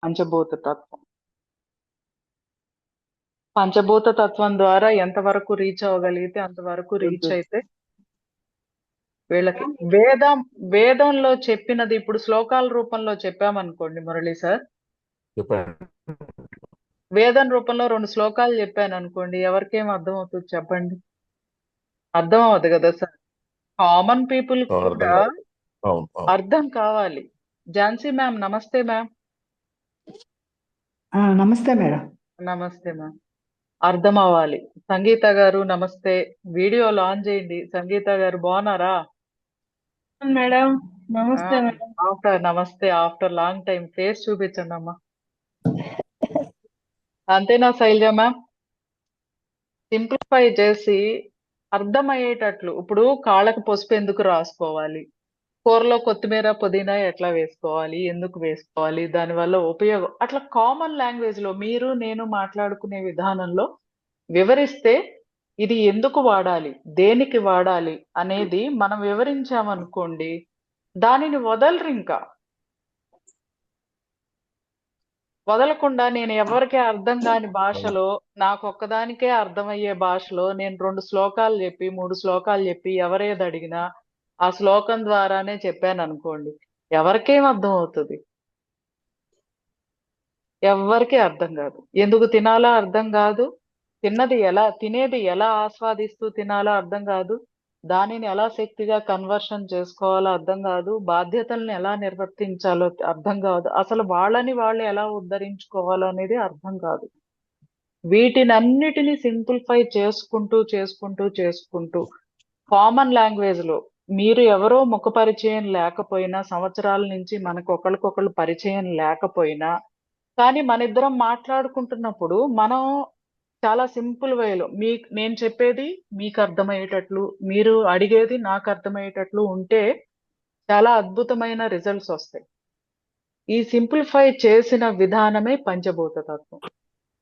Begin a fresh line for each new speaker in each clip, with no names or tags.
పంచభూత తత్వం. పంచభూత తత్వం ద్వారా ఎంతవరకు రీచ్ అవ్వగలిగితే అంతవరకు రీచ్ అయితే వీళ్ళకి వేదంలో చెప్పినది ఇప్పుడు శ్లోకాల రూపంలో చెప్పామనుకోండి మురళి సార్,
చెప్పండి.
వేదం రూపంలో 2 శ్లోకాలు చెప్పాను అనుకోండి, ఎవరికేం అర్థం అవుతుంది చెప్పండి? అర్థం అవ్వదు కదా సార్. కామన్ పీపుల్
అర్థం
కూడా
కాదు. అవును, అవును.
అర్థం కావాలి. ఝాన్సీ మ్యామ్ నమస్తే మ్యామ్.
నమస్తే మేడం.
నమస్తే మ్యామ్. అర్థం అవ్వాలి. సంగీత గారు నమస్తే. వీడియో ఆన్ చేయండి. సంగీత గారు బాగున్నారా?
మేడం నమస్తే మేడం.
నమస్తే ఆఫ్టర్ లాంగ్ టైం ఫేస్ చూపించండి అమ్మా. అంతేనా శైలజ మ్యామ్? సింప్లిఫై చేసి అర్థమయ్యేటట్లు, ఇప్పుడు కాళ్ళకు పసుపు ఎందుకు రాసుకోవాలి, కూరలో కొత్తిమీర పుదీనా ఎట్లా వేసుకోవాలి, ఎందుకు వేసుకోవాలి, దానివల్ల ఉపయోగం, అట్లా కామన్ లాంగ్వేజ్ లో మీరు నేను మాట్లాడుకునే విధానంలో వివరిస్తే ఇది ఎందుకు వాడాలి, దేనికి వాడాలి అనేది మనం వివరించామనుకోండి, దానిని వదలరు. ఇంకా వదలకుండా నేను ఎవరికీ అర్థం కాని భాషలో, నాకు ఒక్కదానికే అర్థమయ్యే భాషలో నేను 2 శ్లోకాలు చెప్పి 3 శ్లోకాలు చెప్పి ఎవరేది అడిగినా ఆ శ్లోకం ద్వారానే చెప్పాను అనుకోండి, ఎవరికేం అర్థం అవుతుంది? ఎవ్వరికీ అర్థం కాదు. ఎందుకు తినాలో అర్థం కాదు, తినేది ఎలా ఆస్వాదిస్తూ తినాలో అర్థం కాదు, దానిని ఎలా శక్తిగా కన్వర్షన్ చేసుకోవాలో అర్థం కాదు, బాధ్యతల్ని ఎలా నిర్వర్తించాలో అర్థం కాదు, అసలు వాళ్ళని వాళ్ళు ఎలా ఉద్ధరించుకోవాలో అనేది అర్థం కాదు. వీటినన్నిటిని సింప్లిఫై చేసుకుంటూ చేసుకుంటూ చేసుకుంటూ కామన్ లాంగ్వేజ్ లో, మీరు ఎవరో ముఖ పరిచయం లేకపోయినా, సంవత్సరాల నుంచి మనకు ఒకరికొకరు పరిచయం లేకపోయినా కానీ మన ఇద్దరం మాట్లాడుకుంటున్నప్పుడు మనం చాలా సింపుల్ వేలో నేను చెప్పేది మీకు అర్థమయ్యేటట్లు, మీరు అడిగేది నాకు అర్థమయ్యేటట్లు ఉంటే చాలా అద్భుతమైన రిజల్ట్స్ వస్తాయి. ఈ సింప్లిఫై చేసిన విధానమే పంచభూత తత్వం.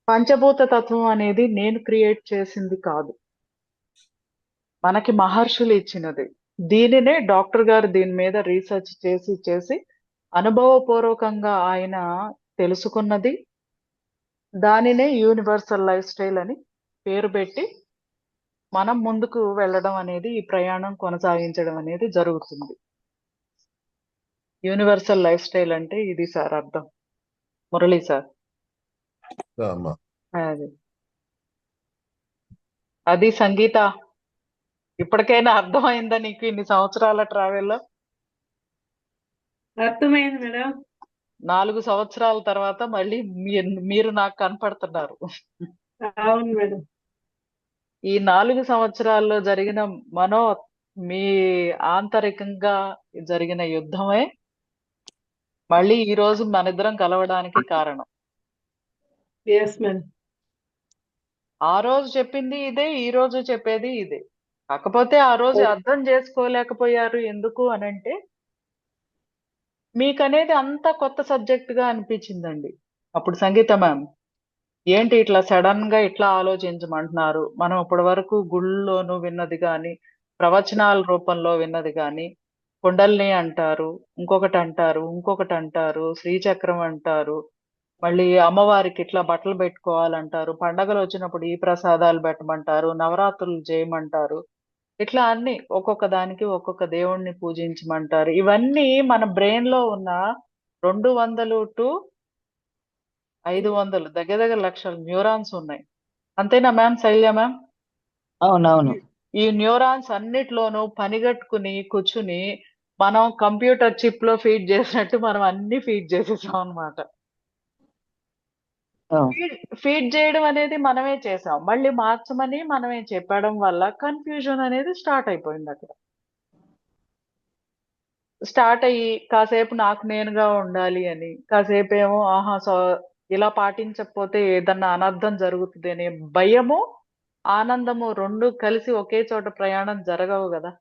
పంచభూత తత్వం అనేది నేను క్రియేట్ చేసింది కాదు, మనకి మహర్షులు ఇచ్చినది. దీనినే డాక్టర్ గారు దీని మీద రీసెర్చ్ చేసి చేసి అనుభవపూర్వకంగా ఆయన తెలుసుకున్నది, దానినే యూనివర్సల్ లైఫ్ స్టైల్ అని పేరు పెట్టి మనం ముందుకు వెళ్ళడం అనేది, ఈ ప్రయాణం కొనసాగించడం అనేది జరుగుతుంది. యూనివర్సల్ లైఫ్ స్టైల్ అంటే ఇది సార్ అర్థం. మురళి సార్,
అమ్మా.
అది సంగీత, ఇప్పటికైనా అర్థమైందా నీకు ఇన్ని సంవత్సరాల ట్రావెల్లో?
అర్థమైంది మేడం.
4 సంవత్సరాల తర్వాత మళ్ళీ మీరు నాకు కనపడుతున్నారు.
అవును మేడం.
ఈ 4 సంవత్సరాల్లో జరిగిన మీ ఆంతరికంగా జరిగిన యుద్ధమే మళ్ళీ ఈ రోజు మనిద్దరం కలవడానికి కారణం.
Yes madam.
ఆ రోజు చెప్పింది ఇదే, ఈ రోజు చెప్పేది ఇదే. కాకపోతే ఆ రోజు అర్థం చేసుకోలేకపోయారు. ఎందుకు అనంటే మీకనేది అంత కొత్త సబ్జెక్ట్ గా అనిపించిందండి. అప్పుడు సంగీత మ్యామ్ ఏంటి ఇట్లా సడన్ గా ఇట్లా ఆలోచించమంటున్నారు, మనం ఇప్పటి వరకు గుళ్ళలోనూ విన్నది కానీ, ప్రవచనాల రూపంలో విన్నది కానీ, కుండల్ని అంటారు, ఇంకొకటి అంటారు, శ్రీచక్రం అంటారు, మళ్ళీ అమ్మవారికి ఇట్లా బట్టలు పెట్టుకోవాలంటారు, పండగలు వచ్చినప్పుడు ఈ ప్రసాదాలు పెట్టమంటారు, నవరాత్రులు చేయమంటారు, ఇట్లా అన్ని ఒక్కొక్క దానికి ఒక్కొక్క దేవుణ్ణి పూజించమంటారు. ఇవన్నీ మన బ్రెయిన్ లో ఉన్న 200 to 500 దగ్గర దగ్గర లక్షల న్యూరాన్స్ ఉన్నాయి. అంతేనా మ్యామ్, శైల్య మ్యామ్?
అవునవును.
ఈ న్యూరాన్స్ అన్నిట్లోనూ పనిగట్టుకుని కూర్చుని మనం కంప్యూటర్ చిప్ లో ఫీడ్ చేసినట్టు మనం అన్ని ఫీడ్ చేసేసాం అనమాట. ఫీడ్ చేయడం అనేది మనమే చేసాం, మళ్ళీ మార్చమని మనమే చెప్పడం వల్ల కన్ఫ్యూజన్ అనేది స్టార్ట్ అయిపోయింది. అక్కడ స్టార్ట్ అయ్యి కాసేపు నాకు నేనుగా ఉండాలి అని, కాసేపు ఏమో ఇలా పాటించకపోతే ఏదన్నా అనర్థం జరుగుతుంది అనే భయము, ఆనందము 2 కలిసి ఒకే చోట ప్రయాణం జరగవు కదా.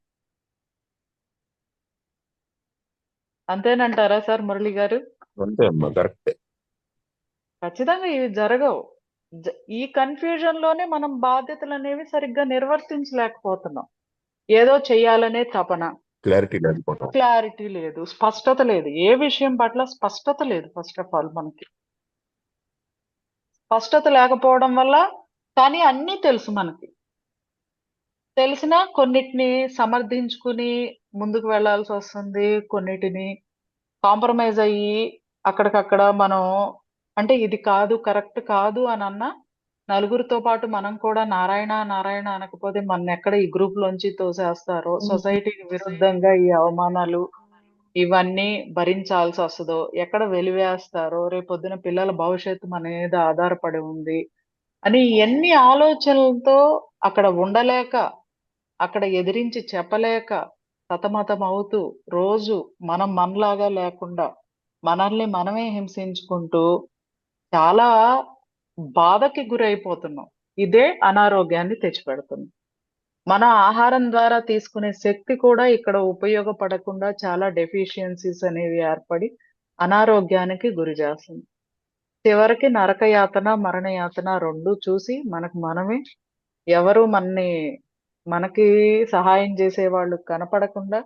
అంతేనంటారా సార్ మురళి గారు?
అంతే అమ్మా, కరెక్టే.
ఖచ్చితంగా ఇవి జరగవు. ఈ కన్ఫ్యూజన్ లోనే మనం బాధ్యతలు అనేవి సరిగ్గా నిర్వర్తించలేకపోతున్నాం. ఏదో చెయ్యాలనే తపన,
క్లారిటీ
లేదు, స్పష్టత లేదు, ఏ విషయం పట్ల స్పష్టత లేదు. ఫస్ట్ ఆఫ్ ఆల్ మనకి స్పష్టత లేకపోవడం వల్ల, కానీ అన్నీ తెలుసు మనకి. తెలిసినా కొన్నిటిని సమర్థించుకుని ముందుకు వెళ్ళాల్సొస్తుంది. కొన్నిటిని కాంప్రమైజ్ అయ్యి అక్కడికక్కడ మనం అంటే ఇది కాదు, కరెక్ట్ కాదు అనన్నా నలుగురితో పాటు మనం కూడా నారాయణ, నారాయణ అనకపోతే మన్నెక్కడ ఈ గ్రూప్‌లోంచి తోసేస్తారో, సొసైటీకి విరుద్ధంగా ఈ అవమానాలు ఇవన్నీ భరించాల్సొస్తదో, ఎక్కడ వెలివేస్తారో, రేపొద్దున పిల్లల భవిష్యత్తు మన మీద ఆధారపడి ఉంది అని ఎన్ని ఆలోచనలతో అక్కడ ఉండలేక, అక్కడ ఎదిరించి చెప్పలేక, సతమతమవుతూ రోజు మనం మనలాగా లేకుండా, మనల్ని మనమే హింసించుకుంటూ చాలా బాధకి గురైపోతున్నాం. ఇదే అనారోగ్యాన్ని తెచ్చిపెడుతుంది. మన ఆహారం ద్వారా తీసుకునే శక్తి కూడా ఇక్కడ ఉపయోగపడకుండా చాలా డెఫిషియన్సీస్ అనేవి ఏర్పడి అనారోగ్యానికి గురి చేస్తుంది. చివరికి నరకయాతన, మరణయాతన 2 చూసి మనకు మనమే ఎవరు మనకి సహాయం చేసేవాళ్ళు కనపడకుండా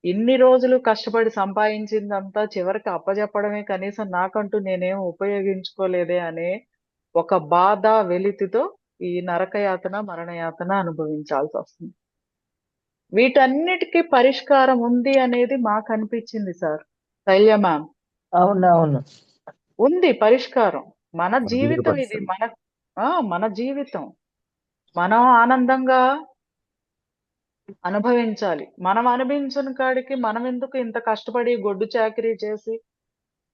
ఇన్ని రోజులు కష్టపడి సంపాదించిందంతా చివరికి అప్పజెప్పడమే కనీసం నాకంటూ నేనేం ఉపయోగించుకోలేదే అనే ఒక బాధ, వెలితితో ఈ నరకయాతన, మరణయాతన అనుభవించాల్సొస్తుంది. వీటన్నిటికి పరిష్కారం ఉంది అనేది మాకనిపించింది సార్. శైల్య మ్యామ్.
అవునవును.
ఉంది పరిష్కారం. మన జీవితం ఇది.
100%.
మన జీవితం. మనం ఆనందంగా అనుభవించాలి. మనం అనిపించిన కాడికి మనమెందుకు ఇంత కష్టపడి గొడ్డు చాకిరీ చేసి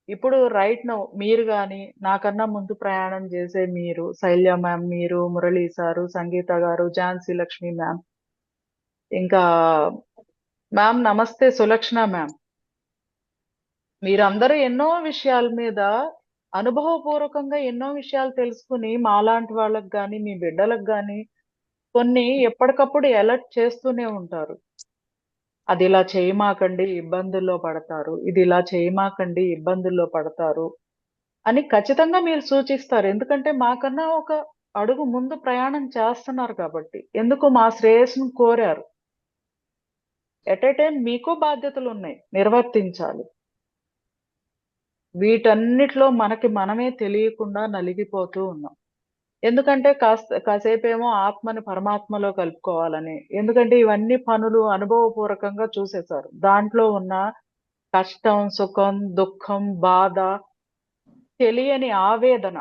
ఇప్పుడు రైట్ నౌ మీరు గాని, నాకన్నా ముందు ప్రయాణం చేసే మీరు, శైల్య మ్యామ్, మీరు, మురళీ సారు, సంగీత గారు, ఝాన్సీ లక్ష్మి మ్యామ్, ఇంకా మ్యామ్ నమస్తే సులక్షణ మ్యామ్. మీరందరూ ఎన్నో విషయాల మీద అనుభవపూర్వకంగా ఎన్నో విషయాలు తెలుసుకుని మాలాంటి వాళ్ళకి గాని, మీ బిడ్డలకు గాని కొన్ని ఎప్పటికప్పుడు అలర్ట్ చేస్తూనే ఉంటారు. అది ఇలా చేయమాకండి ఇబ్బందుల్లో పడతారు. ఇది ఇలా చేయమాకండి ఇబ్బందుల్లో పడతారు అని ఖచ్చితంగా మీరు సూచిస్తారు. ఎందుకంటే మాకన్నా ఒక అడుగు ముందు ప్రయాణం చేస్తున్నారు కాబట్టి. ఎందుకు మా శ్రేయస్సును కోరారు. ఎట్ ఎ టైమ్ మీకు బాధ్యతలున్నాయి. నిర్వర్తించాలి. వీటన్నిటిలో మనకి మనమే తెలియకుండా నలిగిపోతూ ఉన్నాం. ఎందుకంటే కాసేపేమో ఆత్మని పరమాత్మలో కలుపుకోవాలని. ఎందుకంటే ఇవన్నీ పనులు అనుభవపూర్వకంగా చూసేశారు. దాంట్లో ఉన్న కష్టం, సుఖం, దుఃఖం, బాధ, తెలియని ఆవేదన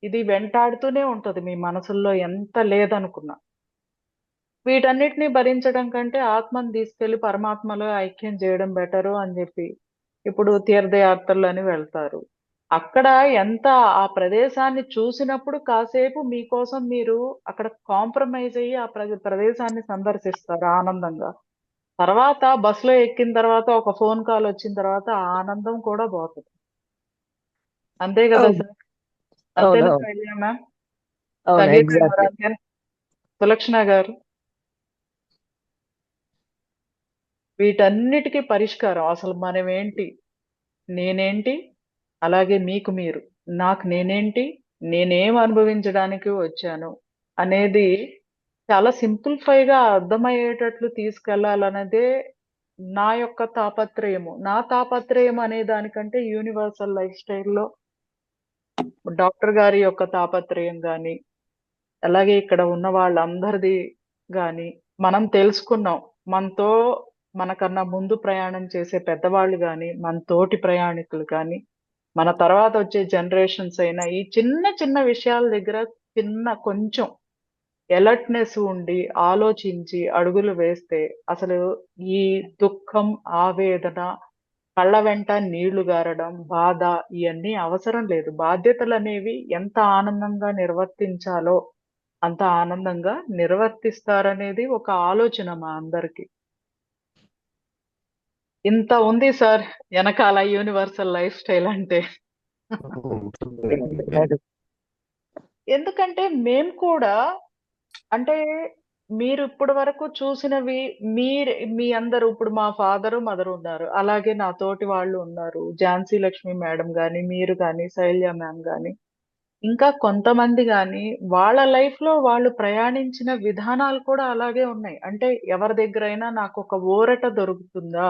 ఇది వెంటాడుతూనే ఉంటది మీ మనసుల్లో ఎంత లేదనుకున్నా. వీటన్నిటిని భరించడం కంటే ఆత్మను తీసుకెళ్లి పరమాత్మలో ఐక్యం చేయడం బెటరు అని చెప్పి ఇప్పుడు తీర్థయాత్రలని వెళ్తారు. అక్కడ ఎంత ఆ ప్రదేశాన్ని చూసినప్పుడు కాసేపు మీకోసం మీరు అక్కడ కాంప్రమైజ్ అయ్యి ఆ ప్రదేశాన్ని సందర్శిస్తారు ఆనందంగా. తర్వాత బస్సులో ఎక్కిన తర్వాత ఒక ఫోన్ కాల్ వచ్చిన తర్వాత ఆ ఆనందం కూడా పోతది. అంతే కదా
అవును.
సార్? అంతేనా
అవునవును.
శైలజ మ్యామ్?
అవును.
సంగీత గారు
ఎగ్జాక్ట్‌లీ.
అంతేనా? సులక్షణ గారు? వీటన్నిటికీ పరిష్కారం అసలు మనమేంటి? నేనేంటి? అలాగే మీకు మీరు. నాకు నేనేంటి? నేనేం అనుభవించడానికి వచ్చాను? అనేది చాలా సింప్లిఫైగా అర్థమయ్యేటట్లు తీసుకెళ్లాలన్నదే నా యొక్క తాపత్రయము. నా తాపత్రయం అనే దానికంటే యూనివర్సల్ లైఫ్ స్టైల్‌లో డాక్టర్ గారి యొక్క తాపత్రయం గాని, అలాగే ఇక్కడ ఉన్న వాళ్ళందరిది గాని, మనం తెలుసుకున్నాం. మనకన్నా ముందు ప్రయాణం చేసే పెద్దవాళ్ళు గాని, మన తోటి ప్రయాణికులు కానీ, మన తర్వాత వచ్చే జనరేషన్స్ అయినా ఈ చిన్న చిన్న విషయాల దగ్గర కొంచెం అలర్ట్‌నెస్ ఉండి, ఆలోచించి అడుగులు వేస్తే అసలు ఈ దుఃఖం, ఆవేదన, కళ్ళ వెంట నీళ్లు గారడం, బాధ ఇయన్నీ అవసరం లేదు. బాధ్యతలనేవి ఎంత ఆనందంగా నిర్వర్తించాలో అంత ఆనందంగా నిర్వర్తిస్తారనేది ఒక ఆలోచన మా అందరికి. ఇంత ఉంది సార్ ఎనకాల యూనివర్సల్ లైఫ్ స్టైల్ అంటే.
ఉంటుందండి.
ఎందుకంటే మేము కూడా అంటే మీరు ఇప్పటి వరకు చూసినవి మీ అందరూ ఇప్పుడు మా ఫాదరు, మదర్ ఉన్నారు. అలాగే నా తోటి వాళ్ళు ఉన్నారు. ఝాన్సీ లక్ష్మి మేడం గాని, మీరు గాని, శైలజ మ్యామ్ గాని, ఇంకా కొంతమంది గాని వాళ్ళ లైఫ్‌లో వాళ్ళు ప్రయాణించిన విధానాలు కూడా అలాగే ఉన్నాయి. అంటే ఎవరి దగ్గరైనా నాకొక ఊరట దొరుకుతుందా?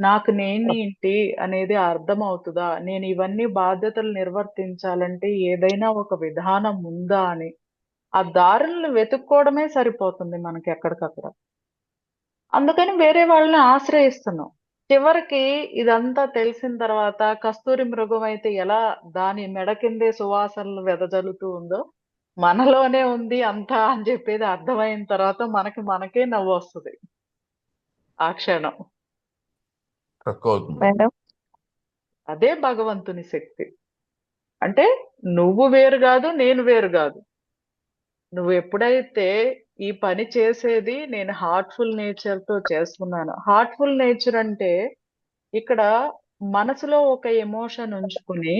నాకు నేనేంటి అనేది అర్థం అవుతుందా, నేను ఇవన్నీ బాధ్యతలు నిర్వర్తించాలంటే ఏదైనా ఒక విధానం ఉందా అని ఆ దారులను వెతుక్కోవడమే సరిపోతుంది మనకి ఎక్కడికక్కడ. అందుకని వేరే వాళ్ళని ఆశ్రయిస్తున్నాం. చివరికి ఇదంతా తెలిసిన తర్వాత కస్తూరి మృగం అయితే ఎలా దాని మెడ కిందే సువాసనలు వెదజల్లుతూ ఉందో మనలోనే ఉంది అంతా అని చెప్పేది అర్థమైన తర్వాత మనకే నవ్వు వస్తుంది ఆ క్షణం.
తక్కువ అవుతుంది.
మేడం
అదే భగవంతుని శక్తి. అంటే నువ్వు వేరు కాదు, నేను వేరు కాదు. నువ్వు ఎప్పుడైతే ఈ పని చేసేది నేను హార్ట్ఫుల్ నేచర్ తో చేస్తున్నాను. హార్ట్ఫుల్ నేచర్ అంటే ఇక్కడ మనసులో ఒక ఎమోషన్ ఉంచుకుని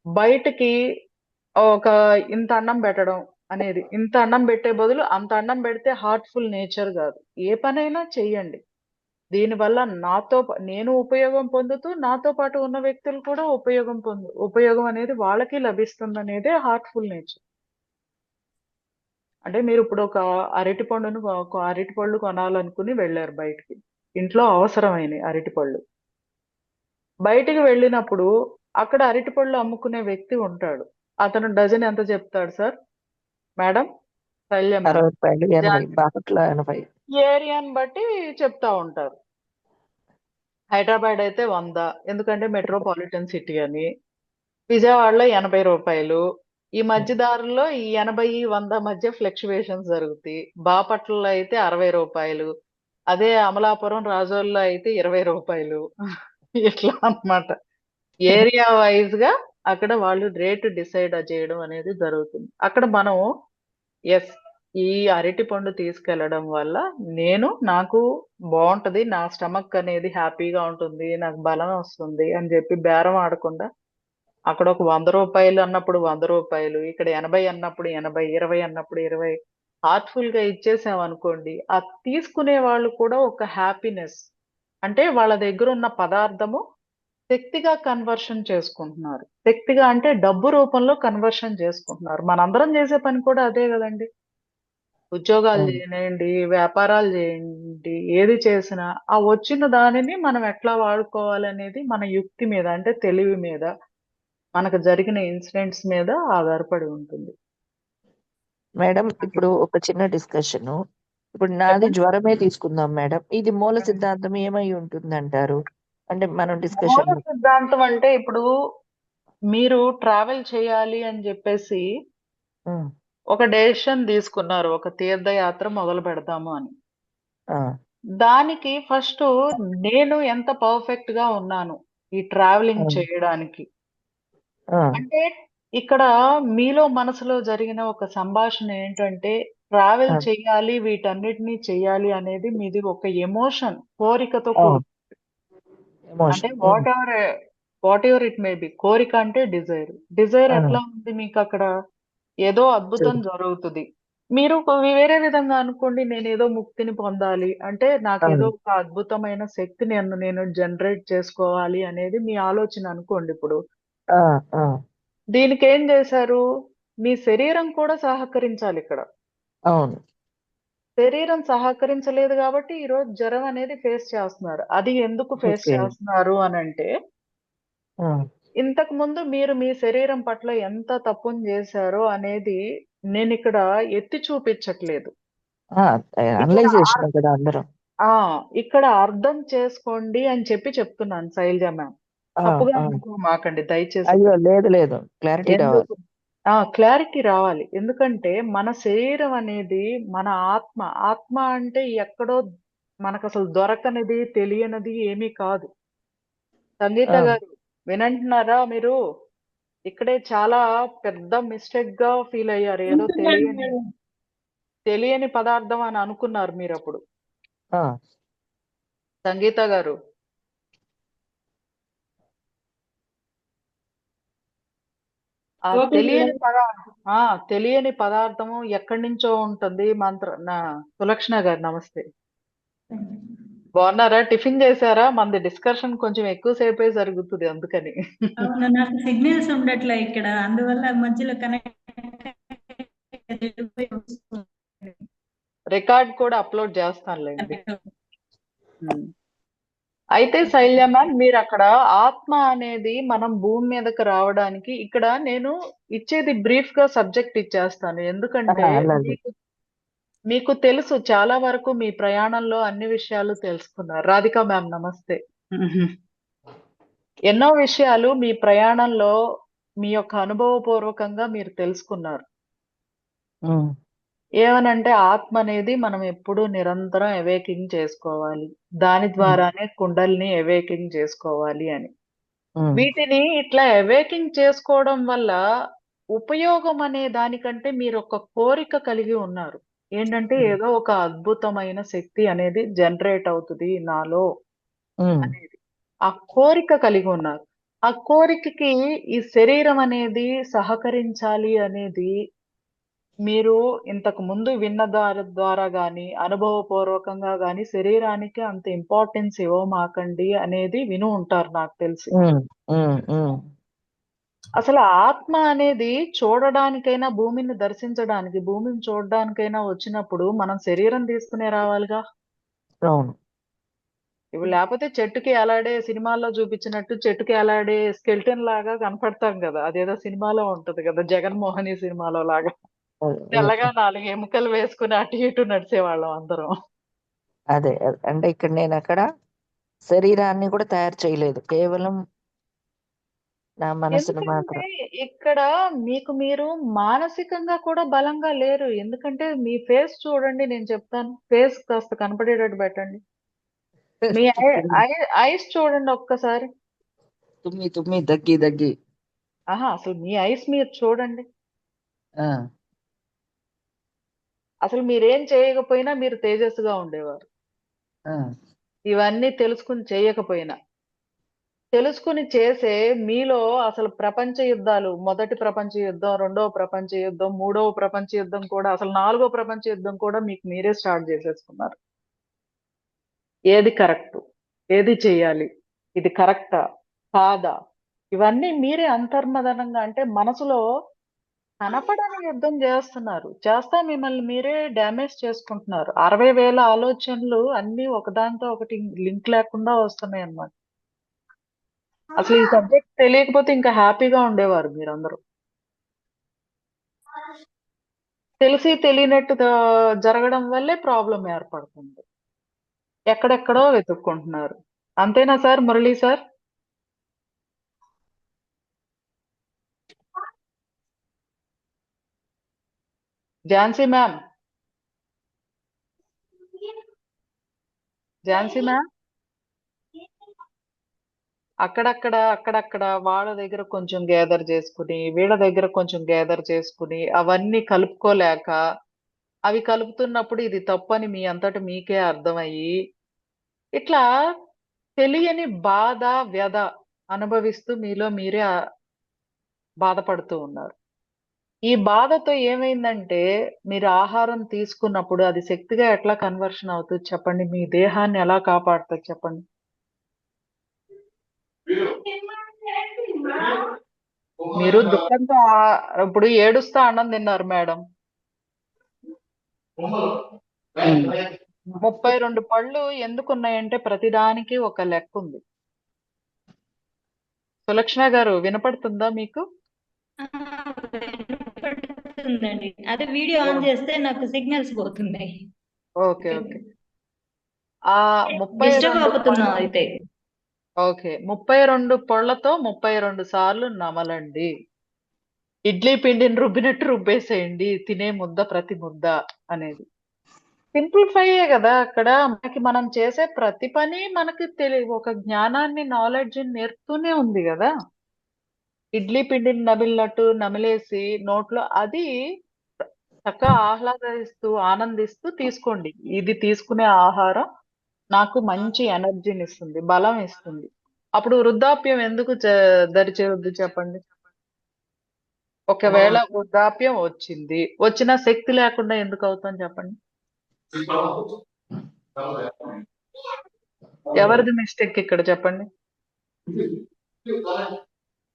బయటికి ఒక ఇంత అన్నం పెట్టడం అనేది, ఇంత అన్నం పెట్టే బదులు అంత అన్నం పెడితే హార్ట్ఫుల్ నేచర్ కాదు. ఏ పనైనా చెయ్యండి. దీనివల్ల నేను ఉపయోగం పొందుతూ నాతో పాటు ఉన్న వ్యక్తులు కూడా ఉపయోగం అనేది వాళ్ళకి లభిస్తుందనేదే హార్ట్ఫుల్ నేచర్. అంటే మీరు ఇప్పుడు ఒక అరటిపళ్ళు కొనాలనుకుని వెళ్ళారు బయటికి. ఇంట్లో అవసరమైనవి అరటిపళ్ళు. బయటికి వెళ్ళినప్పుడు అక్కడ అరటిపళ్ళు అమ్ముకునే వ్యక్తి ఉంటాడు. అతను డజన్ ఎంత చెప్తాడు సార్? Madam, శైల్యం
60
madam.
రూపాయలు 80 బాపట్ల 80.
ఏరియాని బట్టి చెప్తా ఉంటారు. హైదరాబాద్ అయితే 100, ఎందుకంటే మెట్రోపాలిటన్ సిటీ అని. విజయవాడలో 80 రూపాయలు. ఈ మధ్య దారుల్లో ఈ 80, 100 మధ్య ఫ్లక్చువేషన్స్ జరుగుతాయి. బాపట్లలో అయితే 60 రూపాయలు. అదే అమలాపురం, రాజోల్లో అయితే 20 రూపాయలు. ఇట్లా అన్నమాట. ఏరియా వైజ్ గా అక్కడ వాళ్ళు రేటు డిసైడ్ చేయడం అనేది జరుగుతుంది. అక్కడ మనం ఎస్, ఈ అరటి పండు తీసుకెళ్లడం వల్ల నాకు బాగుంటది, నా స్టమక్ అనేది హ్యాపీగా ఉంటుంది, నాకు బలం వస్తుంది అని చెప్పి బేరం ఆడకుండా అక్కడ ఒక 100 రూపాయలు అన్నప్పుడు 100 రూపాయలు, ఇక్కడ 80 అన్నప్పుడు 80, 20 అన్నప్పుడు 20 హార్ట్ఫుల్ గా ఇచ్చేసామనుకోండి, ఆ తీసుకునే వాళ్ళు కూడా ఒక హ్యాపీనెస్, అంటే వాళ్ళ దగ్గర ఉన్న పదార్థము శక్తిగా కన్వర్షన్ చేసుకుంటున్నారు. శక్తిగా అంటే డబ్బు రూపంలో కన్వర్షన్ చేసుకుంటున్నారు. మనందరం చేసే పని కూడా అదే కదండి. ఉద్యోగాలు
అవును.
చేయండి, వ్యాపారాలు చేయండి, ఏది చేసినా ఆ వచ్చిన దానిని మనం ఎట్లా వాడుకోవాలనేది మన యుక్తి మీద, అంటే తెలివి మీద, మనకు జరిగిన ఇన్సిడెంట్స్ మీద ఆధారపడి ఉంటుంది.
మేడం ఇప్పుడు ఒక చిన్న డిస్కషన్. ఇప్పుడు నాది
చెప్పండి.
జ్వరమే తీసుకుందాం మేడం. ఇది మూల సిద్ధాంతం ఏమై ఉంటుంది అంటారు? అంటే మనం
మూల
డిస్కషన్.
సిద్ధాంతం అంటే ఇప్పుడు మీరు ట్రావెల్ చేయాలి అని చెప్పేసి ఒక డెసిషన్ తీసుకున్నారు, ఒక తీర్థయాత్ర మొదలు పెడదాము అని. దానికి ఫస్ట్ నేను ఎంత పర్ఫెక్ట్ గా ఉన్నాను ఈ ట్రావెలింగ్ చేయడానికి అంటే, ఇక్కడ మీలో మనసులో జరిగిన ఒక సంభాషణ ఏంటంటే ట్రావెల్ చేయాలి, వీటన్నిటిని చేయాలి అనేది మీది ఒక ఎమోషన్, కోరికతో కూడు. అంటే what ever it may be. కోరిక అంటే డిజైర్ ఎట్లా ఉంది మీకు అక్కడ? ఏదో అద్భుతం జరుగుతుంది. మీరు వేరే విధంగా అనుకోండి, నేను ఏదో ముక్తిని పొందాలి అంటే నాకేదో ఒక అద్భుతమైన శక్తి నేను జనరేట్ చేసుకోవాలి అనేది మీ ఆలోచన అనుకోండి. ఇప్పుడు దీనికి ఏం చేశారు? మీ శరీరం కూడా సహకరించాలి ఇక్కడ.
అవును.
శరీరం సహకరించలేదు కాబట్టి ఈరోజు జ్వరం అనేది ఫేస్ చేస్తున్నారు. అది ఎందుకు ఫేస్
ఓకే.
చేస్తున్నారు అనంటే, ఇంతకు ముందు మీరు మీ శరీరం పట్ల ఎంత తప్పుని చేశారో అనేది నేనిక్కడ ఎత్తి చూపించట్లేదు. ఇక్కడ
అనలైజ్ చేసినాం కదా అందరం.
ఇక్కడ అర్థం చేసుకోండి అని చెప్తున్నాను శైలజ మ్యామ్. తప్పుగా అనుకోమాకండి దయచేసి.
అయ్యో లేదు లేదు, క్లారిటీ రావాలి.
ఎందుకు క్లారిటీ రావాలి. ఎందుకంటే మన శరీరం అనేది మన ఆత్మ అంటే ఎక్కడో మనకు అసలు దొరకనిది, తెలియనిది ఏమీ కాదు. సంగీత గారు వినంటున్నారా మీరు? ఇక్కడే చాలా పెద్ద మిస్టేక్ గా ఫీల్ అయ్యారు. ఏదో తెలియని పదార్థం అని అనుకున్నారు మీరు అప్పుడు. సంగీత గారు ఆ తెలియని పదార్థము ఎక్కడి నుంచో ఉంటుంది. సులక్షణ గారు నమస్తే, బాగున్నారా? టిఫిన్ చేశారా? మనది డిస్కషన్ కొంచెం ఎక్కువ సేపే జరుగుతుంది అందుకని.
అవును, నాకు సిగ్నల్స్ ఉండట్లే ఇక్కడ, అందువల్ల మధ్యలో కనెక్ట్.
రికార్డ్ కూడా అప్లోడ్ చేస్తానులేండి. అయితే శైల్య మ్యామ్ మీరు అక్కడ ఆత్మ అనేది మనం భూమి మీదకి రావడానికి ఇక్కడ నేను ఇచ్చేది బ్రీఫ్ గా సబ్జెక్ట్ ఇచ్చేస్తాను. ఎందుకంటే
అలాగే.
మీకు తెలుసు చాలా వరకు మీ ప్రయాణంలో అన్ని విషయాలు తెలుసుకున్నారు. రాధిక మ్యామ్ నమస్తే. ఎన్నో విషయాలు మీ ప్రయాణంలో మీ యొక్క అనుభవపూర్వకంగా మీరు తెలుసుకున్నారు.
ఉమ్,
ఏమనంటే ఆత్మ అనేది మనం ఎప్పుడూ నిరంతరం అవేకింగ్ చేసుకోవాలి. దాని ద్వారానే కుండల్ని అవేకింగ్ చేసుకోవాలి అని.
ఉమ్,
వీటిని ఇట్లా అవేకింగ్ చేసుకోవడం వల్ల ఉపయోగం అనే దానికంటే మీరు ఒక కోరిక కలిగి ఉన్నారు. ఏంటంటే ఏదో ఒక అద్భుతమైన శక్తి అనేది జనరేట్ అవుతుంది నాలో
ఉమ్,
అనేది. ఆ కోరిక కలిగి ఉన్నారు. ఆ కోరికకి ఈ శరీరం అనేది సహకరించాలి అనేది మీరు ఇంతకు ముందు విన్న ద్వారా గాని, అనుభవపూర్వకంగా గాని శరీరానికి అంత ఇంపార్టెన్స్ ఇవ్వమాకండి అనేది విని ఉంటారు నాకు తెలిసి.
ఉమ్, ఉమ్, ఉమ్.
అసలు ఆత్మ అనేది చూడడానికైనా, భూమిని దర్శించడానికి, భూమిని చూడడానికైనా వచ్చినప్పుడు మనం శరీరం తీసుకునే రావాలిగా.
అవును.
ఇప్పుడు లేకపోతే చెట్టుకి ఎలాడే సినిమాల్లో చూపించినట్టు చెట్టుకి ఎలాడే స్కెల్టన్ లాగా కనపడతాం కదా. అదేదో సినిమాలో ఉంటది కదా, జగన్మోహిని సినిమాలో లాగా. తెల్లగా 4 ఎముకలు వేసుకుని అటు ఇటు నడిచేవాళ్ళం అందరం.
అదే అంటే ఇక్కడ నేను అక్కడ శరీరాన్ని కూడా తయారు చేయలేదు, కేవలం నా మనసును
ఎందుకంటే
మాత్రం.
ఇక్కడ మీకు మీరు మానసికంగా కూడా బలంగా లేరు. ఎందుకంటే మీ ఫేస్ చూడండి, నేను చెప్తాను. ఫేస్ కాస్త కనపడేటట్టు పెట్టండి. మీ ఐస్ చూడండి ఒక్కసారి.
తుమ్మి తుమ్మి దగ్గి దగ్గి.
అసలు మీ ఐస్ మీరు చూడండి.
ఆ,
అసలు మీరేం చేయకపోయినా మీరు తేజస్సుగా ఉండేవారు.
ఆ,
ఇవన్నీ తెలుసుకుని చేయకపోయినా. తెలుసుకుని చేసే మీలో అసలు ప్రపంచ యుద్ధాలు, మొదటి ప్రపంచ యుద్ధం, రెండవ ప్రపంచ యుద్ధం, మూడవ ప్రపంచ యుద్ధం కూడా, అసలు నాలుగో ప్రపంచ యుద్ధం కూడా మీకు మీరే స్టార్ట్ చేసేసుకున్నారు. ఏది కరెక్ట్, ఏది చెయ్యాలి, ఇది కరెక్టా కాదా, ఇవన్నీ మీరే అంతర్మదనంగా అంటే మనసులో కనపడని యుద్ధం చేస్తున్నారు. చేస్తా మిమ్మల్ని మీరే డ్యామేజ్ చేసుకుంటున్నారు. 60,000 ఆలోచనలు అన్ని ఒకదానితో ఒకటి లింక్ లేకుండా వస్తున్నాయి అన్నమాట. అసలు ఈ సబ్జెక్ట్ తెలియకపోతే ఇంకా హ్యాపీగా ఉండేవారు మీరందరూ. తెలిసి తెలియనట్టు జరగడం వల్లే ప్రాబ్లం ఏర్పడుతుంది. ఎక్కడెక్కడో వెతుక్కుంటున్నారు. అంతేనా sir, Murali sir? Jhansi ma'am, Jhansi ma'am, అక్కడక్కడ వాళ్ళ దగ్గర కొంచెం గ్యాదర్ చేసుకుని, వీళ్ళ దగ్గర కొంచెం గ్యాదర్ చేసుకుని, అవన్నీ కలుపుకోలేక, అవి కలుపుతున్నప్పుడు ఇది తప్పని మీ అంతట మీకే అర్థమయ్యి, ఇట్లా తెలియని బాధ, వ్యధ అనుభవిస్తూ మీలో మీరే బాధపడుతూ ఉన్నారు. ఈ బాధతో ఏమైందంటే మీరు ఆహారం తీసుకున్నప్పుడు అది శక్తిగా ఎట్లా కన్వర్షన్ అవుతుంది చెప్పండి? మీ దేహాన్ని ఎలా కాపాడుతుంది చెప్పండి? మీరు దుఃఖంతో ఇప్పుడు ఏడుస్తా అన్నం తిన్నారు మేడం. 32 పళ్ళు ఎందుకున్నాయంటే ప్రతిదానికి ఒక లెక్క ఉంది. సులక్షణ గారు వినపడుతుందా మీకు?
వినపడుతుందండి. అదే వీడియో ఆన్ చేస్తే నాకు సిగ్నల్స్ పోతున్నాయి.
ఓకే. ఆ
డిస్టర్బ్
32
అవుతున్నాం
పళ్ళు,
అయితే.
ఓకే, 32 పళ్ళతో 32 సార్లు నమలండి. ఇడ్లీ పిండిని రుబ్బినట్టు రుబ్బేసేయండి. తినే ముద్ద ప్రతి ముద్ద అనేది. సింప్లిఫైయే కదా అక్కడ. మనకి మనం చేసే ప్రతి పని మనకి ఒక జ్ఞానాన్ని, నాలెడ్జ్‌ని నేర్పుతూనే ఉంది గదా! ఇడ్లీ పిండిని నమిలినట్టు నమిలేసి నోట్లో అది చక్కగా ఆహ్లాదిస్తూ, ఆనందిస్తూ తీసుకోండి. ఇది తీసుకునే ఆహారం నాకు మంచి ఎనర్జీనిస్తుంది, బలం ఇస్తుంది. అప్పుడు వృద్ధాప్యం ఎందుకు దరి చేరొద్దు చెప్పండి? ఒకవేళ వృద్ధాప్యం వచ్చింది, వచ్చిన శక్తి లేకుండా ఎందుకు అవుతాం చెప్పండి? ఎవరిది మిస్టేక్ ఇక్కడ చెప్పండి?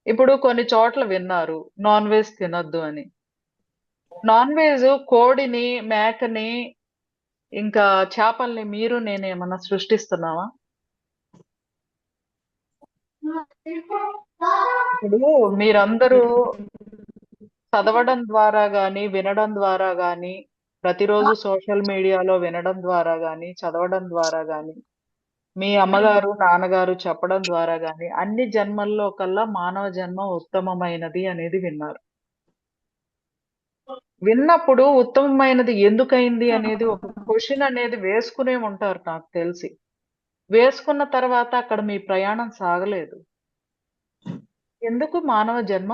ఇప్పుడు కొన్ని చోట్ల విన్నారు నాన్ వెజ్ తినొద్దు అని. నాన్ వెజ్ కోడిని, మేకని, ఇంకా చేపల్ని మీరు నేనేమన్నా సృష్టిస్తున్నావా? ఇప్పుడు మీరందరూ చదవడం ద్వారా గాని, వినడం ద్వారా గాని, ప్రతిరోజు సోషల్ మీడియాలో వినడం ద్వారా గాని, చదవడం ద్వారా గాని, మీ అమ్మగారు, నాన్నగారు చెప్పడం ద్వారా గాని, అన్ని జన్మల్లో కల్లా మానవ జన్మ ఉత్తమమైనది అనేది విన్నారు. విన్నప్పుడు ఉత్తమమైనది ఎందుకయింది అనేది ఒక క్వెషన్ అనేది వేసుకునే ఉంటారు నాకు తెలిసి. వేసుకున్న తర్వాత అక్కడ మీ ప్రయాణం సాగలేదు. ఎందుకు మానవ జన్మ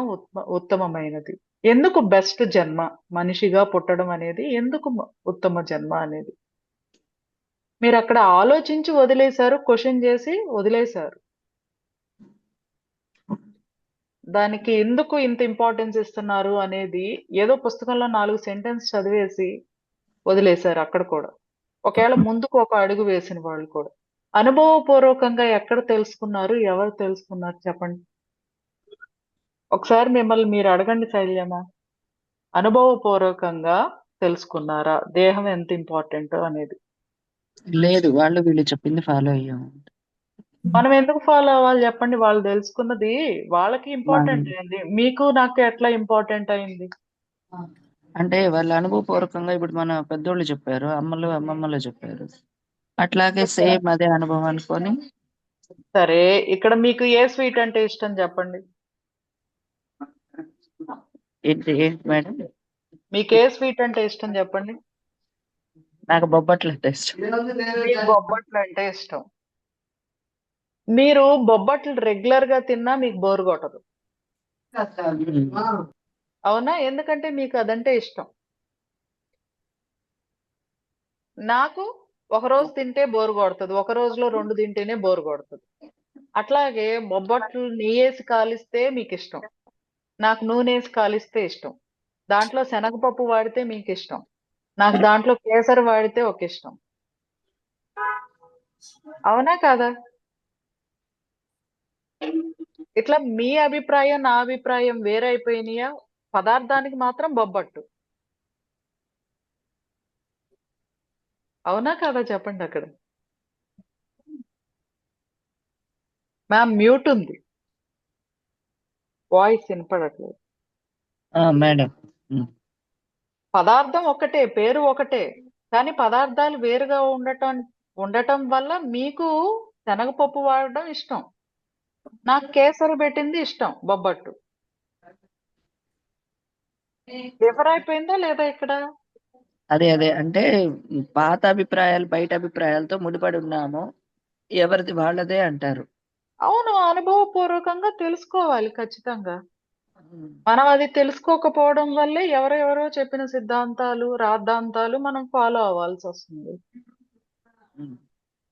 ఉత్తమమైనది? ఎందుకు బెస్ట్ జన్మ? మనిషిగా పుట్టడం అనేది ఎందుకు ఉత్తమ జన్మ అనేది? మీరక్కడ ఆలోచించి వదిలేశారు. క్వెషన్ చేసి వదిలేశారు. దానికి ఎందుకు ఇంత ఇంపార్టెన్స్ ఇస్తున్నారు అనేది ఏదో పుస్తకంలో 4 సెంటెన్స్ చదివేసి వదిలేశారు అక్కడ కూడా. ఒకవేళ ముందుకు ఒక అడుగు వేసిన వాళ్ళు కూడా. అనుభవపూర్వకంగా ఎక్కడ తెలుసుకున్నారు? ఎవరు తెలుసుకున్నారు చెప్పండి? ఒకసారి మిమ్మల్ని మీరు అడగండి శైలజమ్మ. అనుభవపూర్వకంగా తెలుసుకున్నారా? దేహం ఎంత ఇంపార్టెంట్ అనేది.
లేదు, వాళ్ళు వీళ్ళు చెప్పింది ఫాలో అయ్యాము.
మనం ఎందుకు ఫాలో అవ్వాలి చెప్పండి? వాళ్ళు తెలుసుకున్నది వాళ్ళకి ఇంపార్టెంట్ అయింది. మీకు నాకు ఎట్లా ఇంపార్టెంట్ అయింది?
అంటే వాళ్ళ అనుభవపూర్వకంగా ఇప్పుడు మన పెద్దోళ్ళు చెప్పారు, అమ్మలు అమ్మమ్మలు చెప్పారు, అట్లాగే సేమ్ అదే అనుభవం అనుకొని.
సరే, ఇక్కడ మీకు ఏ స్వీట్ అంటే ఇష్టం చెప్పండి?
ఏంటి ఏంటి మేడం?
మీకు ఏ స్వీట్ అంటే ఇష్టం చెప్పండి?
నాకు బొబ్బట్లు అంటే ఇష్టం.
మీకు బొబ్బట్లు అంటే ఇష్టం. మీరు బొబ్బట్లు రెగ్యులర్ గా తిన్నా మీకు బోరు కొట్టదు. అవునా? ఎందుకంటే మీకు అదంటే ఇష్టం. నాకు ఒక రోజు తింటే బోరు కొడుతుంది. ఒక రోజులో 2 తింటేనే బోరు కొడుతుంది. అట్లాగే బొబ్బట్లు నెయ్యేసి కాలిస్తే మీకు ఇష్టం. నాకు నూనెసి కాలిస్తే ఇష్టం. దాంట్లో శనగపప్పు వాడితే మీకు ఇష్టం. నాకు దాంట్లో కేసర వాడితే ఒక ఇష్టం. అవునా కాదా? ఇట్లా మీ అభిప్రాయం, నా అభిప్రాయం వేరైపోయినాయా? పదార్థానికి మాత్రం బొబ్బట్టు. అవునా కాదా చెప్పండి అక్కడ? మ్యామ్ మ్యూట్ ఉంది. వాయిస్ వినపడట్లేదు.
మేడం.
పదార్థం ఒకటే, పేరు ఒకటే. కానీ పదార్థాలు వేరుగా ఉండటం వల్ల మీకు శనగపప్పు వాడడం ఇష్టం. నాకు కేసరి పెట్టింది ఇష్టం బొబ్బట్టు. డిఫర్ అయిపోయిందా లేదా ఇక్కడ?
అదే అదే అంటే పాత అభిప్రాయాలు బయట అభిప్రాయాలతో ముడిపడి ఉన్నాము, ఎవరిది వాళ్ళదే అంటారు.
అవును, అనుభవపూర్వకంగా తెలుసుకోవాలి ఖచ్చితంగా. మనం అది తెలుసుకోకపోవడం వల్లే ఎవరెవరో చెప్పిన సిద్ధాంతాలు, రాద్ధాంతాలు మనం ఫాలో అవ్వాల్సి వస్తుంది.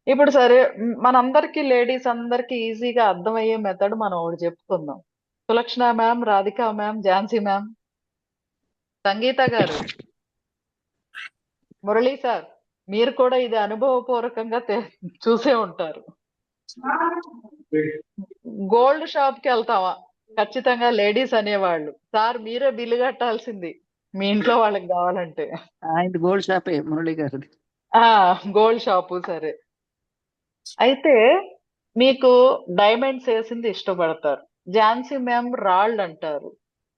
ఇప్పుడు సరే, మనందరికీ లేడీస్ అందరికీ ఈజీగా అర్థమయ్యే మెథడ్ మనం ఒకటి చెప్పుకుందాం. Sulakshana ma'am, Radhika ma'am, Jhansi ma'am, Sangeetha గారు, మురళీ సార్, మీరు కూడా ఇది అనుభవపూర్వకంగా చూసే ఉంటారు. గోల్డ్ షాప్ కి వెళ్తావా? ఖచ్చితంగా లేడీస్ అనేవాళ్ళు, సార్ మీరే బిల్లు కట్టాల్సింది మీ ఇంట్లో వాళ్ళకి కావాలంటే.
ఆయన గోల్డ్ షాపే మురళి గారిది.
Gold shop. సరే, అయితే మీకు డైమండ్స్ వేసింది ఇష్టపడతారు. ఝాన్సీ మ్యామ్ రాళ్ళు అంటారు.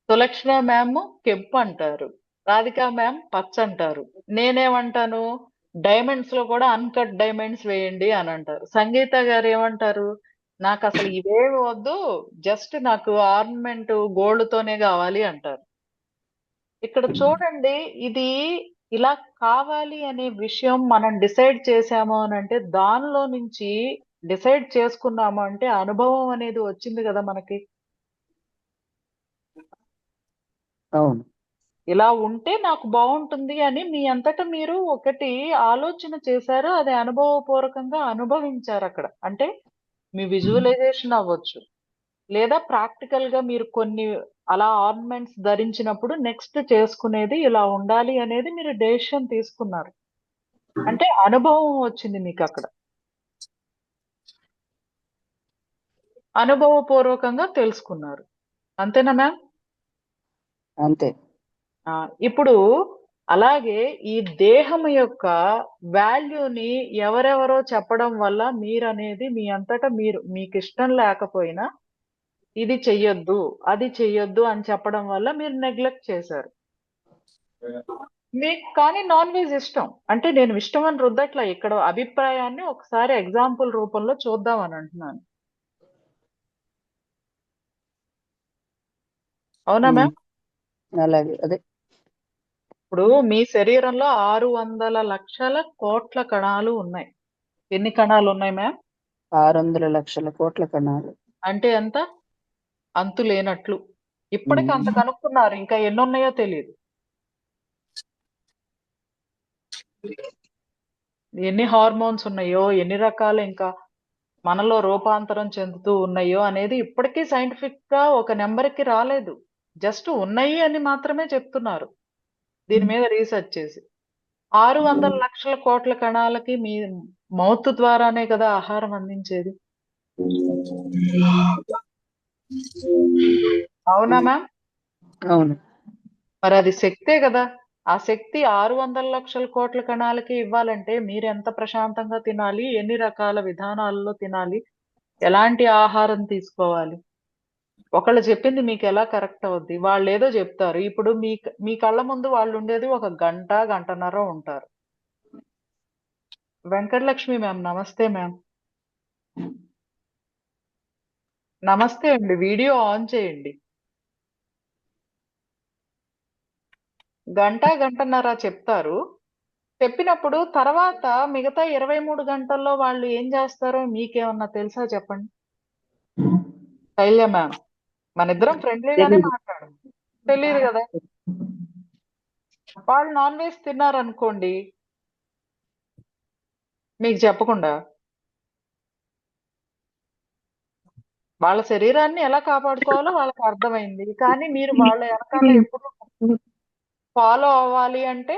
సులక్షణ మ్యామ్ కెంపు అంటారు. రాధిక మ్యామ్ పచ్చ అంటారు. నేనేమంటాను? డైమండ్స్ లో కూడా అన్కట్ డైమండ్స్ వేయండి అని అంటారు. సంగీత గారు ఏమంటారు? నాకు అసలు ఇవేమి వద్దు, జస్ట్ నాకు ఆర్నమెంట్ గోల్డ్ తోనే కావాలి అంటారు. ఇక్కడ చూడండి, ఇది ఇలా కావాలి అనే విషయం మనం డిసైడ్ చేసాము అని అంటే, దానిలో నుంచి డిసైడ్ చేసుకున్నాము అంటే అనుభవం అనేది వచ్చింది కదా మనకి.
అవును.
ఇలా ఉంటే నాకు బాగుంటుంది అని మీ అంతటా మీరు ఒకటి ఆలోచన చేశారు. అది అనుభవపూర్వకంగా అనుభవించారు అక్కడ. అంటే మీ విజువలైజేషన్ అవ్వచ్చు, లేదా ప్రాక్టికల్ గా మీరు కొన్ని అలా ఆర్నమెంట్స్ ధరించినప్పుడు నెక్స్ట్ చేసుకునేది ఇలా ఉండాలి అనేది మీరు డెసిషన్ తీసుకున్నారు. అంటే అనుభవం వచ్చింది మీకు అక్కడ. అనుభవపూర్వకంగా తెలుసుకున్నారు. అంతేనా మ్యామ్?
అంతే.
ఇప్పుడు అలాగే ఈ దేహం యొక్క వాల్యూని ఎవరెవరో చెప్పడం వల్ల మీరనేది మీ అంతటా మీరు మీకు ఇష్టం లేకపోయినా ఇది చెయ్యొద్దు అది చెయ్యొద్దు అని చెప్పడం వల్ల మీరు నెగ్లెక్ట్ చేశారు. మీకు కానీ నాన్ వెజ్ ఇష్టం అంటే నేను ఇష్టం అని రుద్దట్లా, ఇక్కడ అభిప్రాయాన్ని ఒకసారి ఎగ్జాంపుల్ రూపంలో చూద్దాం అని అంటున్నాను. అవునా
ఉమ్,
మ్యామ్?
అలాగే అదే.
ఇప్పుడు మీ శరీరంలో 600 లక్షల కోట్ల కణాలు ఉన్నాయి. ఎన్ని కణాలు ఉన్నాయి మ్యామ్?
600 లక్షల కోట్ల కణాలు.
అంటే ఎంత? అంతు లేనట్లు. ఇప్పటికి
ఉమ్,
అంత కనుక్కున్నారు, ఇంకా ఎన్ని ఉన్నాయో తెలియదు. ఎన్ని హార్మోన్స్ ఉన్నాయో, ఎన్ని రకాల ఇంకా మనలో రూపాంతరం చెందుతూ ఉన్నాయో అనేది ఇప్పటికీ సైంటిఫిక్ గా ఒక నెంబర్కి రాలేదు. జస్ట్ ఉన్నాయి అని మాత్రమే చెప్తున్నారు దీని మీద రీసెర్చ్ చేసి. 600 లక్షల కోట్ల కణాలకి మీ మౌత్ ద్వారానే కదా ఆహారం అందించేది. అవునా మ్యామ్?
అవును.
మరి అది శక్తే కదా. ఆ శక్తి 600 లక్షల కోట్ల కణాలకి ఇవ్వాలంటే మీరు ఎంత ప్రశాంతంగా తినాలి, ఎన్ని రకాల విధానాల్లో తినాలి, ఎలాంటి ఆహారం తీసుకోవాలి. ఒకళ్ళు చెప్పింది మీకు ఎలా కరెక్ట్ అవుద్ది? వాళ్ళు ఏదో చెప్తారు. ఇప్పుడు మీ కళ్ళ ముందు వాళ్ళు ఉండేది ఒక గంట గంటన్నర ఉంటారు. వెంకటలక్ష్మి మ్యామ్ నమస్తే మ్యామ్. నమస్తే అండి, వీడియో ఆన్ చేయండి. గంట గంటన్నర చెప్తారు. చెప్పినప్పుడు తర్వాత మిగతా 23 గంటల్లో వాళ్ళు ఏం చేస్తారో మీకేమన్నా తెలుసా చెప్పండి. శైల్య మ్యామ్, మన ఇద్దరం ఫ్రెండ్లీగానే
తెలీదు.
మాట్లాడు. తెలియదు కదా. వాళ్ళు నాన్ వెజ్ తిన్నారనుకోండి మీకు చెప్పకుండా, వాళ్ళ శరీరాన్ని ఎలా కాపాడుకోవాలో వాళ్ళకి అర్థమైంది. కానీ మీరు వాళ్ళ వెనకాల ఎప్పుడు ఫాలో అవ్వాలి అంటే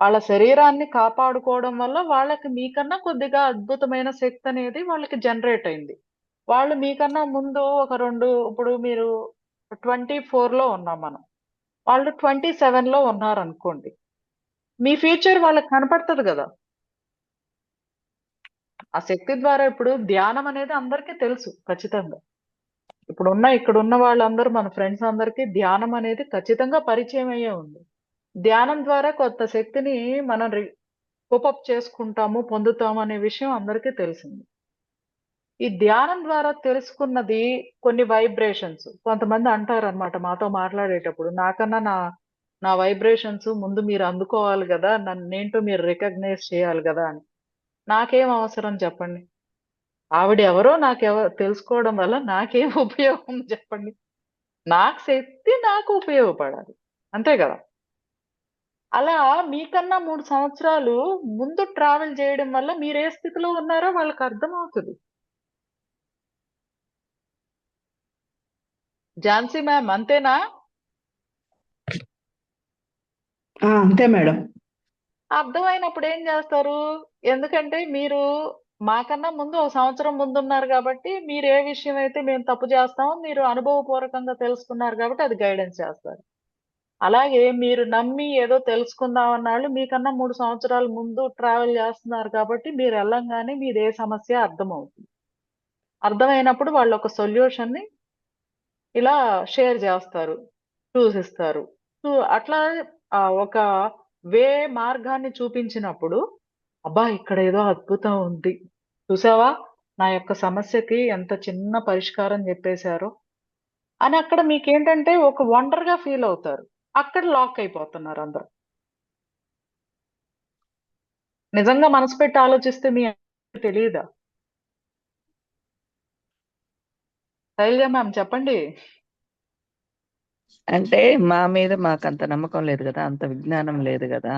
వాళ్ళ శరీరాన్ని కాపాడుకోవడం వల్ల వాళ్ళకి మీకన్నా కొద్దిగా అద్భుతమైన శక్తి అనేది వాళ్ళకి జనరేట్ అయింది. వాళ్ళు మీకన్నా ముందు ఒక 2 ఇప్పుడు మీరు 24లో ఉన్నాం మనం. వాళ్ళు 27లో ఉన్నారనుకోండి. మీ ఫ్యూచర్ వాళ్ళకి కనపడుతది గదా. ఆ శక్తి ద్వారా ఇప్పుడు ధ్యానం అనేది అందరికీ తెలుసు ఖచ్చితంగా. ఇక్కడున్న వాళ్ళందరూ మన ఫ్రెండ్స్ అందరికీ ధ్యానం అనేది ఖచ్చితంగా పరిచయం అయ్యే ఉంది. ధ్యానం ద్వారా కొత్త శక్తిని మనం కోపప్ చేసుకుంటాము, పొందుతాము అనే విషయం అందరికీ తెలిసింది. ఈ ధ్యానం ద్వారా తెలుసుకున్నది కొన్ని వైబ్రేషన్స్. కొంతమంది అంటారనమాట మాతో మాట్లాడేటప్పుడు, నాకన్నా నా వైబ్రేషన్స్ ముందు మీరు అందుకోవాలి గదా. నన్నేంటో మీరు రికగ్నైజ్ చేయాలి గదా అని. నాకేం అవసరం చెప్పండి? ఆవిడెవరో తెలుసుకోవడం వల్ల నాకేం ఉపయోగం చెప్పండి? నాకు శక్తి నాకు ఉపయోగపడాలి. అంతే గదా. అలా మీకన్నా 3 సంవత్సరాలు ముందు ట్రావెల్ చేయడం వల్ల మీరే స్థితిలో ఉన్నారో వాళ్ళకర్థమవుతది. ఝాన్సీ మ్యామ్ అంతేనా?
అంతే మేడం.
అర్థమైనప్పుడు ఏం జేస్తారు? ఎందుకంటే మీరు మాకన్నా ముందు ఒక సంవత్సరం ముందున్నారు గాబట్టి, మీరు ఏ విషయం అయితే మేము తప్పు జేస్తామో మీరు అనుభవపూర్వకంగా తెలుసుకున్నారు గాబట్టి అది గైడెన్స్ చేస్తారు. అలాగే మీరు నమ్మి ఏదో తెలుసుకుందాం అన్నాళ్ళు మీకన్నా 3 సంవత్సరాల ముందు ట్రావెల్ జేస్తున్నారు కాబట్టి మీరెళ్ళంగానే మీదే సమస్య అర్థమవుతుంది. అర్థమైనప్పుడు వాళ్ళొక సొల్యూషన్‌ని ఇలా షేర్ జేస్తారు. సూచిస్తారు. అట్లా ఒక మార్గాన్ని చూపించినప్పుడు, అబ్బా! ఇక్కడేదో అద్భుతం ఉంది. చూసావా? నా యొక్క సమస్యకి ఎంత చిన్న పరిష్కారం జెప్పేశారో అని అక్కడ మీకేంటంటే ఒక వండర్‌గా ఫీల్ అవుతారు. అక్కడ లాక్ అయిపోతున్నారు అందరూ. నిజంగా మనసు పెట్టి ఆలోచిస్తే మీ తెలీదా? శైలజ మ్యామ్ చెప్పండి.
అంటే మా మీద మాకంత నమ్మకం లేదు గదా. అంత విజ్ఞానం లేదు గదా.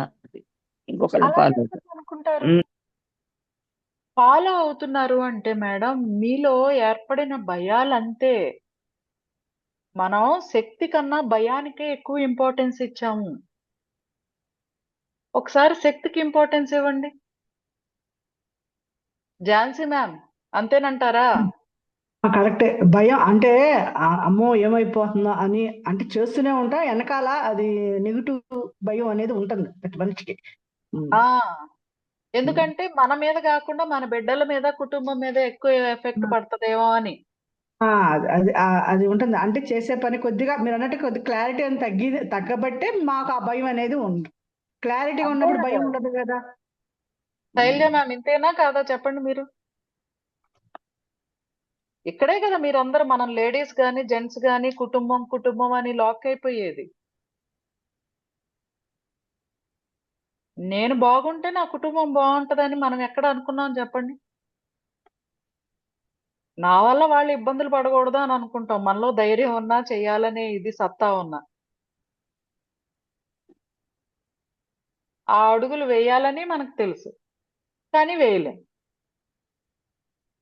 ఇంకొకళ్ళని
అలా
ఫాలో అవుతాం.
ఎందుకు అనుకుంటారు?
హ్మ్.
ఫాలో అవుతున్నారు అంటే మేడం మీలో ఏర్పడిన భయాలంతే. మనం శక్తి కన్నా భయానికే ఎక్కువ ఇంపార్టెన్స్ ఇచ్చాము. ఒకసారి శక్తికి ఇంపార్టెన్స్ ఇవ్వండి. ఝాన్సీ మ్యామ్ అంతేనంటారా?
కరెక్టే. భయం అంటే అమ్మో ఏమైపోతుందో అని అంటే చేస్తూనే ఉంటా. వెనకాల అది నెగెటివ్ భయం అనేది ఉంటుంది ప్రతి మనిషికి. ఉమ్.
ఆ ఎందుకంటే మన మీద కాకుండా మన బిడ్డల మీద కుటుంబం మీద ఎక్కువ ఎఫెక్ట్ పడుతుందేమో అని.
అది అది అది ఉంటుంది. అంటే చేసే పని కొద్దిగా మీరు అన్నట్టు కొద్ది క్లారిటీ అని తగ్గబట్టే మాకు ఆ భయం అనేది ఉంది. క్లారిటీగా
అంతే
ఉన్నప్పుడు భయం
కదా.
ఉండదు కదా.
శైలజ మ్యామ్ ఇంతేనా కాదా చెప్పండి మీరు. ఇక్కడే కదా మీరందరూ మనం లేడీస్ గాని జెంట్స్ గాని కుటుంబం కుటుంబం అని లాక్ అయిపోయేది. నేను బాగుంటే నా కుటుంబం బాగుంటదని మనం ఎక్కడ అనుకున్నాం చెప్పండి. నా వల్ల వాళ్ళు ఇబ్బందులు పడకూడదు అని అనుకుంటాం. మనలో ధైర్యం ఉన్నా చెయ్యాలనే ఇది సత్తా ఉన్నా ఆ అడుగులు వేయాలని మనకు తెలుసు కానీ వేయలేం.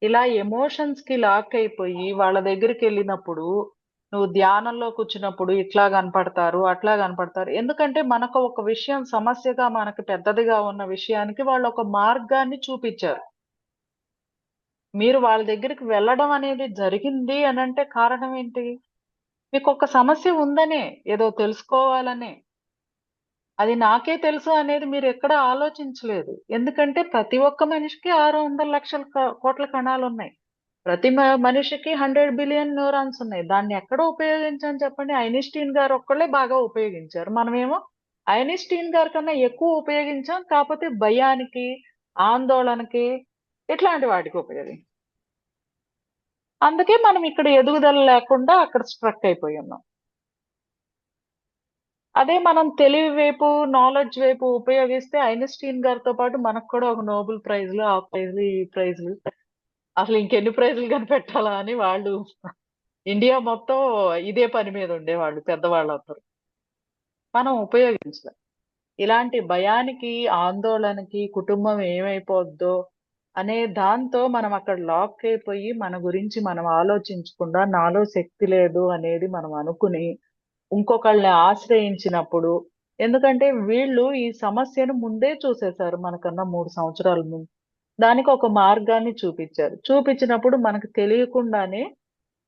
ఇలా ఎమోషన్స్ కి లాక్ అయిపోయి వాళ్ళ దగ్గరికి వెళ్ళినప్పుడు నువ్వు ధ్యానంలో కూర్చున్నప్పుడు ఇట్లా కనపడతారు అట్లా కనపడతారు. ఎందుకంటే మనకు ఒక విషయం సమస్యగా మనకు పెద్దదిగా ఉన్న విషయానికి వాళ్ళు ఒక మార్గాన్ని చూపించారు. మీరు వాళ్ళ దగ్గరికి వెళ్ళడం అనేది జరిగింది అని అంటే కారణం ఏంటి? మీకు ఒక సమస్య ఉందనే ఏదో తెలుసుకోవాలనే. అది నాకే తెలుసు అనేది మీరు ఎక్కడ ఆలోచించలేదు. ఎందుకంటే ప్రతి ఒక్క మనిషికి 600 లక్షల కోట్ల కణాలు ఉన్నాయి. ప్రతి మనిషికి 100 బిలియన్ న్యూరాన్స్ ఉన్నాయి. దాన్ని ఎక్కడ ఉపయోగించాం చెప్పండి? ఐన్‌స్టీన్ గారు ఒక్కళ్ళే బాగా ఉపయోగించారు. మనమేమో ఐన్‌స్టీన్ గారి కన్నా ఎక్కువ ఉపయోగించాం. కాకపోతే భయానికి, ఆందోళనకి ఇట్లాంటి వాటికి ఉపయోగించాం. అందుకే మనం ఇక్కడ ఎదుగుదల లేకుండా అక్కడ స్ట్రక్ అయిపోయి ఉన్నాం. అదే మనం తెలివి వైపు, నాలెడ్జ్ వైపు ఉపయోగిస్తే ఐన్‌స్టీన్ గారితో పాటు మనకు కూడా ఒక నోబెల్ ప్రైజ్‌లు, ఆ ప్రైజ్‌లు, ఈ ప్రైజ్‌లు అసలు ఇంకెన్ని ప్రైజ్‌లు కనిపెట్టాలా అని వాళ్ళు ఇండియా మొత్తం ఇదే పని మీద ఉండేవాళ్ళు పెద్దవాళ్ళందరూ. మనం ఉపయోగించలే. ఇలాంటి భయానికి, ఆందోళనకి, కుటుంబం ఏమైపోద్దో అనే దాంతో మనం అక్కడ లాక్ అయిపోయి మన గురించి మనం ఆలోచించకుండా నాలో శక్తి లేదు అనేది మనం అనుకుని ఇంకొకళ్ళని ఆశ్రయించినప్పుడు ఎందుకంటే వీళ్ళు ఈ సమస్యను ముందే చూసేశారు మనకన్నా 3 సంవత్సరాల ముందు. దానికి ఒక మార్గాన్ని చూపిచ్చారు. చూపించినప్పుడు మనకు తెలియకుండానే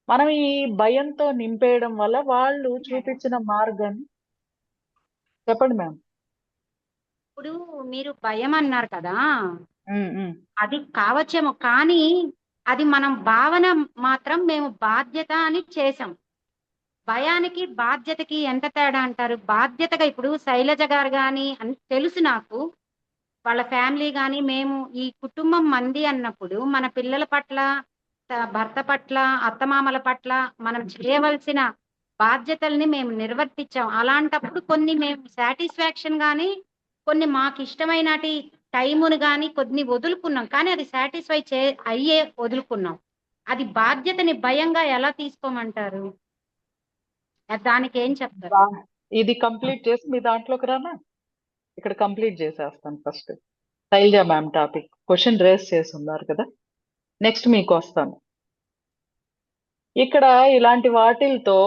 మనం ఈ భయంతో నింపేయడం వల్ల వాళ్ళు చూపించిన మార్గాన్ని చెప్పండి మ్యామ్.
ఇప్పుడు మీరు భయం అన్నారు కదా,
హ్మ్. హ్మ్.
అది కావచ్చేమో, కానీ అది మనం భావన మాత్రం మేము బాధ్యత అని చేసాం. భయానికి బాధ్యతకి ఎంత తేడా అంటారు? బాధ్యతగా ఇప్పుడు శైలజ గారు గాని అని తెలుసు నాకు. వాళ్ళ ఫ్యామిలీ గాని మేము ఈ కుటుంబం మంది అన్నప్పుడు మన పిల్లల పట్ల, భర్త పట్ల, అత్తమామల పట్ల మనం చేయవలసిన బాధ్యతల్ని మేము నిర్వర్తించాం. అలాంటప్పుడు కొన్ని మేము సాటిస్ఫాక్షన్ గాని, కొన్ని మాకు ఇష్టమైనటి టైమును గాని కొన్ని వదులుకున్నాం. కానీ అది సాటిస్ఫై అయ్యే వదులుకున్నాం. అది బాధ్యతని భయంగా ఎలా తీసుకోమంటారు? దానికి ఏం చెప్తారు?
బా ఇది కంప్లీట్ చేసి మీ దాంట్లోకి రానా? ఇక్కడ కంప్లీట్ చేసేస్తాను first. Shailaja ma'am topic question raise చేసి ఉన్నారు కదా. నెక్స్ట్ మీకు వస్తాను. ఇక్కడ ఇలాంటి వాటిలతో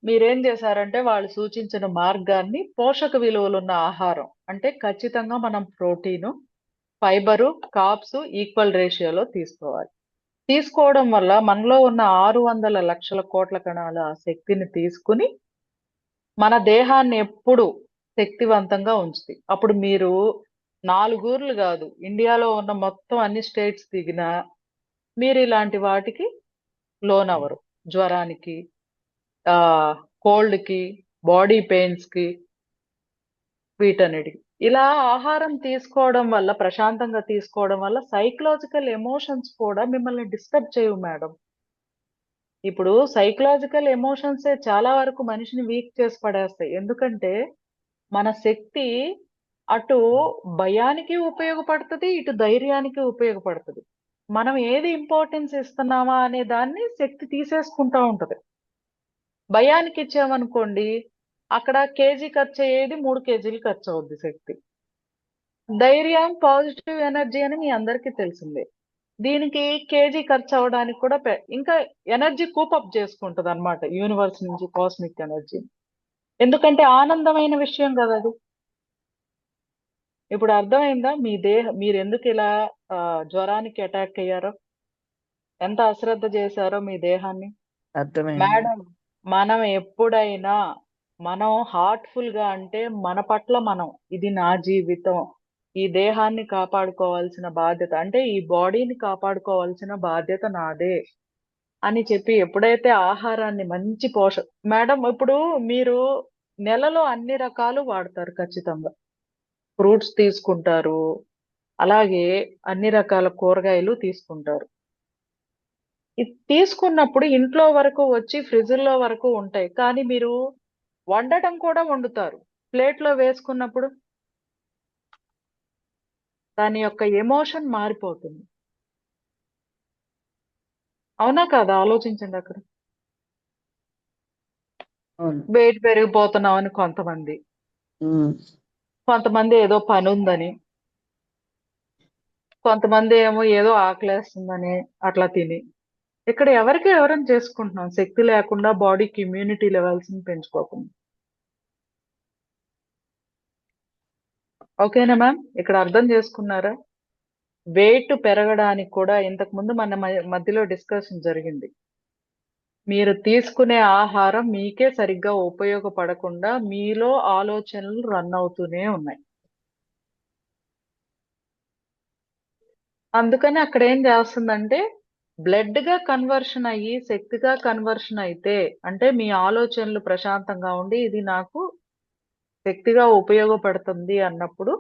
మీరేం చేశారంటే వాళ్ళు సూచించిన మార్గాన్ని పోషక విలువలున్న ఆహారం అంటే ఖచ్చితంగా మనం ప్రోటీను, ఫైబరు, కార్బ్స్ ఈక్వల్ రేషియోలో తీసుకోవాలి. తీసుకోవడం వల్ల మనలో ఉన్న 600 లక్షల కోట్ల కణాల ఆ శక్తిని తీసుకుని మన దేహాన్ని ఎప్పుడు శక్తివంతంగా ఉంచుతాయి. అప్పుడు మీరు 4 ఊర్లు కాదు ఇండియాలో ఉన్న మొత్తం అన్ని స్టేట్స్ దిగినా మీరు ఇలాంటి వాటికి లోనవ్వరు. జ్వరానికి, కోల్డ్‌కి, బాడీ పెయిన్స్‌కి వీటన్నిటికి. ఇలా ఆహారం తీసుకోవడం వల్ల ప్రశాంతంగా తీసుకోవడం వల్ల సైకలాజికల్ ఎమోషన్స్ కూడా మిమ్మల్ని డిస్టర్బ్ చేయవు మేడం. ఇప్పుడు సైకలాజికల్ ఎమోషన్సే చాలా వరకు మనిషిని వీక్ చేసి పడేస్తాయి. ఎందుకంటే మన శక్తి అటు భయానికి ఉపయోగపడుతది. ఇటు ధైర్యానికి ఉపయోగపడుతది. మనం ఏది ఇంపార్టెన్స్ ఇస్తున్నామా అనే దాన్ని శక్తి తీసేసుకుంటా ఉంటది. భయానికి ఇచ్చామనుకోండి అక్కడ కేజీ ఖర్చయ్యేది 3 కేజీలు ఖర్చవుద్ది శక్తి. ధైర్యం, పాజిటివ్ ఎనర్జీ అని మీ అందరికీ తెలిసిందే. దీనికి కేజీ ఖర్చవ్వడానికి కూడా ఇంకా ఎనర్జీ కూపప్ చేసుకుంటదనమాట యూనివర్స్ నుంచి కాస్మిక్ ఎనర్జీ. ఎందుకంటే ఆనందమైన విషయం గదది. ఇప్పుడు అర్థమైందా? మీరెందుకు ఇలా జ్వరానికి అటాక్ అయ్యారో? ఎంత అశ్రద్ధ చేశారో మీ దేహాన్ని.
అర్థమైంది.
మేడం, మనం ఎప్పుడైనా మనం హార్ట్ఫుల్ గా అంటే మన పట్ల మనం, ఇది నా జీవితం, ఈ దేహాన్ని కాపాడుకోవాల్సిన బాధ్యత అంటే ఈ బాడీని కాపాడుకోవాల్సిన బాధ్యత నాదే అని చెప్పి ఎప్పుడైతే ఆహారాన్ని మంచి మేడం, ఇప్పుడు మీరు నెలలో అన్ని రకాలు వాడతారు ఖచ్చితంగా. ఫ్రూట్స్ తీసుకుంటారు, అలాగే అన్ని రకాల కూరగాయలు తీసుకుంటారు. ఇది తీసుకున్నప్పుడు ఇంట్లో వరకు వచ్చి ఫ్రిడ్జ్‌లో వరకు ఉంటాయి. కానీ మీరు వండటం కూడా వండుతారు. ప్లేట్‌లో వేసుకున్నప్పుడు దాని యొక్క ఎమోషన్ మారిపోతుంది. అవునా కాదా? ఆలోచించండి అక్కడ.
అవును.
వెయిట్ పెరిగిపోతున్నామని కొంతమంది,
ఉమ్.
కొంతమంది ఏదో పనుందని, కొంతమంది ఏమో ఏదో ఆకలేస్తుందని అట్లా తిని. ఇక్కడ ఎవరికి ఎవరం చేసుకుంటున్నాం శక్తి లేకుండా, బాడీకి ఇమ్యూనిటీ లెవెల్స్‌ని పెంచుకోకుండా. ఓకేనా మ్యామ్? ఇక్కడ అర్థం చేసుకున్నారా? వెయిట్ పెరగడానికి కూడా ఇంతకుముందు మన మధ్యలో డిస్కషన్ జరిగింది. మీరు తీసుకునే ఆహారం మీకే సరిగ్గా ఉపయోగపడకుండా మీలో ఆలోచనలు రన్ అవుతూనే ఉన్నాయి. అందుకని అక్కడ ఏం చేస్తుందంటే బ్లడ్ గా కన్వర్షన్ అయ్యి శక్తిగా కన్వర్షన్ అయితే, అంటే మీ ఆలోచనలు ప్రశాంతంగా ఉండి ఇది నాకు శక్తిగా ఉపయోగపడుతుంది అన్నప్పుడు,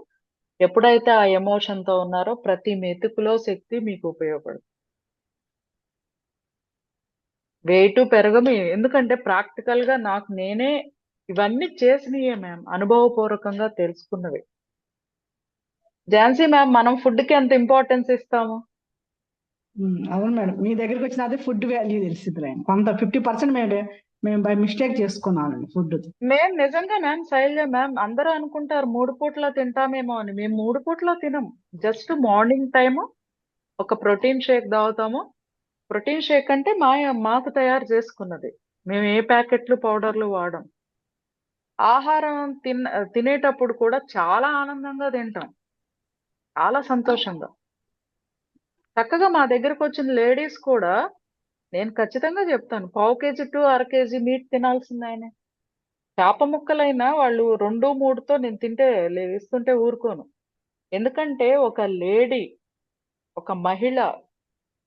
ఎప్పుడైతే ఆ ఎమోషన్ తో ఉన్నారో ప్రతి మెతుకులో శక్తి మీకు ఉపయోగపడుతుంది. వెయిట్ పెరగమి, ఎందుకంటే ప్రాక్టికల్ గా నాకు నేనే ఇవన్నీ చేసినయే మ్యామ్, అనుభవపూర్వకంగా తెలుసుకున్నవి. ఝాన్సీ మ్యామ్, మనం ఫుడ్ కి ఎంత ఇంపార్టెన్స్ ఇస్తాము?
అవును మేడం, మీ దగ్గరికి వచ్చిన అదే ఫుడ్ వాల్యూ తెలిసింది. కొంత 50% మేము బై మిస్టేక్ చేసుకున్నామండి ఫుడ్.
మేము నిజంగా మ్యామ్, శైలజ మ్యామ్, అందరూ అనుకుంటారు 3 పూట్ల తింటామేమో అని. మేము 3 పూట్ల తినం. జస్ట్ మార్నింగ్ టైము ఒక ప్రోటీన్ షేక్ తాగుతాము. ప్రోటీన్ షేక్ అంటే మాకు తయారు చేసుకున్నది. మేము ఏ ప్యాకెట్లు పౌడర్లు వాడం. ఆహారం తినేటప్పుడు కూడా చాలా ఆనందంగా తింటాం, చాలా సంతోషంగా. చక్కగా మా దగ్గరకు వచ్చిన లేడీస్ కూడా నేను ఖచ్చితంగా చెప్తాను, పావు కేజీ టు అర కేజీ మీట్ తినాల్సిందే ఆయన. చేప ముక్కలైనా వాళ్ళు 2, 3తో నేను ఇస్తుంటే ఊరుకోను. ఎందుకంటే ఒక లేడీ, ఒక మహిళ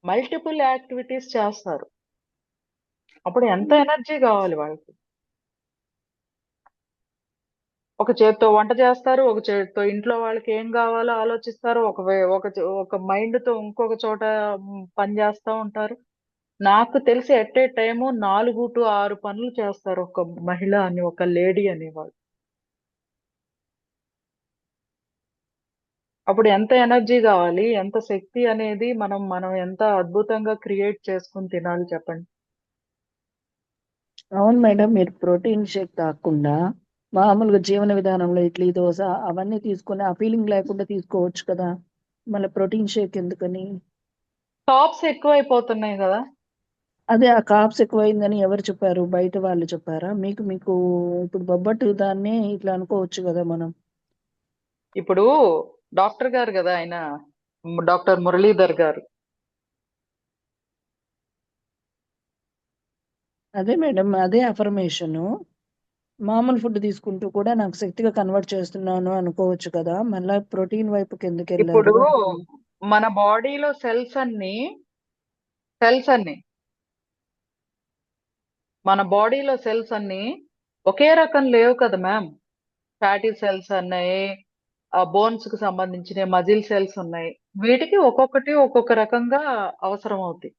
మల్టిపుల్ యాక్టివిటీస్ చేస్తారు. అప్పుడు ఎంత ఎనర్జీ కావాలి వాళ్ళకి. ఒక చేత్తో వంట చేస్తారు, ఒక చేత్తో ఇంట్లో వాళ్ళకి ఏం కావాలో ఆలోచిస్తారు, ఒక మైండ్ తో ఇంకొక చోట పని చేస్తా ఉంటారు. నాకు తెలిసి ఎట్ ఏ టైము 4 to 6 పనులు చేస్తారు ఒక మహిళ అని, ఒక లేడీ అనేవాళ్ళు. అప్పుడు ఎంత ఎనర్జీ కావాలి, ఎంత శక్తి అనేది మనం ఎంత అద్భుతంగా క్రియేట్ చేసుకుని తినాలి చెప్పండి.
అవును మేడం, మీరు ప్రోటీన్ షేక్ కాకుండా మామూలుగా జీవన విధానంలో ఇడ్లీ దోశ అవన్నీ తీసుకొని ఆ ఫీలింగ్ లేకుండా తీసుకోవచ్చు కదా, మళ్ళీ ప్రోటీన్ షేక్ ఎందుకని?
టాప్స్ ఎక్కువైపోతున్నాయి కదా.
అదే ఆ కాప్స్ ఎక్కువైందని ఎవరు చెప్పారు? బయట వాళ్ళు చెప్పారా మీకు? మీకు ఇప్పుడు బొబ్బట్టు దాన్ని ఇట్లా అనుకోవచ్చు కదా మనం.
ఇప్పుడు డాక్టర్ గారు కదా ఆయన, డాక్టర్ మురళీధర్ గారు.
అదే మేడం, అదే అఫర్మేషన్. మామూలు ఫుడ్ తీసుకుంటూ కూడా నాకు శక్తిగా కన్వర్ట్ చేస్తున్నాను అనుకోవచ్చు కదా, మళ్ళీ ప్రోటీన్ వైపుకి ఎందుకు
ఇప్పుడు
వెళ్ళారు?
మన బాడీలో సెల్స్ అన్ని మన బాడీలో సెల్స్ అన్ని ఒకే రకం లేవు కదా మ్యామ్. ఫ్యాటీ సెల్స్ ఉన్నాయి, బోన్స్ కు సంబంధించిన మజిల్ సెల్స్ ఉన్నాయి. వీటికి ఒక్కొక్కటి ఒక్కొక్క రకంగా అవసరం అవుతాయి.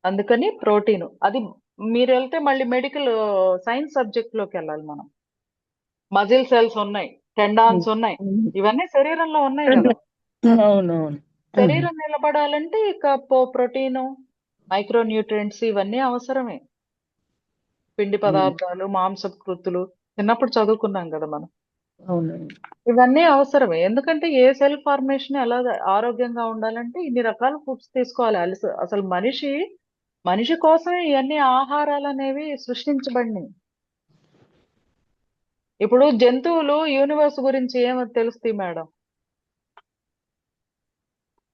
అందుకని ప్రోటీన్ అది మీరు వెళ్తే మళ్ళీ మెడికల్ సైన్స్ సబ్జెక్ట్ లోకి వెళ్ళాలి మనం. మజిల్ సెల్స్ ఉన్నాయి, టెండాన్స్ ఉన్నాయి, ఇవన్నీ శరీరంలో ఉన్నాయి కదా.
అవునవును.
శరీరం నిలబడాలంటే ఇక ప్రోటీన్, మైక్రో న్యూట్రియంట్స్ ఇవన్నీ అవసరమే. పిండి పదార్థాలు, మాంసపు కృతులు చిన్నప్పుడు చదువుకున్నాం కదా మనం.
అవునండి.
ఇవన్నీ అవసరమే. ఎందుకంటే ఏ సెల్ ఫార్మేషన్ ఎలా ఆరోగ్యంగా ఉండాలంటే ఇన్ని రకాల ఫుడ్స్ తీసుకోవాలి. అసలు మనిషి కోసమే ఇవన్నీ ఆహారాలు అనేవి సృష్టించబడినాయి. ఇప్పుడు జంతువులు యూనివర్స్ గురించి ఏమో తెలుస్తాయి మేడం.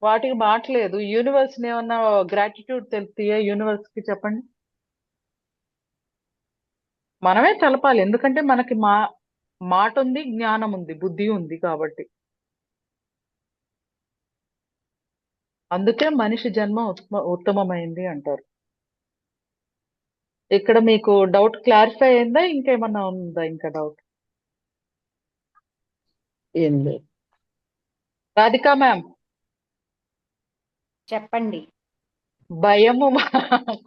వాటికి మాట్లేదు. యూనివర్స్ ఏమన్నా గ్రాటిట్యూడ్ తెలుపుతాయా యూనివర్స్ కి చెప్పండి? మనమే తెలపాలి. ఎందుకంటే మనకి మాట ఉంది, జ్ఞానం ఉంది, బుద్ధి ఉంది కాబట్టి. అందుకే మనిషి జన్మ ఉత్తమమైంది అంటారు. ఇక్కడ మీకు డౌట్ క్లారిఫై అయిందా? ఇంకేమన్నా ఉందా ఇంకా డౌట్?
ఏం లేదు.
రాధికా మ్యామ్,
చెప్పండి.
భయము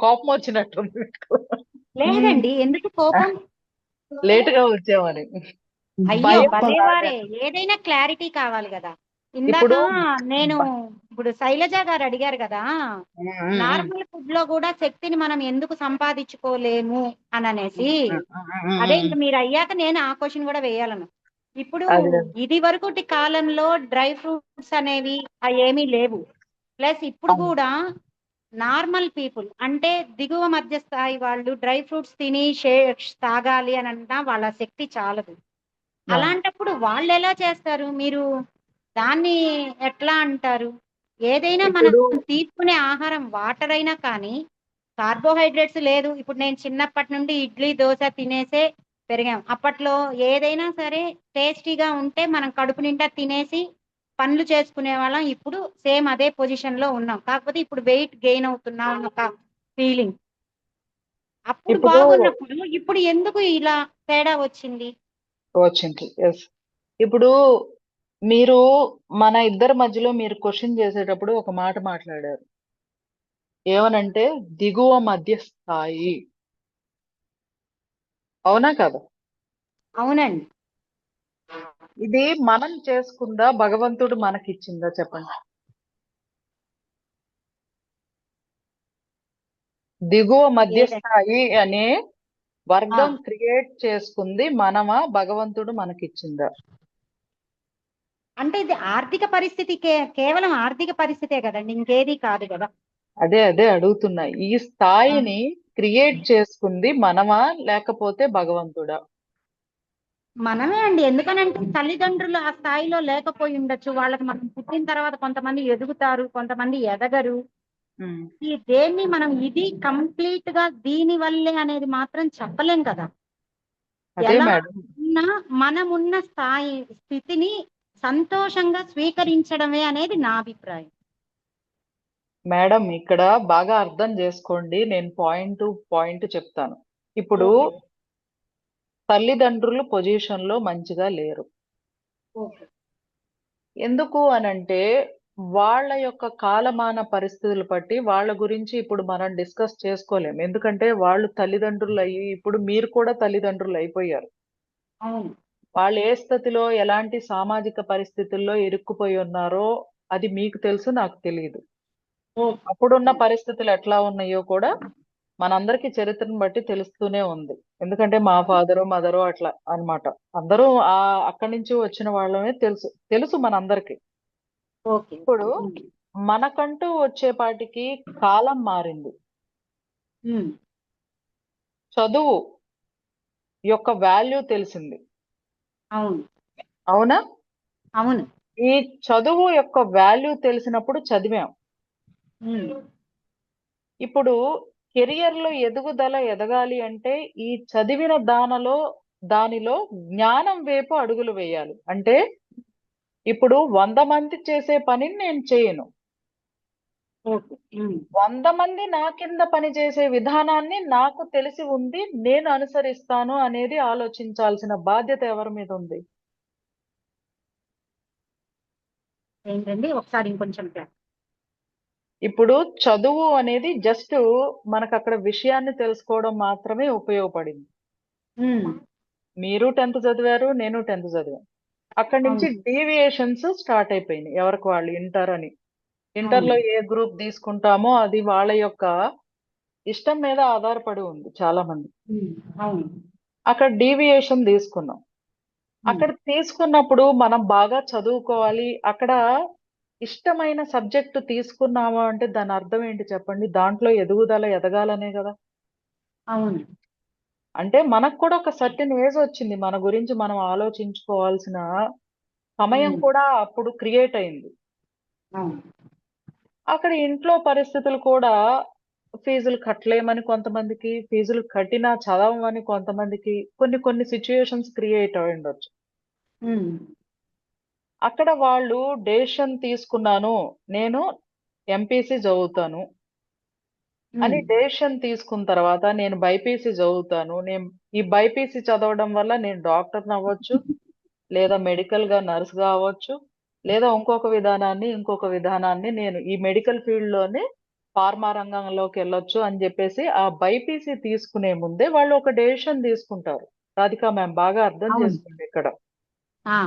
కోపం వచ్చినట్టుంది మీకు.
లేదండి, ఎందుకు కోపం?
లేట్ గా వచ్చామని.
అయ్యో
భయం
భలేవారే, ఏదైనా క్లారిటీ కావాలి కదా. ఇందాక
ఇప్పుడు
నేను ఇప్పుడు శైలజ గారు అడిగారు కదా, నార్మల్ ఫుడ్ లో కూడా శక్తిని మనం ఎందుకు సంపాదించుకోలేము అని అనేసి. అదే ఇంక మీరు అయ్యాక నేను ఆ క్వశ్చన్ కూడా వేయాలను. ఇప్పుడు
అదే.
ఇది వరకుటి కాలంలో డ్రై ఫ్రూట్స్ అనేవి ఏమీ లేవు. ప్లస్ ఇప్పుడు
అవును.
కూడా నార్మల్ పీపుల్ అంటే దిగువ మధ్య స్థాయి వాళ్ళు డ్రై ఫ్రూట్స్ తిని షేక్స్ తాగాలి అని అన్నా వాళ్ళ శక్తి చాలదు. అలాంటప్పుడు వాళ్ళు ఎలా చేస్తారు? మీరు దాన్ని ఎట్లా అంటారు? ఏదైనా మనం
ఇప్పుడు
తీసుకునే ఆహారం వాటర్ అయినా కానీ కార్బోహైడ్రేట్స్ లేదు. ఇప్పుడు నేను చిన్నప్పటి నుండి ఇడ్లీ దోశ తినేసే పెరిగాం. అప్పట్లో ఏదైనా సరే టేస్టీగా ఉంటే మనం కడుపు నిండా తినేసి పనులు చేసుకునే వాళ్ళం. ఇప్పుడు సేమ్ అదే పొజిషన్ లో ఉన్నాం. కాకపోతే ఇప్పుడు వెయిట్ గెయిన్ అవుతున్నాం అన్న ఒక ఫీలింగ్. అప్పుడు
ఇప్పుడు
బాగున్నప్పుడు ఇప్పుడు ఎందుకు ఇలా తేడా వచ్చింది?
వచ్చింది. ఎస్. ఇప్పుడు మీరు మన ఇద్దరి మధ్యలో మీరు క్వశ్చన్ చేసేటప్పుడు ఒక మాట మాట్లాడారు. ఏమనంటే దిగువ మధ్య స్థాయి. అవునా కదా?
అవునండి.
ఇది మనం చేసుకుందా, భగవంతుడు మనకిచ్చిందా చెప్పండి? దిగువ మధ్య
లేదండి.
స్థాయి అనే వర్గం క్రియేట్ చేసుకుంది మనమా, భగవంతుడు మనకిచ్చిందా?
అంటే ఇది ఆర్థిక పరిస్థితి, కేవలం ఆర్థిక పరిస్థితే కదండి, ఇంకేది కాదు కదా.
అదే అడుగుతున్నా. ఈ స్థాయిని క్రియేట్ చేసుకుంది మనమా లేకపోతే భగవంతుడా?
మనమే అండి. ఎందుకనంటే తల్లిదండ్రులు ఆ స్థాయిలో లేకపోయి ఉండొచ్చు. వాళ్ళకి మనం పుట్టిన తర్వాత కొంతమంది ఎదుగుతారు, కొంతమంది ఎదగరు.
ఉమ్.
ఈ దేన్ని మనం ఇది కంప్లీట్ గా దీని వల్లే అనేది మాత్రం చెప్పలేం కదా.
అదే
ఎలా
మేడం.
ఉన్నా మనమున్న స్థితిని సంతోషంగా స్వీకరించడమే అనేది నా అభిప్రాయం.
మేడం ఇక్కడ బాగా అర్థం చేసుకోండి. నేను పాయింట్ టు పాయింట్ చెప్తాను. ఇప్పుడు
ఓకే.
తల్లిదండ్రులు పొజిషన్ లో మంచిగా లేరు.
ఓకే.
ఎందుకు అనంటే వాళ్ళ యొక్క కాలమాన పరిస్థితులు బట్టి వాళ్ళ గురించి ఇప్పుడు మనం డిస్కస్ చేసుకోలేం. ఎందుకంటే వాళ్ళు తల్లిదండ్రులు అయ్యి ఇప్పుడు మీరు కూడా తల్లిదండ్రులు అయిపోయారు.
అవును.
వాళ్ళు ఏ స్థితిలో ఎలాంటి సామాజిక పరిస్థితుల్లో ఇరుక్కుపోయి ఉన్నారో అది మీకు తెలుసు, నాకు తెలియదు.
ఓకే.
అప్పుడున్న పరిస్థితులు ఎట్లా ఉన్నాయో కూడా మనందరికీ చరిత్రను బట్టి తెలుస్తూనే ఉంది. ఎందుకంటే మా ఫాదరు, మదరు అట్లా అన్నమాట. అందరూ అక్కడి నుంచి వచ్చిన వాళ్ళమే తెలుసు మనందరికీ.
ఓకే.
ఇప్పుడు మనకంటూ వచ్చేపాటికి కాలం మారింది.
ఉమ్.
చదువు యొక్క వాల్యూ తెలిసింది.
అవును.
అవునా?
అవును.
ఈ చదువు యొక్క వాల్యూ తెలిసినప్పుడు చదివాం.
ఉమ్.
ఇప్పుడు కెరియర్ లో ఎదగాలి అంటే ఈ చదివిన దానిలో జ్ఞానం వైపు అడుగులు వేయాలి. అంటే ఇప్పుడు 100 మంది చేసే పనిని నేను చేయను.
ఓకే.
100 మంది నా కింద పనిచేసే విధానాన్ని నాకు తెలిసి ఉంది, నేను అనుసరిస్తాను అనేది ఆలోచించాల్సిన బాధ్యత ఎవరి మీద ఉంది?
ఏంటండి, ఒకసారి ఇంకొంచెం
ఇప్పుడు చదువు అనేది జస్ట్ మనకు అక్కడ విషయాన్ని తెలుసుకోవడం మాత్రమే ఉపయోగపడింది. మీరు 10th చదివారు, నేను 10th చదివాను. అక్కడి నుంచి డీవియేషన్స్ స్టార్ట్ అయిపోయినాయి ఎవరికి వాళ్ళు. ఇంటర్ అని, ఇంటర్లో ఏ గ్రూప్ తీసుకుంటామో అది వాళ్ళ యొక్క ఇష్టం మీద ఆధారపడి ఉంది చాలా మంది.
అవును.
అక్కడ డీవియేషన్ తీసుకున్నాం. అక్కడ తీసుకున్నప్పుడు మనం బాగా చదువుకోవాలి. అక్కడ ఇష్టమైన సబ్జెక్టు తీసుకున్నాము అంటే దాని అర్థం ఏంటి చెప్పండి? దాంట్లో ఎదగాలనే కదా.
అవును.
అంటే మనకు కూడా ఒక సర్టెన్ ఏజ్ వచ్చింది. మన గురించి మనం ఆలోచించుకోవాల్సిన సమయం కూడా అప్పుడు క్రియేట్ అయింది.
అవును.
అక్కడ ఇంట్లో పరిస్థితులు కూడా ఫీజులు కట్టలేమని కొంతమందికి, ఫీజులు కట్టినా చదవమని కొంతమందికి కొన్ని కొన్ని సిచ్యుయేషన్స్ క్రియేట్ అయి ఉండొచ్చు.
ఉమ్,
అక్కడ వాళ్ళు డెసిషన్ తీసుకున్నాను, నేను ఎంపీసీ చదువుతాను అని
ఉమ్,
డెసిషన్ తీసుకున్న తర్వాత నేను బైపీసీ చదువుతాను. నేను ఈ బైపీసీ చదవడం వల్ల నేను డాక్టర్‌ని అవ్వచ్చు, లేదా మెడికల్‌గా నర్స్‌గా అవ్వచ్చు, లేదా ఇంకొక విధానాన్ని నేను ఈ మెడికల్ ఫీల్డ్‌లోనే ఫార్మా రంగంలోకి వెళ్ళొచ్చు అని చెప్పేసి ఆ బైపీసీ తీసుకునే ముందే వాళ్ళు ఒక డెసిషన్ తీసుకుంటారు. రాధిక మ్యామ్ బాగా అర్థం
అవును.
చేసుకోండి ఇక్కడ.
ఆ,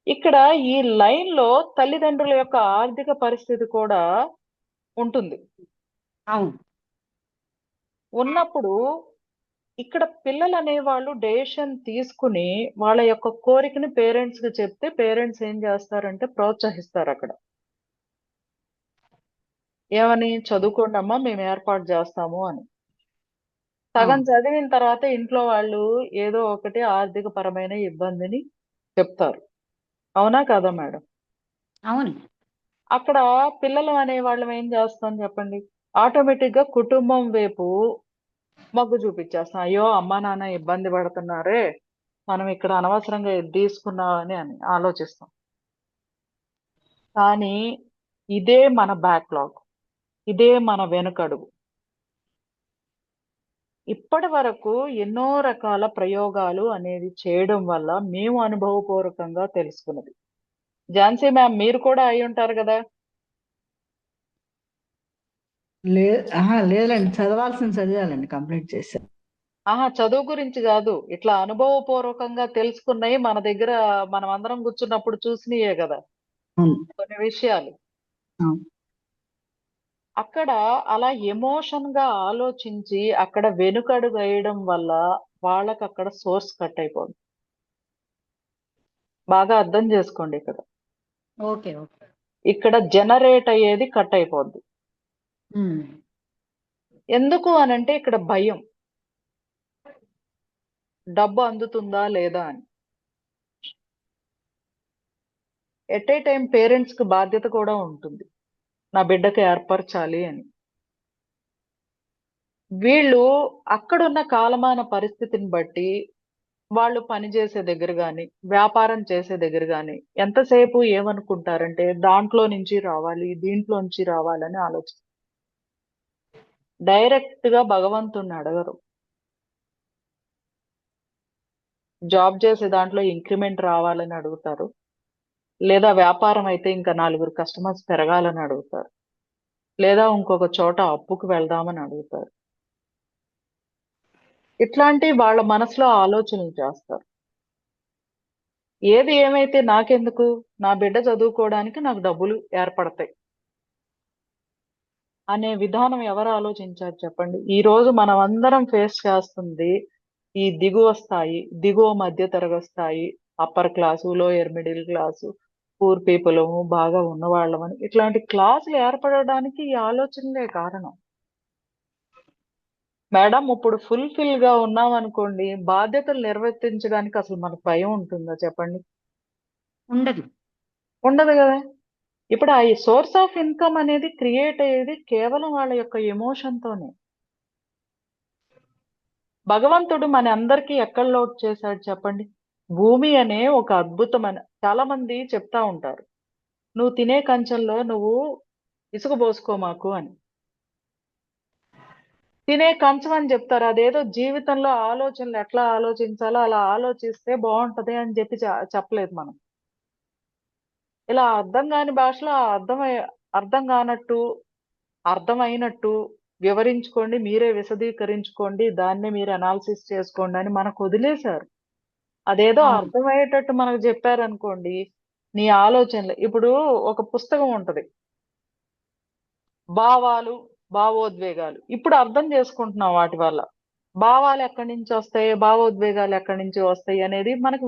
ఇక్కడ ఈ లైన్‌లో తల్లిదండ్రుల యొక్క ఆర్థిక పరిస్థితి కూడా ఉంటుంది.
అవును.
ఉన్నప్పుడు ఇక్కడ పిల్లలనేవాళ్ళు డెసిషన్ తీసుకుని వాళ్ళ యొక్క కోరికని పేరెంట్స్‌కి చెప్తే పేరెంట్స్ ఏం చేస్తారంటే ప్రోత్సహిస్తారక్కడ. ఏమని? చదువుకోండమ్మా మేము ఏర్పాటు చేస్తాము అని. సగం
అవును.
చదివిన తర్వాత ఇంట్లో వాళ్ళు ఏదో ఒకటి ఆర్థిక పరమైన ఇబ్బందిని చెప్తారు. అవునా కాదా మేడం?
అవును.
అక్కడ పిల్లలు అనేవాళ్ళం ఏం చేస్తాం చెప్పండి? ఆటోమేటిక్‌గా కుటుంబం వైపు మొగ్గు చూపిచ్చేస్తాం. అయ్యో! అమ్మా, నాన్న ఇబ్బంది పడుతున్నారే, మనం ఇక్కడ అనవసరంగా ఇది తీసుకున్నామని అని ఆలోచిస్తాం. కానీ ఇదే మన బ్యాక్‌లాగ్. ఇదే మన వెనుకడుగు. ఇప్పటి వరకు ఎన్నో రకాల ప్రయోగాలు అనేది చేయడం వల్ల మేము అనుభవపూర్వకంగా తెలుసుకున్నది. ఝాన్సీ మ్యామ్ మీరు కూడా అయ్యుంటారు గదా!
లేదండి, చదవాల్సింది చదివాలండి, కంప్లీట్ చేశాను.
ఆహా! చదువు గురించి గాదు. ఇట్లా అనుభవపూర్వకంగా తెలుసుకున్నయి మన దగ్గర మనమందరం కూర్చున్నప్పుడు చూసినయే గదా!
అవును.
కొన్ని విషయాలు.
అవును.
అక్కడ అలా ఎమోషన్‌గా ఆలోచించి అక్కడ వెనుకడుగు వేయడం వల్ల వాళ్ళకక్కడ సోర్స్ కట్ అయిపోద్ది. బాగా అర్థం జేసుకోండి ఇక్కడ.
ఓకే. ఓకే.
ఇక్కడ జనరేట్ అయ్యేది కట్ అయిపోద్ది.
ఉమ్,
ఎందుకు అనంటే ఇక్కడ భయం. డబ్బు అందుతుందా లేదా అని. ఎట్ ఏ టైమ్ పేరెంట్స్‌కి బాధ్యత కూడా ఉంటుంది. నా బిడ్డకి ఏర్పరచాలి అని. వీళ్ళు అక్కడున్న కాలమాన పరిస్థితిని బట్టి వాళ్ళు పని చేసే దగ్గర గాని, వ్యాపారం చేసే దగ్గర గాని, ఎంతసేపు ఏమనుకుంటారంటే దాంట్లో నుంచి రావాలి, దీంట్లోంచి రావాలని డైరెక్ట్‌గా భగవంతుడిని అడగరు. జాబ్ చేసే దాంట్లో ఇంక్రిమెంట్ రావాలని అడుగుతారు. లేదా వ్యాపారం అయితే ఇంకా 4 కస్టమర్స్ పెరగాలని అడుగుతారు. లేదా ఇంకొక చోట అప్పుకు వెళ్దామని అడుగుతారు. ఇట్లాంటి వాళ్ళ మనసులో ఆలోచనలు చేస్తారు. ఏది ఏమైతే నాకెందుకు? నా బిడ్డ చదువుకోవడానికి నాకు డబ్బులు ఏర్పడతాయి. అనే విధానం ఎవరు ఆలోచించారు చెప్పండి? ఈరోజు మనమందరం ఫేస్ చేస్తుంది ఈ దిగువ స్థాయి, దిగువ మధ్య తరగతి స్థాయి, upper class, lower middle class, poor పీపులము, బాగా ఉన్నవాళ్ళమని ఇట్లాంటి క్లాసులు ఏర్పడడానికి ఈ ఆలోచనలే కారణం. మేడం ఇప్పుడు ఫుల్‌ఫిల్‌గా ఉన్నామనుకోండి, బాధ్యతలు నిర్వర్తించడానికి అసలు మనకు భయం ఉంటుందా చెప్పండి?
ఉండదు.
ఉండదు గదా! ఇప్పుడు ఆ సోర్స్ ఆఫ్ ఇన్‌కమ్ అనేది క్రియేట్ అయ్యేది కేవలం వాళ్ళ యొక్క ఎమోషన్‌తోనే. భగవంతుడు మనందరికీ ఎక్కడ లోటు చేశాడు చెప్పండి? భూమి అనే ఒక అద్భుతమైన చాలామంది చెప్తా ఉంటారు. "నువ్వు తినే కంచంలో నువ్వు ఇసుక పోసుకో మాకు" అని. తినే కంచం అని చెప్తారు. అదేదో జీవితంలో ఆలోచనలు ఎట్లా ఆలోచించాలో అలా ఆలోచిస్తే బావుంటది అని చెప్పి చెప్పలేదు మనం. ఇలా అర్థం గాని భాషలో అర్థం గానట్టు, అర్థమైనట్టు వివరించుకోండి, మీరే విశదీకరించుకోండి, దాన్నే మీరు అనాలిసిస్ చేసుకోండి అని మనకొదిలేశారు. అదేదో
అవును.
అర్థమయ్యేటట్టు మనకు జెప్పారనుకోండి, నీ ఆలోచనలు ఇప్పుడు ఒక పుస్తకం ఉంటది. భావాలు, భావోద్వేగాలు. ఇప్పుడు అర్థం చేసుకుంటున్నాం వాటి వల్ల. భావాలు ఎక్కడి నుంచొస్తాయి, భావోద్వేగాలు ఎక్కడి నుంచి వస్తాయి అనేది మనకు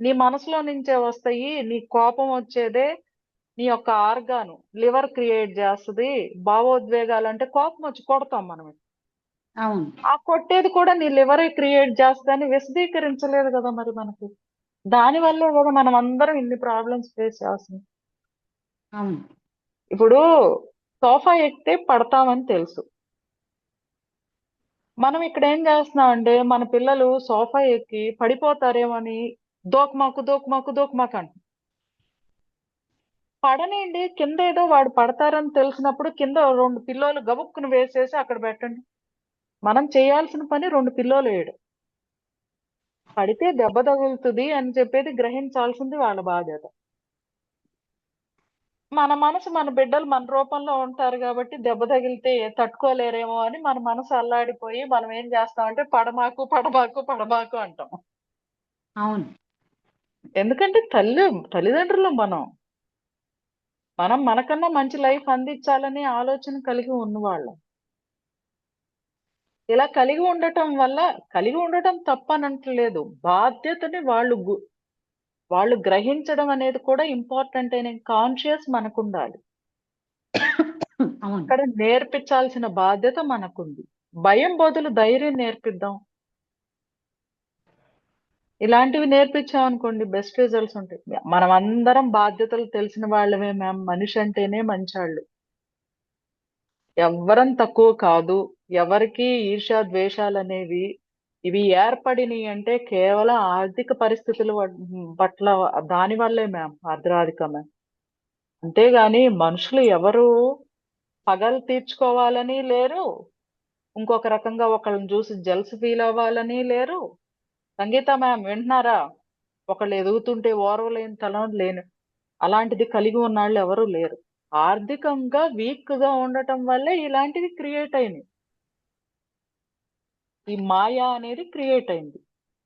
నీ మనసులో నుంచే వస్తాయి. నీ కోపం వచ్చేదే నీ యొక్క ఆర్గాను. లివర్ క్రియేట్ జేస్తది. భావోద్వేగాలంటే కోపం వచ్చి కొడతాం మనం.
అవును.
ఆ కొట్టేది కూడా నీ లివరే క్రియేట్ చేస్తదని విశదీకరించలేదు గదా మరి మనకి. దాని వల్లే గదా మనమందరం ఇన్ని ప్రాబ్లమ్స్ ఫేస్ చేస్తున్నాం.
అవును.
ఇప్పుడు సోఫా ఎక్కితే పడతామని తెలుసు. మనం ఇక్కడ ఏం చేస్తున్నామంటే మన పిల్లలు సోఫా ఎక్కి పడిపోతారేమో అని దోకమాకు అంట. పడనండి, కింద ఏదో వాడు పడతారని తెలిసినప్పుడు కింద 2 పిల్లోలు గబుక్కున వేసేసి అక్కడ పెట్టండి. మనం చేయాల్సిన పని 2 పిల్లోలు వేయడం. పడితే దెబ్బ తగులుతుంది అని చెప్పేది గ్రహించాల్సింది వాళ్ళ బాధ్యత. మన మనసు మన బిడ్డలు మన రూపంలో ఉంటారు కాబట్టి దెబ్బ తగిలితే తట్టుకోలేరేమో అని మన మనసు అల్లాడిపోయి మనం ఏం చేస్తామంటే పడమాకు అంటాం.
అవును.
ఎందుకంటే తల్లిదండ్రులు మనం మనకన్నా మంచి లైఫ్ అందించాలనే ఆలోచన కలిగి ఉన్నవాళ్ళం. ఇలా కలిగి ఉండటం తప్పనట్లేదు. బాధ్యతని వాళ్ళు గ్రహించడం అనేది కూడా ఇంపార్టెంట్ అనే కాన్షియస్ మనకుండాలి.
అవును.
అక్కడ నేర్పించాల్సిన బాధ్యత మనకుంది. భయం బదులు ధైర్యం నేర్పిద్దాం. ఇలాంటివి నేర్పించామనుకోండి బెస్ట్ రిజల్ట్స్ ఉంటాయి. మనం అందరం బాధ్యతలు తెలిసిన వాళ్ళమే మ్యామ్. మనిషి అంటేనే మంచాళ్ళు. ఎవ్వరం తక్కువ కాదు. ఎవరికి ఈర్ష్య ద్వేషాలనేవి ఇవి ఏర్పడినాయి అంటే కేవలం ఆర్థిక పరిస్థితుల పట్ల దాని వల్లే మ్యామ్, మ్యామ్. అంతేగాని మనుషులు ఎవరు పగలు తీర్చుకోవాలని లేరు. ఇంకొక రకంగా ఒకళ్ళని చూసి జెలస్ ఫీల్ అవ్వాలని లేరు. సంగీత మ్యామ్ వింటున్నారా? ఒకళ్ళు ఎదుగుతుంటే ఓర్వలేని తలం లేని అలాంటిది కలిగి ఉన్నాళ్ళు ఎవరు లేరు. ఆర్థికంగా వీక్ గా ఉండటం వల్లే ఇలాంటివి క్రియేట్ అయినాయి. ఈ మాయ అనేది క్రియేట్ అయింది.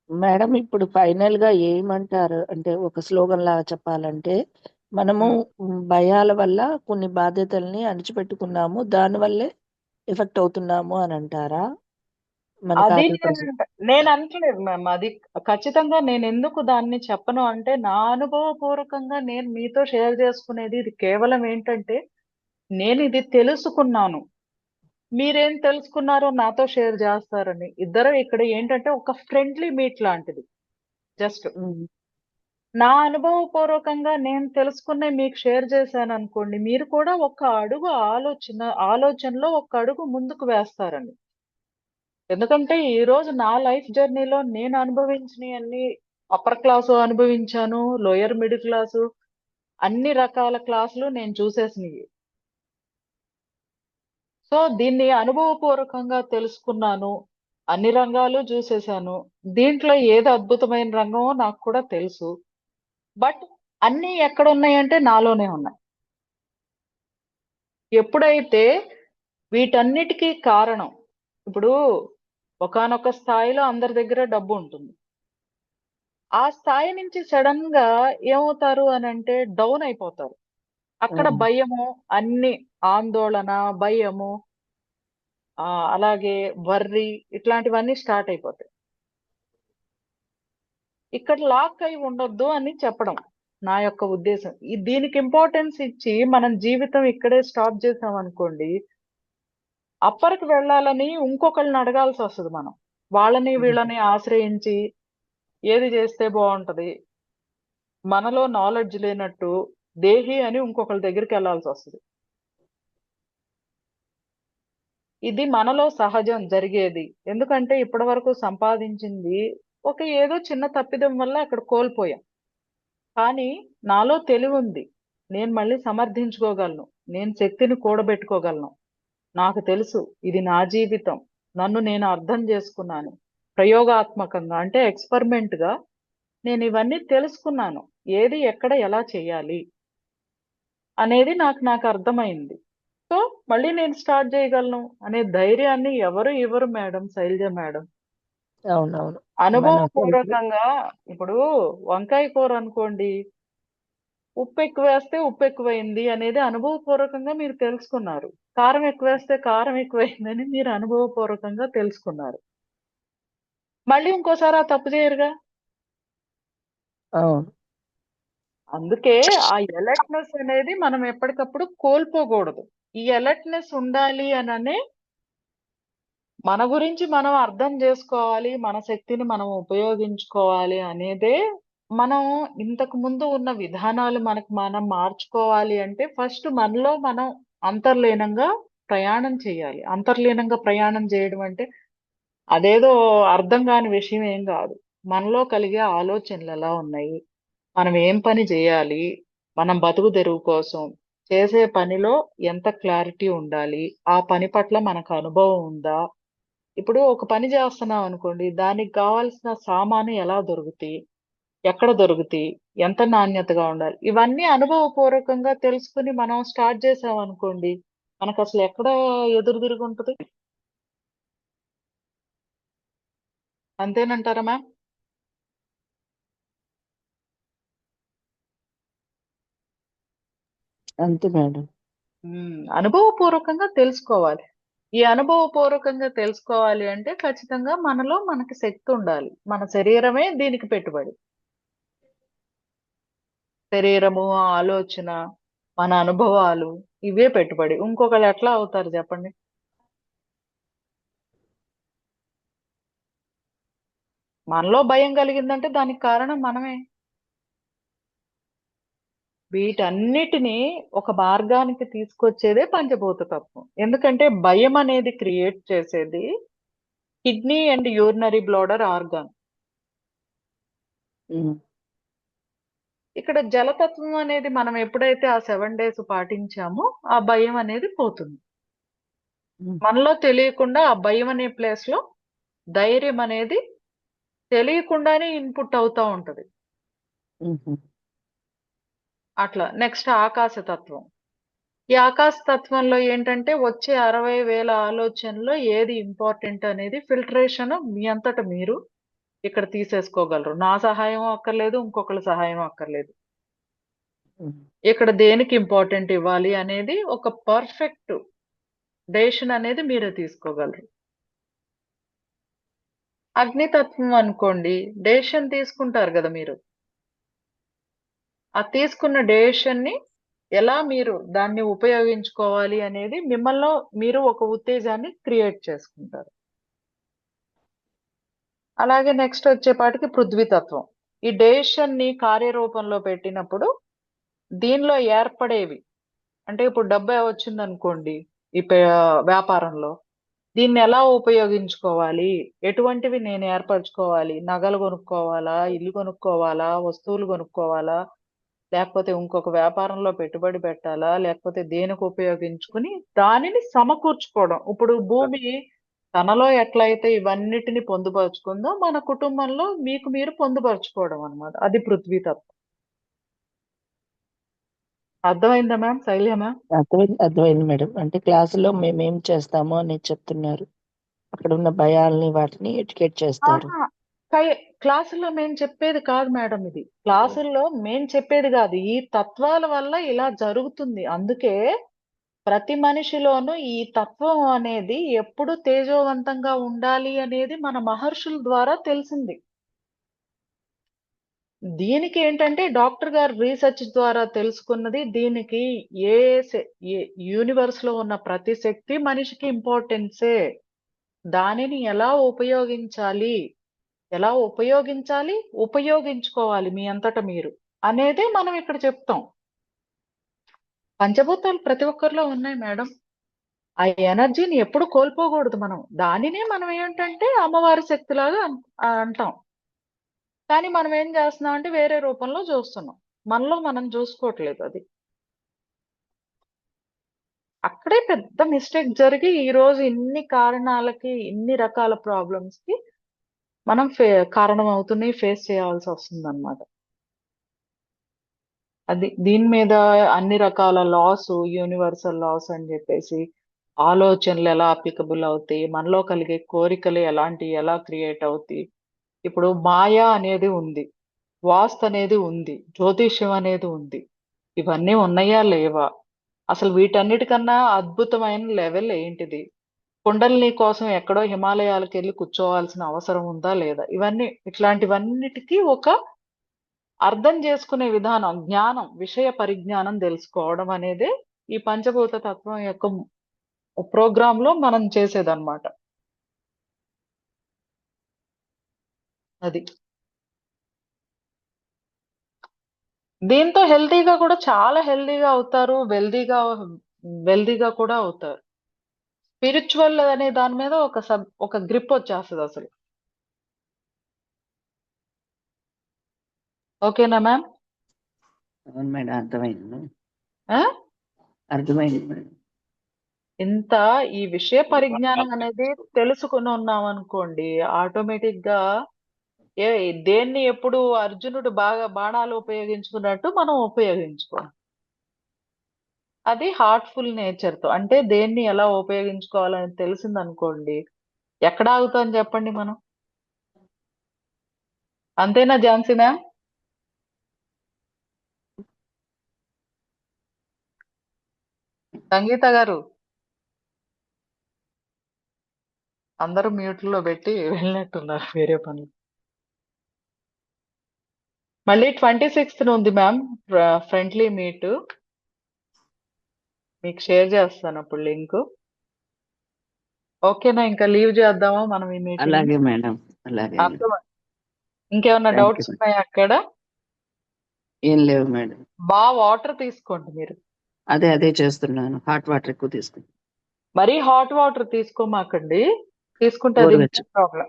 మేడం ఇప్పుడు ఫైనల్ గా ఏమంటారు అంటే ఒక స్లోగన్ లాగా చెప్పాలంటే మనము భయాల వల్ల కొన్ని బాధ్యతల్ని అణిచిపెట్టుకున్నాము, దాని వల్లే ఎఫెక్ట్ అవుతున్నాము అని అంటారా? మనకు
అది
ఆర్థిక పరిస్థితి
నేను అనట్లేదు మ్యామ్. అది ఖచ్చితంగా నేను ఎందుకు దాన్ని చెప్పను అంటే నా అనుభవపూర్వకంగా నేను మీతో షేర్ చేసుకునేది ఇది కేవలం ఏంటంటే నేను ఇది తెలుసుకున్నాను. మీరేం తెలుసుకున్నారో నాతో షేర్ చేస్తారని. ఇద్దరు ఇక్కడ ఏంటంటే ఒక ఫ్రెండ్లీ మీట్ లాంటిది. జస్ట్
ఉమ్,
నా అనుభవపూర్వకంగా నేను తెలుసుకున్నవి మీకు షేర్ చేశాను అనుకోండి, మీరు కూడా ఒక అడుగు ఆలోచనలో ఒక అడుగు ముందుకు వేస్తారని. ఎందుకంటే ఈ రోజు నా లైఫ్ జర్నీలో నేను అనుభవించినవన్నీ అప్పర్ క్లాసు అనుభవించాను, లోయర్ మిడిల్ క్లాసు, అన్ని రకాల క్లాసులు నేను చూసేసినవి. సో దీన్ని అనుభవపూర్వకంగా తెలుసుకున్నాను. అన్ని రంగాలు చూసేశాను. దీంట్లో ఏది అద్భుతమైన రంగమో నాకు కూడా తెలుసు. బట్ అన్నీ ఎక్కడున్నాయంటే నాలోనే ఉన్నాయి. ఎప్పుడైతే వీటన్నిటికీ కారణం ఇప్పుడు ఒకానొక స్థాయిలో అందరి దగ్గర డబ్బు ఉంటుంది. ఆ స్థాయి నుంచి సడన్ గా ఏమవుతారు అనంటే డౌన్ అయిపోతారు. అక్కడ
ఉమ్,
భయము, అన్ని ఆందోళన, భయము, అలాగే వర్రీ ఇట్లాంటివన్నీ స్టార్ట్ అయిపోతాయి. ఇక్కడ లాక్ అయి ఉండొద్దు అని చెప్పడం నా యొక్క ఉద్దేశం. దీనికి ఇంపార్టెన్స్ ఇచ్చి మనం జీవితం ఇక్కడే స్టాప్ చేసాం అనుకోండి, అప్పర్కి వెళ్ళాలని ఇంకొకళ్ళని అడగాల్సి వస్తుంది మనం. వాళ్ళని వీళ్ళని ఆశ్రయించి ఏది చేస్తే బాగుంటది, మనలో నాలెడ్జ్ లేనట్టు దేహి అని ఇంకొకళ్ళ దగ్గరికి వెళ్ళాల్సి వస్తుంది. ఇది మనలో సహజం జరిగేది. ఎందుకంటే ఇప్పటి వరకు సంపాదించింది ఒక ఏదో చిన్న తప్పిదం వల్ల అక్కడ కోల్పోయాం. కానీ నాలో తెలివి ఉంది. నేను మళ్ళీ సమర్థించుకోగలను. నేను శక్తిని కూడబెట్టుకోగలను. నాకు తెలుసు ఇది నా జీవితం. నన్ను నేను అర్థం చేసుకున్నాను. ప్రయోగాత్మకంగా అంటే ఎక్స్పెరిమెంట్ గా నేను ఇవన్నీ తెలుసుకున్నాను. ఏది ఎక్కడ ఎలా చేయాలి అనేది నాకు అర్థమైంది. సో మళ్ళీ నేను స్టార్ట్ చేయగలను అనే ధైర్యాన్ని ఎవరు ఇవ్వరు మేడం, శైలజ మేడం.
అవునవును. మన
అనుభవపూర్వకంగా ఇప్పుడు వంకాయ కూర అనుకోండి, ఉప్పు ఎక్కువ వేస్తే ఉప్పు ఎక్కువైంది అనేది అనుభవపూర్వకంగా మీరు తెలుసుకున్నారు. కారం ఎక్కువ వేస్తే కారం ఎక్కువైందని మీరు అనుభవపూర్వకంగా తెలుసుకున్నారు. మళ్ళీ ఇంకోసారి ఆ తప్పు చేయరుగా.
అవును.
అందుకే ఆ అలర్ట్నెస్ అనేది మనం ఎప్పటికప్పుడు కోల్పోకూడదు. ఈ అలర్ట్నెస్ ఉండాలి అననే మన గురించి మనం అర్థం చేసుకోవాలి. మన శక్తిని మనం ఉపయోగించుకోవాలి అనేదే మనం ఇంతకు ముందు ఉన్న విధానాలు మనం మార్చుకోవాలి అంటే ఫస్ట్ మనలో మనం అంతర్లీనంగా ప్రయాణం చేయాలి. అంతర్లీనంగా ప్రయాణం చేయడం అంటే అదేదో అర్థం కాని విషయం ఏం కాదు. మనలో కలిగే ఆలోచనలు ఎలా ఉన్నాయి? మనం ఏం పని చేయాలి? మనం బతుకు తెరువు కోసం చేసే పనిలో ఎంత క్లారిటీ ఉండాలి? ఆ పని పట్ల మనకు అనుభవం ఉందా? ఇప్పుడు ఒక పని చేస్తున్నాం అనుకోండి, దానికి కావాల్సిన సామాను ఎలా దొరుకుతాయి? ఎక్కడ దొరుకుతాయి? ఎంత నాణ్యతగా ఉండాలి? ఇవన్నీ అనుభవపూర్వకంగా తెలుసుకొని మనం స్టార్ట్ చేసామనుకోండి, మనకసలు ఎక్కడ ఎదురు తిరుగుంటది? అంతేనంటారా మ్యామ్?
అంతే మేడం.
అనుభవపూర్వకంగా తెలుసుకోవాలి. ఈ అనుభవపూర్వకంగా తెలుసుకోవాలి అంటే ఖచ్చితంగా మనలో మనకి శక్తి ఉండాలి. మన శరీరమే దీనికి పెట్టుబడి. శరీరము, ఆలోచన, మన అనుభవాలు ఇవే పెట్టుబడి. ఇంకొకళ్ళు ఎట్లా అవుతారు చెప్పండి? మనలో భయం కలిగిందంటే దానికి కారణం మనమే. వీటన్నిటిని ఒక మార్గానికి తీసుకొచ్చేదే పంచభూత తత్వం. ఎందుకంటే భయం అనేది క్రియేట్ చేసేది kidney and urinary bladder organ.
Um,
ఇక్కడ జలతత్వం అనేది మనం ఎప్పుడైతే ఆ 7 డేస్ పాటించామో ఆ భయం అనేది పోతుంది.
ఉమ్,
మనలో తెలియకుండా ఆ భయం అనే ప్లేస్ లో ధైర్యం అనేది తెలియకుండానే ఇన్పుట్ అవుతా ఉంటది.
ఉమ్,
అట్లా నెక్స్ట్ ఆకాశతత్వం. ఈ ఆకాశ తత్వంలో ఏంటంటే వచ్చే 60,000 ఆలోచనలో ఏది ఇంపార్టెంట్ అనేది ఫిల్టరేషన్ మీ అంతట మీరు ఇక్కడ తీసేసుకోగలరు. నా సహాయం అక్కర్లేదు, ఇంకొకరి సహాయం అక్కర్లేదు.
ఉమ్,
ఇక్కడ దేనికి ఇంపార్టెంట్ ఇవ్వాలి అనేది ఒక పర్ఫెక్ట్ డెసిషన్ అనేది మీరే తీసుకోగలరు. అగ్నితత్వం అనుకోండి, డెసిషన్ తీసుకుంటారు కదా మీరు. ఆ తీసుకున్న డెసిషన్ ని ఎలా మీరు దాన్ని ఉపయోగించుకోవాలి అనేది మిమ్మల్ని మీరు ఒక ఉత్తేజాన్ని క్రియేట్ చేసుకుంటారు. అలాగే నెక్స్ట్ వచ్చేపాటికి పృథ్వీతత్వం. ఈ డెసిషన్ ని కార్యరూపంలో పెట్టినప్పుడు దీనిలో ఏర్పడేవి అంటే ఇప్పుడు డబ్బు వచ్చిందనుకోండి ఈ వ్యాపారంలో దీన్ని ఎలా ఉపయోగించుకోవాలి? ఎటువంటివి నేను ఏర్పరచుకోవాలి? నగలు కొనుక్కోవాలా? ఇల్లు కొనుక్కోవాలా? వస్తువులు కొనుక్కోవాలా? లేకపోతే ఇంకొక వ్యాపారంలో పెట్టుబడి పెట్టాలా? లేకపోతే దేనికి ఉపయోగించుకుని దానిని సమకూర్చుకోవడం. ఇప్పుడు భూమి తనలో ఎట్లయితే ఇవన్నిటిని పొందుపరుచుకుందో మన కుటుంబంలో మీకు మీరు పొందుపరుచుకోవడం అన్నమాట. అది పృథ్వీ తత్వం. అర్థమైందా మ్యామ్? శైల్య మ్యామ్?
అర్థమైంది మేడం. అంటే క్లాసులో మేమేం చేస్తామో అనేది చెప్తున్నారు. అక్కడ ఉన్న భయాల్ని వాటిని ఎడ్యుకేట్ చేస్తారు.
ఆహా! క్లాసుల్లో మేము చెప్పేది కాదు మేడం ఇది. క్లాసుల్లో మేము చెప్పేది కాదు. ఈ తత్వాల వల్ల ఇలా జరుగుతుంది. అందుకే ప్రతి మనిషిలోనూ ఈ తత్వం అనేది ఎప్పుడు తేజోవంతంగా ఉండాలి అనేది మన మహర్షుల ద్వారా తెలిసింది. దీనికి ఏంటంటే డాక్టర్ గారు రీసెర్చ్ ద్వారా తెలుసుకున్నది దీనికి ఏ యూనివర్స్ లో ఉన్న ప్రతి శక్తి మనిషికి ఇంపార్టెన్సే. దానిని ఎలా ఉపయోగించాలి? ఎలా ఉపయోగించాలి? ఉపయోగించుకోవాలి మీ అంతట మీరు అనేదే మనం ఇక్కడ చెప్తాం. పంచభూతాలు ప్రతి ఒక్కరిలో ఉన్నాయి మేడం. ఆ ఎనర్జీని ఎప్పుడు కోల్పోకూడదు మనం. దానినే మనం ఏంటంటే అమ్మవారి శక్తిలాగా అంటాం. కానీ మనం ఏం చేస్తున్నాం అంటే వేరే రూపంలో చూస్తున్నాం. మనలో మనం చూసుకోవట్లేదు అది. అక్కడే పెద్ద మిస్టేక్ జరిగి ఈ రోజు ఇన్ని కారణాలకి ఇన్ని రకాల ప్రాబ్లమ్స్ కి మనం కారణం అవుతున్నాయి ఫేస్ చేయాల్సి వస్తుందన్నమాట. అది దీని మీద అన్ని రకాల లాస్ యూనివర్సల్ లాస్ అని చెప్పేసి ఆలోచనలు ఎలా అప్లికబుల్ అవుతాయి, మనలో కలిగే కోరికలు ఎలా క్రియేట్ అవుతాయి. ఇప్పుడు మాయ అనేది ఉంది, వాస్తు అనేది ఉంది, జ్యోతిష్యం అనేది ఉంది. ఇవన్నీ ఉన్నాయా లేవా? అసలు వీటన్నిటికన్నా అద్భుతమైన లెవెల్ ఏంటిది? కుండలిని కోసం ఎక్కడో హిమాలయాలకు వెళ్ళి కూర్చోవాల్సిన అవసరం ఉందా లేదా? ఇట్లాంటివన్నిటికీ ఒక అర్థం చేసుకునే విధానం, జ్ఞానం, విషయ పరిజ్ఞానం తెలుసుకోవడం అనేదే ఈ పంచభూత తత్వం యొక్క ప్రోగ్రామ్ లో మనం చేసేదన్నమాట. అది దీంతో హెల్తీగా కూడా చాలా హెల్తీగా అవుతారు, వెల్దీగా వెల్దీగా కూడా అవుతారు. స్పిరిచువల్ అనే దాని మీద ఒక గ్రిప్ వచ్చేస్తుంది అసలు. ఓకేనా మ్యామ్?
అవును మేడం, అర్థమైంది.
ఆ?
అర్థమైంది మేడం.
ఇంత ఈ విషయ పరిజ్ఞానం అనేది తెలుసుకుని ఉన్నాం అనుకోండి, ఆటోమేటిక్ గా దేన్ని ఎప్పుడు అర్జునుడు బాగా బాణాలు ఉపయోగించుకున్నట్టు మనం ఉపయోగించుకోం. అది హార్ట్ఫుల్ నేచర్ తో, అంటే దేన్ని ఎలా ఉపయోగించుకోవాలని తెలిసిందనుకోండి, ఎక్కడ ఆగుతాం చెప్పండి మనం? అంతేనా ఝాన్సీ మ్యామ్? సంగీత గారు అందరూ మ్యూట్లో పెట్టి వెళ్ళినట్టున్నారు వేరే పనులు. మళ్ళీ 26th ఉంది మ్యామ్ ఫ్రెండ్లీ మీట్, మీకు షేర్ చేస్తాను అప్పుడు లింక్. ఓకేనా? ఇంకా లీవ్ చేద్దామా మనం ఈ మీటింగ్?
అలాగే మేడం, అలాగే మేడం.
అర్థం. ఇంకేమన్నా
థ్యాంక్
డౌట్స్
యూ.
ఉన్నాయా అక్కడ?
ఏం లేవు మేడం.
బాగా వాటర్ తీసుకోండి మీరు.
అదే చేస్తున్నాను. హాట్ వాటర్ ఎక్కువ తీసుకుంటాను.
మరీ హాట్ వాటర్ తీసుకోమాకండి, తీసుకుంటే అది
గోరువెచ్చ.
ప్రాబ్లం.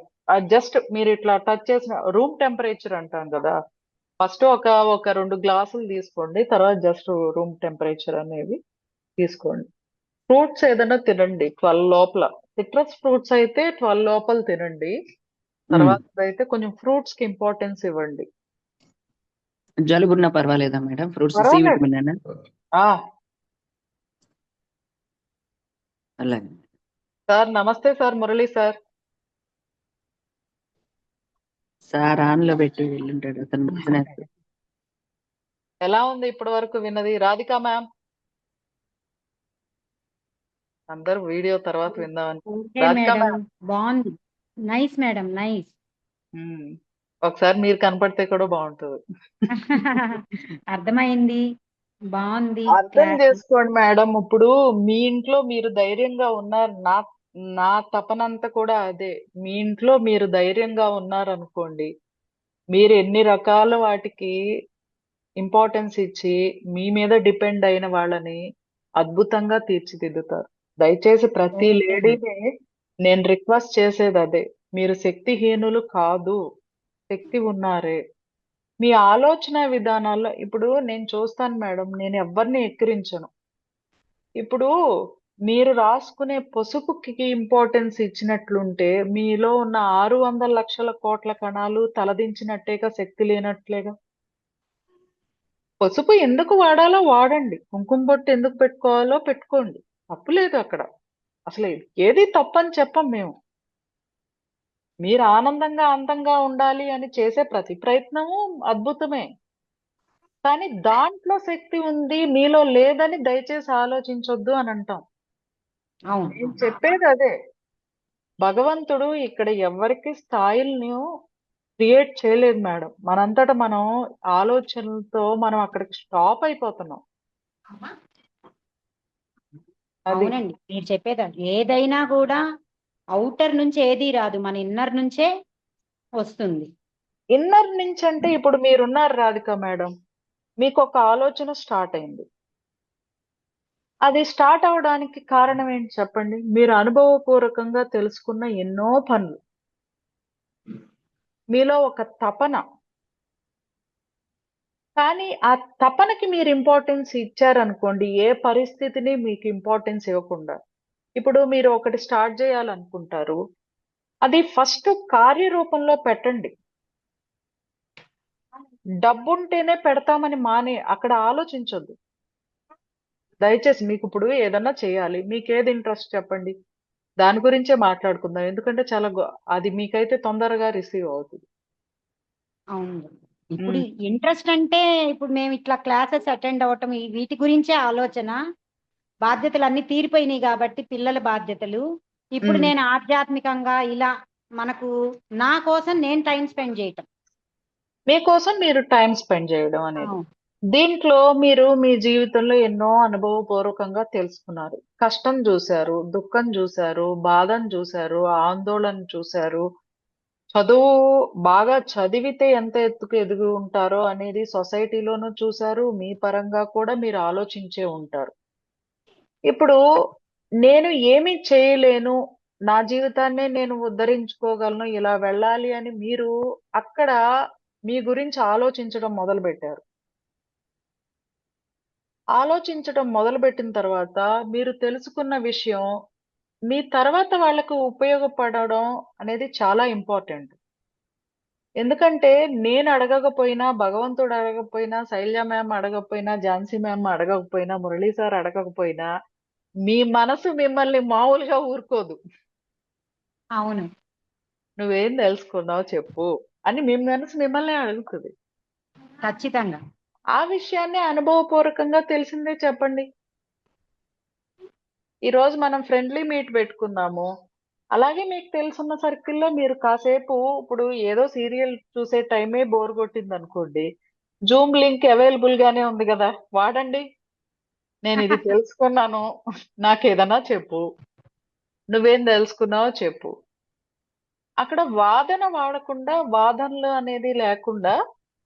జస్ట్ మీరు ఇట్లా టచ్ చేసిన రూమ్ టెంపరేచర్ అంటాం కదా, ఫస్ట్ ఒక 2 గ్లాసులు తీసుకోండి, తర్వాత జస్ట్ రూమ్ టెంపరేచర్ అనేది తీసుకోండి. ఫ్రూట్స్ ఏదైనా తినండి 12 లోపల. సిట్రస్ ఫ్రూట్స్ అయితే 12 లోపల తినండి. తర్వాత అయితే కొంచెం ఫ్రూట్స్ కి ఇంపార్టెన్స్ ఇవ్వండి.
జలుబున్నా పర్వాలేదా మేడం? ఫ్రూట్స్ సి
పర్వాలేదు.
విటమిన్ అయినా?
ఆ,
అలాగే.
సార్ నమస్తే sir, Murali sir.
Sir on లో పెట్టి వెళ్ళుంటాడు అతను బిజినెస్.
ఎలా ఉంది ఇప్పటి వరకు విన్నది? రాధిక మ్యామ్, అందరూ వీడియో తర్వాత విందామని.
ఓకే
రాధిక
మేడం,
మ్యామ్,
బాగుంది. Nice madam, nice.
ఒకసారి మీరు కనపడితే కూడా బాగుంటుంది.
అర్థమైంది, బాగుంది
అర్థం
క్లాస్.
చేసుకోండి మేడం, ఇప్పుడు మీ ఇంట్లో మీరు ధైర్యంగా ఉన్నారు. నా తపనంతా కూడా అదే. మీ ఇంట్లో మీరు ధైర్యంగా ఉన్నారనుకోండి, మీరు ఎన్ని రకాల వాటికి ఇంపార్టెన్స్ ఇచ్చి మీ మీద డిపెండ్ అయిన వాళ్ళని అద్భుతంగా తీర్చిదిద్దుతారు. దయచేసి ప్రతి
ఓకే.
లేడీని నేను రిక్వెస్ట్ చేసేది అదే. మీరు శక్తిహీనులు కాదు, శక్తి ఉన్నారే. మీ ఆలోచన విధానాల్లో ఇప్పుడు నేను చూస్తాను మేడం, నేను ఎవరిని ఎక్కిరించను. ఇప్పుడు మీరు రాసుకునే పసుపుకి ఇంపార్టెన్స్ ఇచ్చినట్లుంటే మీలో ఉన్న 600 లక్షల కోట్ల కణాలు తలదించినట్టేగా, శక్తి లేనట్లేగా. పసుపు ఎందుకు వాడాలో వాడండి, కుంకుమ బొట్టు ఎందుకు పెట్టుకోవాలో పెట్టుకోండి, తప్పు లేదు అక్కడ. అసలు ఏది తప్పని చెప్పం మేము. మీరు ఆనందంగా అందంగా ఉండాలి అని చేసే ప్రతి ప్రయత్నము అద్భుతమే. కానీ దాంట్లో శక్తి ఉంది, మీలో లేదని దయచేసి ఆలోచించొద్దు అని అంటాం.
అవును.
నేను చెప్పేది అదే. భగవంతుడు ఇక్కడ ఎవరికి స్థాయిలను క్రియేట్ చేయలేదు మేడం. మనంతట మనం ఆలోచనలతో మనం అక్కడికి స్టాప్ అయిపోతున్నాం. అది
అవునండి, మీరు చెప్పేది ఏదైనా కూడా అవుటర్ నుంచి ఏది రాదు, మన ఇన్నర్ నుంచే వస్తుంది.
ఇన్నర్ నుంచి అంటే ఇప్పుడు మీరున్నారు రాధిక మేడం, మీకు ఒక ఆలోచన స్టార్ట్ అయింది. అది స్టార్ట్ అవడానికి కారణం ఏంటి చెప్పండి? మీరు అనుభవపూర్వకంగా తెలుసుకున్న ఎన్నో పనులు, మీలో ఒక తపన. కానీ ఆ తపనకి మీరు ఇంపార్టెన్స్ ఇచ్చారనుకోండి, ఏ పరిస్థితిని మీకు ఇంపార్టెన్స్ ఇవ్వకుండా. ఇప్పుడు మీరు ఒకటి స్టార్ట్ చేయాలనుకుంటారు, అది ఫస్ట్ కార్యరూపంలో పెట్టండి. డబ్బుంటేనే పెడతామని అక్కడ ఆలోచించొద్దు. దయచేసి మీకు ఇప్పుడు ఏదన్నా చేయాలి, మీకు ఏది ఇంట్రెస్ట్ చెప్పండి, దాని గురించే మాట్లాడుకుందాం. ఎందుకంటే చాలా అది మీకైతే తొందరగా రిసీవ్ అవుతుంది.
అవును, ఇప్పుడు ఇంట్రెస్ట్ అంటే ఇప్పుడు మేము ఇట్లా క్లాసెస్ అటెండ్ అవ్వటం వీటి గురించే ఆలోచన. బాధ్యతలు అన్ని తీరిపోయినాయి కాబట్టి పిల్లల బాధ్యతలు. ఇప్పుడు నేను ఆధ్యాత్మికంగా ఇలా మనకు నా కోసం నేను టైం స్పెండ్ చేయటం.
మీకోసం మీరు టైం స్పెండ్ చేయడం అనేది.
అవును.
దీంట్లో మీరు మీ జీవితంలో ఎన్నో అనుభవపూర్వకంగా తెలుసుకున్నారు. కష్టం చూశారు, దుఃఖం చూశారు, బాధను చూశారు, ఆందోళన చూశారు. చదువు బాగా చదివితే ఎంత ఎత్తుకు ఎదిగి ఉంటారో అనేది సొసైటీలోనూ చూశారు. మీ పరంగా కూడా మీరు ఆలోచించే ఉంటారు. ఇప్పుడు నేను ఏమీ చేయలేను, నా జీవితాన్నే నేను ఉద్ధరించుకోగలను, ఇలా వెళ్ళాలి అని మీరు అక్కడ మీ గురించి ఆలోచించడం మొదలుపెట్టారు. ఆలోచించడం మొదలుపెట్టిన తర్వాత మీరు తెలుసుకున్న విషయం మీ తర్వాత వాళ్ళకు ఉపయోగపడడం అనేది చాలా ఇంపార్టెంట్. ఎందుకంటే నేను అడగకపోయినా, భగవంతుడు అడగకపోయినా, శైలజ మ్యామ్ అడగకపోయినా, ఝాన్సీ మ్యామ్ అడగకపోయినా, మురళీ సార్ అడగకపోయినా మీ మనసు మిమ్మల్ని మామూలుగా ఊరుకోదు.
అవును.
నువ్వేం తెలుసుకున్నావు చెప్పు అని మీ మనసు మిమ్మల్ని అడుగుతుంది.
ఖచ్చితంగా.
ఆ విషయాన్ని అనుభవపూర్వకంగా తెలిసిందే చెప్పండి. ఈ రోజు మనం ఫ్రెండ్లీ మీట్ పెట్టుకుందాము. అలాగే మీకు తెలుసున్న సర్కిల్లో మీరు కాసేపు ఇప్పుడు ఏదో సీరియల్ చూసే టైమే బోర్ కొట్టింది అనుకోండి, జూమ్ లింక్ అవైలబుల్ గానే ఉంది కదా, వాడండి. నేను ఇది తెలుసుకున్నాను, నాకేదన్నా చెప్పు, నువ్వేం తెలుసుకున్నావో చెప్పు. అక్కడ వాదన వాడకుండా, వాదనలు అనేది లేకుండా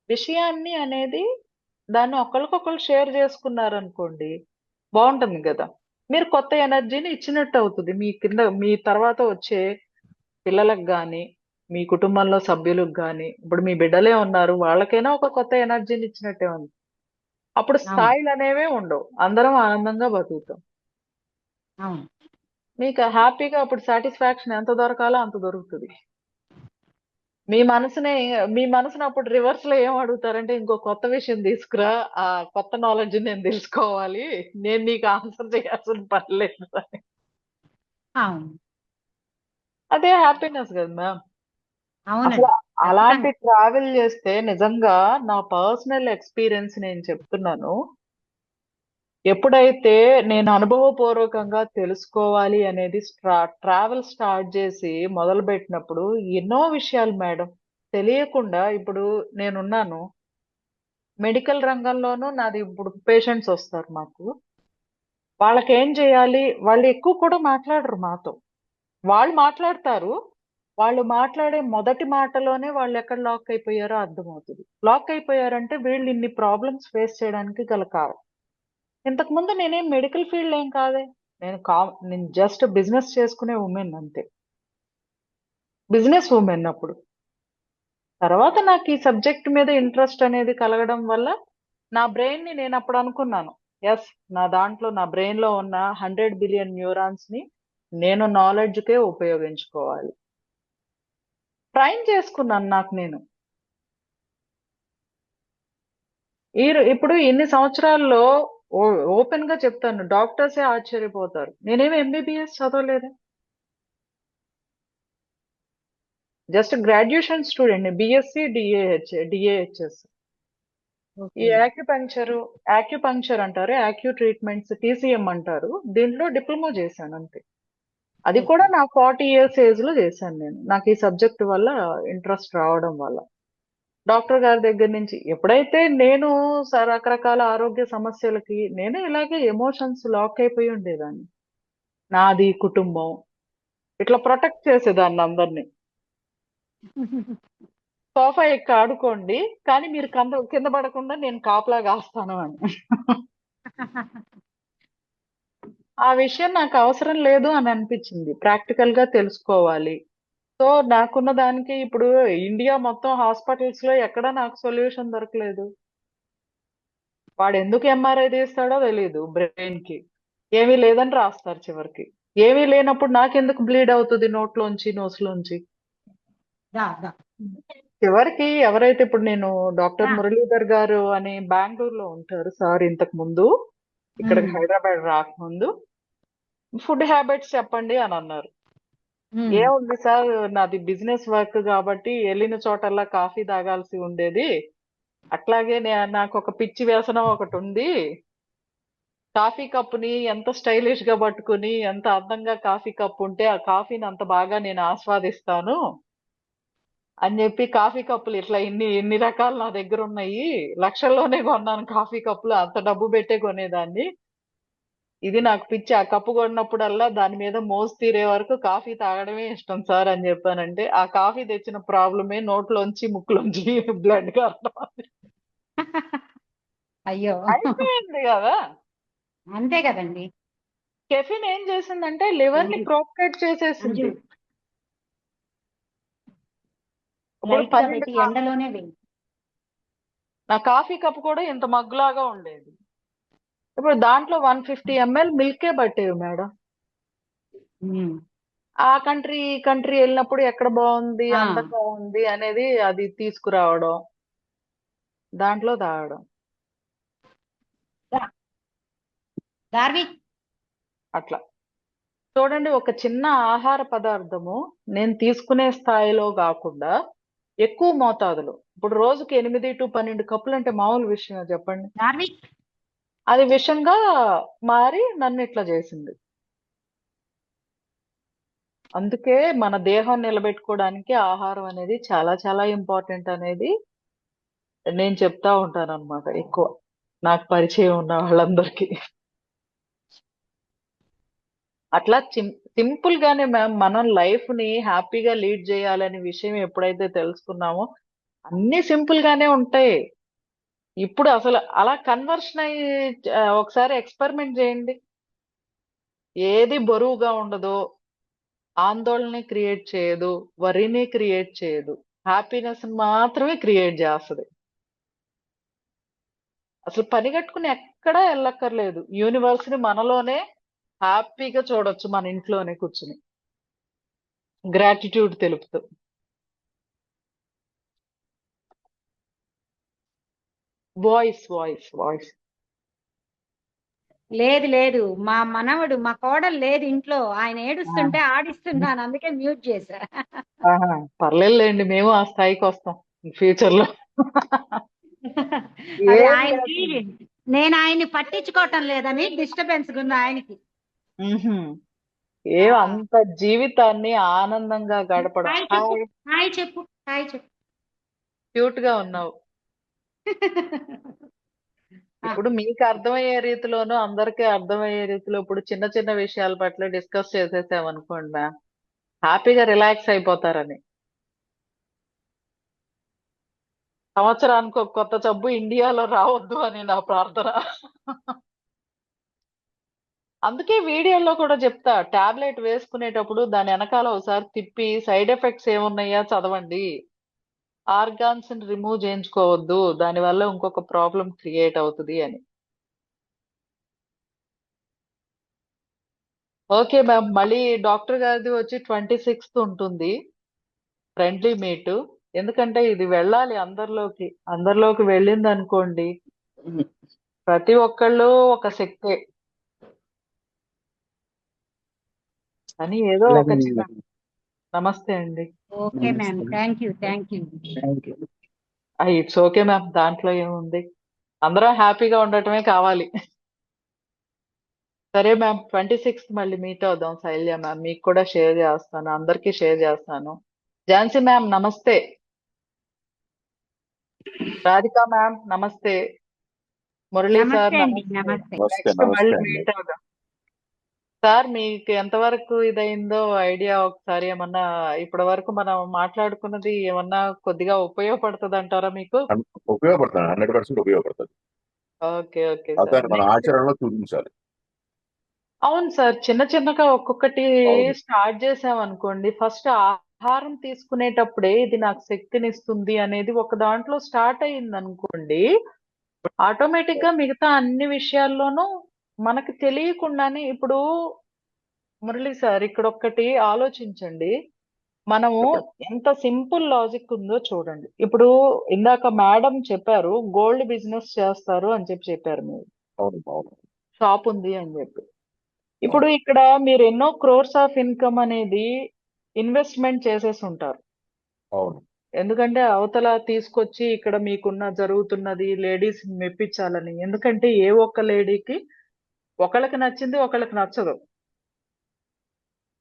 విషయాన్ని అనేది దాన్ని ఒకరికొకరు షేర్ చేసుకున్నారనుకోండి, బాగుంటుంది కదా. మీరు కొత్త ఎనర్జీని ఇచ్చినట్టు అవుతుంది మీ కింద, మీ తర్వాత వచ్చే పిల్లలకు గాని, మీ కుటుంబంలో సభ్యులకు గాని. ఇప్పుడు మీ బిడ్డలే ఉన్నారు, వాళ్ళకైనా ఒక కొత్త ఎనర్జీని ఇచ్చినట్టే ఉంది. అప్పుడు
అవును.
స్థాయిలు అనేవే ఉండవు, అందరం ఆనందంగా బతుకుతాం.
అవును.
మీకు హ్యాపీగా అప్పుడు సాటిస్ఫాక్షన్ ఎంత దొరకాలో అంత దొరుకుతుంది. మీ మనసుని అప్పుడు రివర్స్ లో ఏం అడుగుతారంటే, ఇంకో కొత్త విషయం తీసుకురా, ఆ కొత్త నాలెడ్జ్ నేను తెలుసుకోవాలి, నేను నీకు ఆన్సర్ చేయాల్సిన పని లేదు అని.
అవును.
అదే హ్యాపీనెస్ కదా మ్యామ్. అసలు
అవునండి.
అలాంటి
ఖచ్చితంగా.
ట్రావెల్ చేస్తే నిజంగా నా పర్సనల్ ఎక్స్పీరియన్స్ నేను చెప్తున్నాను. ఎప్పుడైతే నేను అనుభవపూర్వకంగా తెలుసుకోవాలి అనేది ట్రావెల్ స్టార్ట్ చేసి మొదలు పెట్టినప్పుడు ఎన్నో విషయాలు మేడం తెలియకుండా, ఇప్పుడు నేనున్నాను మెడికల్ రంగంలోనూ, నాది ఇప్పుడు పేషెంట్స్ వస్తారు మాకు, వాళ్ళకేం చేయాలి, వాళ్ళు ఎక్కువ కూడా మాట్లాడరు మాతో. వాళ్ళు మాట్లాడతారు, వాళ్ళు మాట్లాడే మొదటి మాటలోనే వాళ్ళు ఎక్కడ లాక్ అయిపోయారో అర్థమవుతుంది. లాక్ అయిపోయారంటే వీళ్ళు ఇన్ని ప్రాబ్లమ్స్ ఫేస్ చేయడానికి గల కారణం. ఇంతకు ముందు నేనేం మెడికల్ ఫీల్డ్ ఏం కాదే, నేను జస్ట్ బిజినెస్ చేసుకునే ఉమెన్ అంతే, బిజినెస్ ఉమెన్. అప్పుడు తర్వాత నాకు ఈ సబ్జెక్ట్ మీద ఇంట్రెస్ట్ అనేది కలగడం వల్ల నా బ్రెయిన్ ని నేను అప్పుడు అనుకున్నాను, ఎస్, నా దాంట్లో నా బ్రెయిన్ లో ఉన్న 100 బిలియన్ న్యూరాన్స్ ని నేను నాలెడ్జ్ కే ఉపయోగించుకోవాలి. ట్రైన్ చేసుకున్నాను నాకు నేను. ఇప్పుడు ఇన్ని సంవత్సరాల్లో ఓపెన్ గా చెప్తాను, డాక్టర్సే ఆశ్చర్యపోతారు, నేనేమి ఎంబీబీఎస్ చదవలేదు, జస్ట్ గ్రాడ్యుయేషన్ స్టూడెంట్, బిఎస్సి డిఏహెచ్ఎస్. ఈ
ఓకే.
యాక్యుపంక్చర్ అంటారు, యాక్యూ ట్రీట్మెంట్స్, టీసీఎం అంటారు, దీంట్లో డిప్లొమా చేశాను అంతే. అది కూడా
ఓకే.
నా 40 ఇయర్స్ ఏజ్ లో చేశాను నేను, నాకు ఈ సబ్జెక్ట్ వల్ల ఇంట్రెస్ట్ రావడం వల్ల. డాక్టర్ గారి దగ్గర నుంచి ఎప్పుడైతే నేను రకరకాల ఆరోగ్య సమస్యలకి నేను ఇలాగే ఎమోషన్స్ లాక్ అయిపోయి ఉండేదాన్ని, నాది కుటుంబం, ఇట్లా ప్రొటెక్ట్ చేసేదాన్ని అందరినీ. సోఫా ఎక్కి ఆడుకోండి, కానీ మీరు కింద పడకుండా నేను కాపలా కాస్తాను అని. ఆ విషయం నాకు అవసరం లేదు అని అనిపించింది, ప్రాక్టికల్ గా తెలుసుకోవాలి. సో నాకున్న దానికి ఇప్పుడు ఇండియా మొత్తం హాస్పిటల్స్ లో ఎక్కడ నాకు సొల్యూషన్ దొరకలేదు. వాడు ఎందుకు ఎంఆర్ఐ తీస్తాడో తెలియదు బ్రెయిన్ కి, ఏమీ లేదని రాస్తారు చివరికి. ఏమీ లేనప్పుడు నాకెందుకు బ్లీడ్ అవుతుంది నోట్లోంచి నోస్లోంచి.
దా దా
చివరికి ఎవరైతే, ఇప్పుడు నేను డాక్టర్
దా.
మురళీధర్ గారు అని బెంగళూరులో ఉంటారు సార్, ఇంతకు ముందు ఇక్కడికి
ఉమ్,
హైదరాబాద్ రాకముందు, ఫుడ్ హ్యాబిట్స్ చెప్పండి అని అన్నారు.
ఉమ్.
ఏముంది సార్, నాది బిజినెస్ వర్క్ కాబట్టి వెళ్ళిన చోటల్లా కాఫీ తాగాల్సి ఉండేది, అట్లాగే నాకు ఒక పిచ్చి వ్యసనం ఒకటి ఉంది, కాఫీ కప్పుని ఎంత స్టైలిష్ గా పట్టుకుని ఎంత అందంగా కాఫీ కప్ ఉంటే ఆ కాఫీని అంత బాగా నేను ఆస్వాదిస్తాను అని చెప్పి, కాఫీ కప్పులు ఇట్లా ఇన్ని ఇన్ని రకాలు నా దగ్గర ఉన్నాయి, లక్షల్లోనే కొన్నాను కాఫీ కప్పులు, అంత డబ్బు పెట్టే కొనేదాన్ని, ఇది నాకు పిచ్చి, ఆ కప్పు కొన్నప్పుడల్లా దాని మీద మోజు తీరే వరకు కాఫీ తాగడమే ఇష్టం సార్ అని చెప్పానంటే, ఆ కాఫీ తెచ్చిన ప్రాబ్లమే నోట్లోంచి ముక్కులోంచి బ్లడ్ కావడం.
అయ్యో.
అయిపోయింది కదా.
అంతే కదండి.
కెఫిన్ ఏం చేసిందంటే లివర్ ని
అంజు
ప్రోక్టేట్
అంజు
చేసేసింది. ఇప్పుడు
లైట్ గా
12
పెట్టి ఎండలోనే వేయి.
నా కాఫీ కప్ కూడా ఇంత మగ్గులాగా ఉండేది. ఇప్పుడు దాంట్లో 150 ml మిల్కే పట్టేవి మేడం.
ఉమ్.
ఆ కంట్రీ ఈ కంట్రీ వెళ్ళినప్పుడు ఎక్కడ బాగుంది
ఆ,
అందంగా ఉంది అనేది అది తీసుకురావడం, దాంట్లో తాగడం
దా- దార్వి
అట్లా. చూడండి, ఒక చిన్న ఆహార పదార్థము నేను తీసుకునే స్థాయిలో కాకుండా ఎక్కువ మోతాదులో, ఇప్పుడు రోజుకి 8 to 12 కప్పులు అంటే మామూలు విషయం చెప్పండి.
దార్వి
అది విషంగా మారి నన్ను ఇట్లా చేసింది. అందుకే మన దేహం నిలబెట్టుకోవడానికి ఆహారం అనేది చాలా చాలా ఇంపార్టెంట్ అనేది నేను చెప్తా ఉంటాను అనమాట. ఎక్కువ నాకు పరిచయం ఉన్న వాళ్ళందరికీ అట్లా సింపుల్ గానే మ్యామ్ మనం లైఫ్ ని హ్యాపీగా లీడ్ చేయాలనే విషయం ఎప్పుడైతే తెలుసుకున్నామో అన్ని సింపుల్ గానే ఉంటాయి. ఇప్పుడు అసలు అలా కన్వర్షన్ అయ్యి ఒకసారి ఎక్స్పెరిమెంట్ చేయండి. ఏది బరువుగా ఉండదు, ఆందోళన క్రియేట్ చేయదు, వరిని క్రియేట్ చేయదు, హ్యాపీనెస్ మాత్రమే క్రియేట్ చేస్తుంది. అసలు పని కట్టుకుని ఎక్కడా వెళ్ళక్కర్లేదు. యూనివర్స్ ని మనలోనే హ్యాపీగా చూడొచ్చు, మన ఇంట్లోనే కూర్చుని గ్రాటిట్యూడ్ తెలుపుతూ. వాయిస్ వాయిస్ వాయిస్
లేదు లేదు, మా మనవడు మా కోడలు లేదు ఇంట్లో, ఆయన ఏడుస్తుంటే ఆడిస్తున్నాను, అందుకే మ్యూట్ చేశా.
పర్లేదులేండి, మేము ఆ స్థాయికి వస్తాం ఫ్యూచర్ లో.
అదే
ఏం
ఆయనకి
లేదు.
నేను ఆయన్ని పట్టించుకోవటం లేదని డిస్టర్బెన్స్ ఉంది ఆయనకి.
మ్హూ.
ఆ,
అంత జీవితాన్ని ఆనందంగా గడపడం.
హాయ్ చెప్పు, హాయ్ చెప్పు, హాయ్ చెప్పు.
క్యూట్ గా ఉన్నావు.
ఆ,
ఇప్పుడు మీకు అర్థమయ్యే రీతిలోనూ అందరికీ అర్థమయ్యే రీతిలో ఇప్పుడు చిన్న చిన్న విషయాల పట్ల డిస్కస్ చేసేసామనుకోండి మ్యామ్, హ్యాపీగా రిలాక్స్ అయిపోతారని. సంవత్సరానికి ఒక కొత్త జబ్బు ఇండియాలో రావద్దు అని నా ప్రార్థన. అందుకే వీడియోలో కూడా చెప్తా, టాబ్లెట్ వేసుకునేటప్పుడు దాని వెనకాల ఒకసారి తిప్పి సైడ్ ఎఫెక్ట్స్ ఏమున్నాయా చదవండి. ఆర్గాన్స్ ని రిమూవ్ చేయించుకోవద్దు, దానివల్ల ఇంకొక ప్రాబ్లం క్రియేట్ అవుతుంది అని. ఓకే మ్యామ్, మళ్ళీ డాక్టర్ గారిది వచ్చి 26th ఉంటుంది ఫ్రెండ్లీ మీట్. ఎందుకంటే ఇది వెళ్ళాలి అందరిలోకి వెళ్ళింది అనుకోండి, ప్రతి ఒక్కళ్ళు ఒక శక్తే. అని ఏదో ఒక చిన్న నమస్తే అండి.
Okay ma'am, thank you, thank you.
It's okay ma'am, దాంట్లో ఏముంది, అందరం హ్యాపీగా ఉండటమే కావాలి. సరే మ్యామ్, 26th మళ్ళీ మీట్ అవుదాం. శైల్య మ్యామ్ మీకు కూడా షేర్ చేస్తాను, అందరికీ షేర్ చేస్తాను. ఝాన్సీ మ్యామ్ నమస్తే, రాధికా మ్యామ్ నమస్తే, మురళీ సార్
నమస్తే అండి,
నమస్తే.
నమస్తే.
నెక్స్ట్ మళ్ళీ మీట్ అవుదాం. సార్ మీకు ఎంతవరకు ఇదైందో ఐడియా ఒకసారి ఏమన్నా, ఇప్పటి వరకు మనం మాట్లాడుకున్నది ఏమన్నా కొద్దిగా ఉపయోగపడుతుంది అంటారా మీకు?
ఉపయోగపడుతుంది, 100% ఉపయోగపడుతుంది.
ఓకే ఓకే
అదే
సార్.
మన
నెక్స్ట్,
ఆచరణలో చూపించాలి.
అవును సార్, చిన్న చిన్నగా ఒక్కొక్కటి
అవును.
స్టార్ట్ చేసామనుకోండి, ఫస్ట్ ఆహారం తీసుకునేటప్పుడే ఇది నాకు శక్తినిస్తుంది అనేది ఒక దాంట్లో స్టార్ట్ అయ్యింది అనుకోండి, ఆటోమేటిక్ గా మిగతా అన్ని విషయాల్లోనూ మనకు తెలియకుండానే. ఇప్పుడు మురళి సార్ ఇక్కడ ఒక్కటి ఆలోచించండి, మనము
చెప్పండి.
ఎంత సింపుల్ లాజిక్ ఉందో చూడండి. ఇప్పుడు ఇందాక మేడం చెప్పారు గోల్డ్ బిజినెస్ చేస్తారు అని చెప్పారు, మీరు
అవును అవును
షాప్ ఉంది అని చెప్పి. ఇప్పుడు
అవును
ఇక్కడ మీరు ఎన్నో క్రోర్స్ ఆఫ్ ఇన్కమ్ అనేది ఇన్వెస్ట్మెంట్ చేసేసి ఉంటారు.
అవును
ఎందుకంటే అవతల తీసుకొచ్చి ఇక్కడ మీకున్న జరుగుతున్నది లేడీస్ మెప్పించాలని. ఎందుకంటే ఏ ఒక్క లేడీకి ఒకళ్ళకి నచ్చింది ఒకళ్ళకి నచ్చదు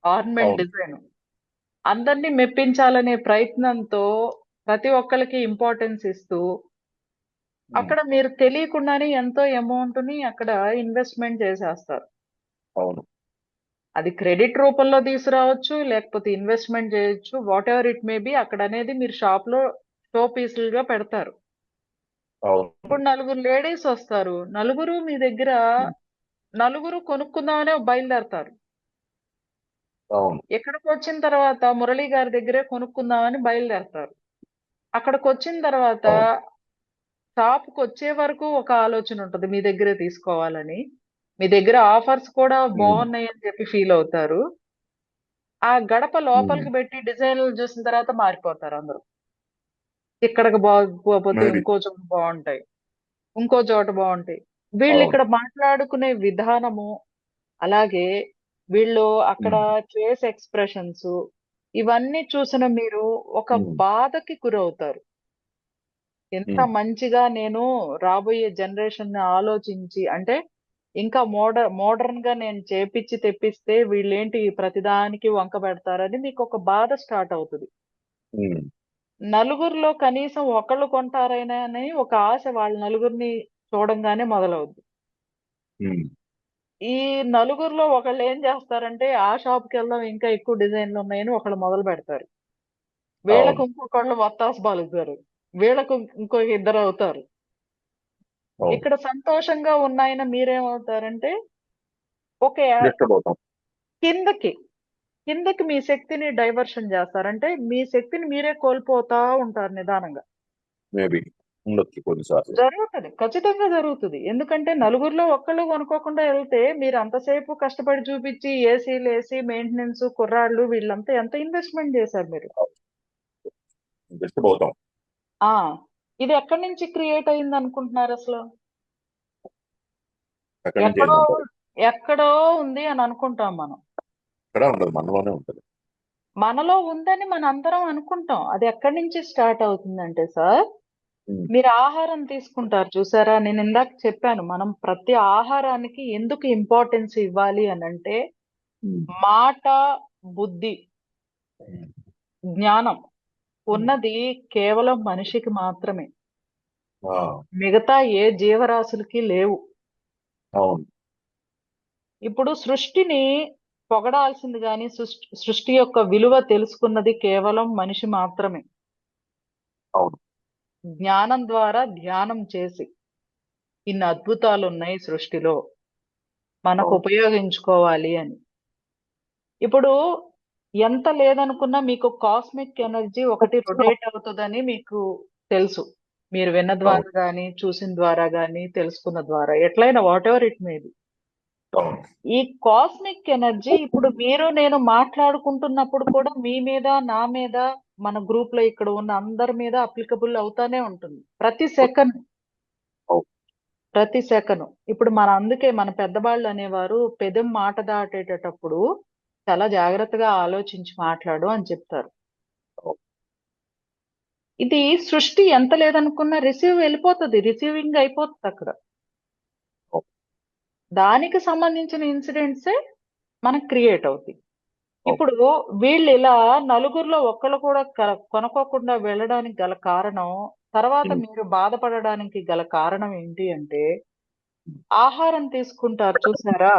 ఆర్నమెంట్
అవును
డిజైన్. అందరినీ మెప్పించాలనే ప్రయత్నంతో ప్రతి ఒక్కరికి ఇంపార్టెన్స్ ఇస్తూ
ఉమ్,
అక్కడ మీరు తెలియకుండానే ఎంతో అమౌంట్ ని అక్కడ ఇన్వెస్ట్మెంట్ చేసేస్తారు.
అవును
అది క్రెడిట్ రూపంలో తీసుకురావచ్చు, లేకపోతే ఇన్వెస్ట్మెంట్ చేయొచ్చు, what ever it may be. అక్కడ అనేది మీరు షాప్ లో షో పీసులుగా పెడతారు.
అవును
ఇప్పుడు నలుగురు లేడీస్ వస్తారు, నలుగురు మీ దగ్గర నలుగురు కొనుక్కుందామని బయలుదేరతారు.
అవును.
ఇక్కడికి వచ్చిన తర్వాత మురళి గారి దగ్గరే కొనుక్కుందామని బయలుదేరతారు. అక్కడికి వచ్చిన తర్వాత
అవును.
షాప్కి వచ్చే వరకు ఒక ఆలోచన ఉంటుంది మీ దగ్గరే తీసుకోవాలని. మీ దగ్గర ఆఫర్స్ కూడా బాగున్నాయి అని చెప్పి ఫీల్ అవుతారు. ఆ గడప లోపలికి పెట్టి డిజైన్లు చూసిన తర్వాత మారిపోతారు అందరూ. ఇక్కడికి బాగోకపోతే
మేబీ.
ఇంకో చోట బాగుంటాయి, ఇంకో చోట బాగుంటాయి. వీళ్ళు
అవును.
ఇక్కడ మాట్లాడుకునే విధానము, అలాగే వీళ్ళు అక్కడ ఫేస్ ఎక్స్ప్రెషన్స్, ఇవన్నీ చూసిన మీరు ఒక బాధకి గురవుతారు. ఎంత మంచిగా నేను రాబోయే జనరేషన్ ని ఆలోచించి, అంటే ఇంకా మోడర్న్ గా నేను చేపిచ్చి తెప్పిస్తే వీళ్ళేంటి ప్రతిదానికి వంక పెడతారని మీకు ఒక బాధ స్టార్ట్ అవుతుంది. నలుగురిలో కనీసం ఒకళ్ళు కొంటారైనా అని ఒక ఆశ వాళ్ళ నలుగురిని చూడంగానే మొదలవుద్ది. ఈ నలుగురిలో ఒకళ్ళు ఏం చేస్తారంటే ఆ షాప్ కి వెళ్దాం ఇంకా ఎక్కువ డిజైన్లు ఉన్నాయని ఒకళ్ళు మొదలు పెడతారు. వీళ్ళకు
అవును.
ఇంకొకళ్ళు వత్తాసు పలుకుతారు, వీళ్ళకు ఇంకొక ఇద్దరు అవుతారు.
అవును.
ఇక్కడ సంతోషంగా ఉన్నాయన మీరేమవుతారంటే ఒక
డిస్టర్బ్ అవుతాం.
కిందకి కిందకి మీ శక్తిని డైవర్షన్ చేస్తారంటే మీ శక్తిని మీరే కోల్పోతా ఉంటారు నిదానంగా.
మేబీ ఉండొచ్చు కొన్నిసార్లు.
జరుగుతుంది, ఖచ్చితంగా జరుగుతుంది. ఎందుకంటే నలుగురిలో ఒక్కళ్ళు కొనుక్కోకుండా వెళ్తే మీరు అంతసేపు కష్టపడి చూపించి ఏసీలు వేసి మెయింటెనెన్స్ కుర్రాళ్ళు వీళ్ళంతా ఎంత ఇన్వెస్ట్మెంట్ చేశారు మీరు.
డిస్టర్బ్ అవుతాం.
ఆ ఇది ఎక్కడి నుంచి క్రియేట్ అయింది అనుకుంటున్నారు అసలు?
ఎక్కడి నుంచి
ఎక్కడో
అయిందంటారు?
ఎక్కడో ఉంది అని అనుకుంటాం మనం.
ఎక్కడ ఉండదు, మనలోనే ఉంటుంది.
మనలో ఉందని మన అందరం అనుకుంటాం. అది ఎక్కడి నుంచి స్టార్ట్ అవుతుందంటే సార్, మీరు ఆహారం తీసుకుంటారు చూసారా, నేను ఇందాక చెప్పాను మనం ప్రతి ఆహారానికి ఎందుకు ఇంపార్టెన్స్ ఇవ్వాలి అని అంటే మాట, బుద్ధి, జ్ఞానం ఉన్నది కేవలం మనిషికి మాత్రమే, మిగతా ఏ జీవరాశులకి లేవు.
అవును.
ఇప్పుడు సృష్టిని పొగడాల్సింది కానీ సృష్టి యొక్క విలువ తెలుసుకున్నది కేవలం మనిషి మాత్రమే.
అవును.
జ్ఞానం ద్వారా ధ్యానం చేసి ఇన్ని అద్భుతాలు ఉన్నాయి సృష్టిలో, మనకు ఉపయోగించుకోవాలి అని. ఇప్పుడు ఎంత లేదనుకున్నా మీకు కాస్మిక్ ఎనర్జీ ఒకటి రొటేట్ అవుతుందని మీకు తెలుసు. మీరు విన్న ద్వారా కానీ చూసిన ద్వారా కానీ తెలుసుకున్న ద్వారా ఎట్లయినా what ever it may be. ఈ కాస్మిక్ ఎనర్జీ ఇప్పుడు మీరు నేను మాట్లాడుకుంటున్నప్పుడు కూడా మీ మీద, నా మీద, మన గ్రూప్ లో ఇక్కడ ఉన్న అందరి మీద అప్లికబుల్ అవుతానే ఉంటుంది ప్రతి సెకండ్. ప్రతి సెకను. ఇప్పుడు అందుకే మన పెద్దవాళ్ళు అనేవారు పెదం మాట దాటేటప్పుడు చాలా జాగ్రత్తగా ఆలోచించి మాట్లాడు అని చెప్తారు. ఇది సృష్టి ఎంత లేదనుకున్నా వెళ్ళిపోతుంది, రిసీవింగ్ అయిపోతుంది అక్కడ. దానికి సంబంధించిన ఇన్సిడెంట్సే మనకు క్రియేట్ అవుతాయి. ఇప్పుడు వీళ్ళు ఇలా నలుగురిలో ఒక్కళ్ళు కూడా కొనుక్కోకుండా వెళ్ళడానికి గల కారణం, తర్వాత మీరు బాధపడడానికి గల కారణం ఏంటి అంటే ఆహారం తీసుకుంటారు చూసారా,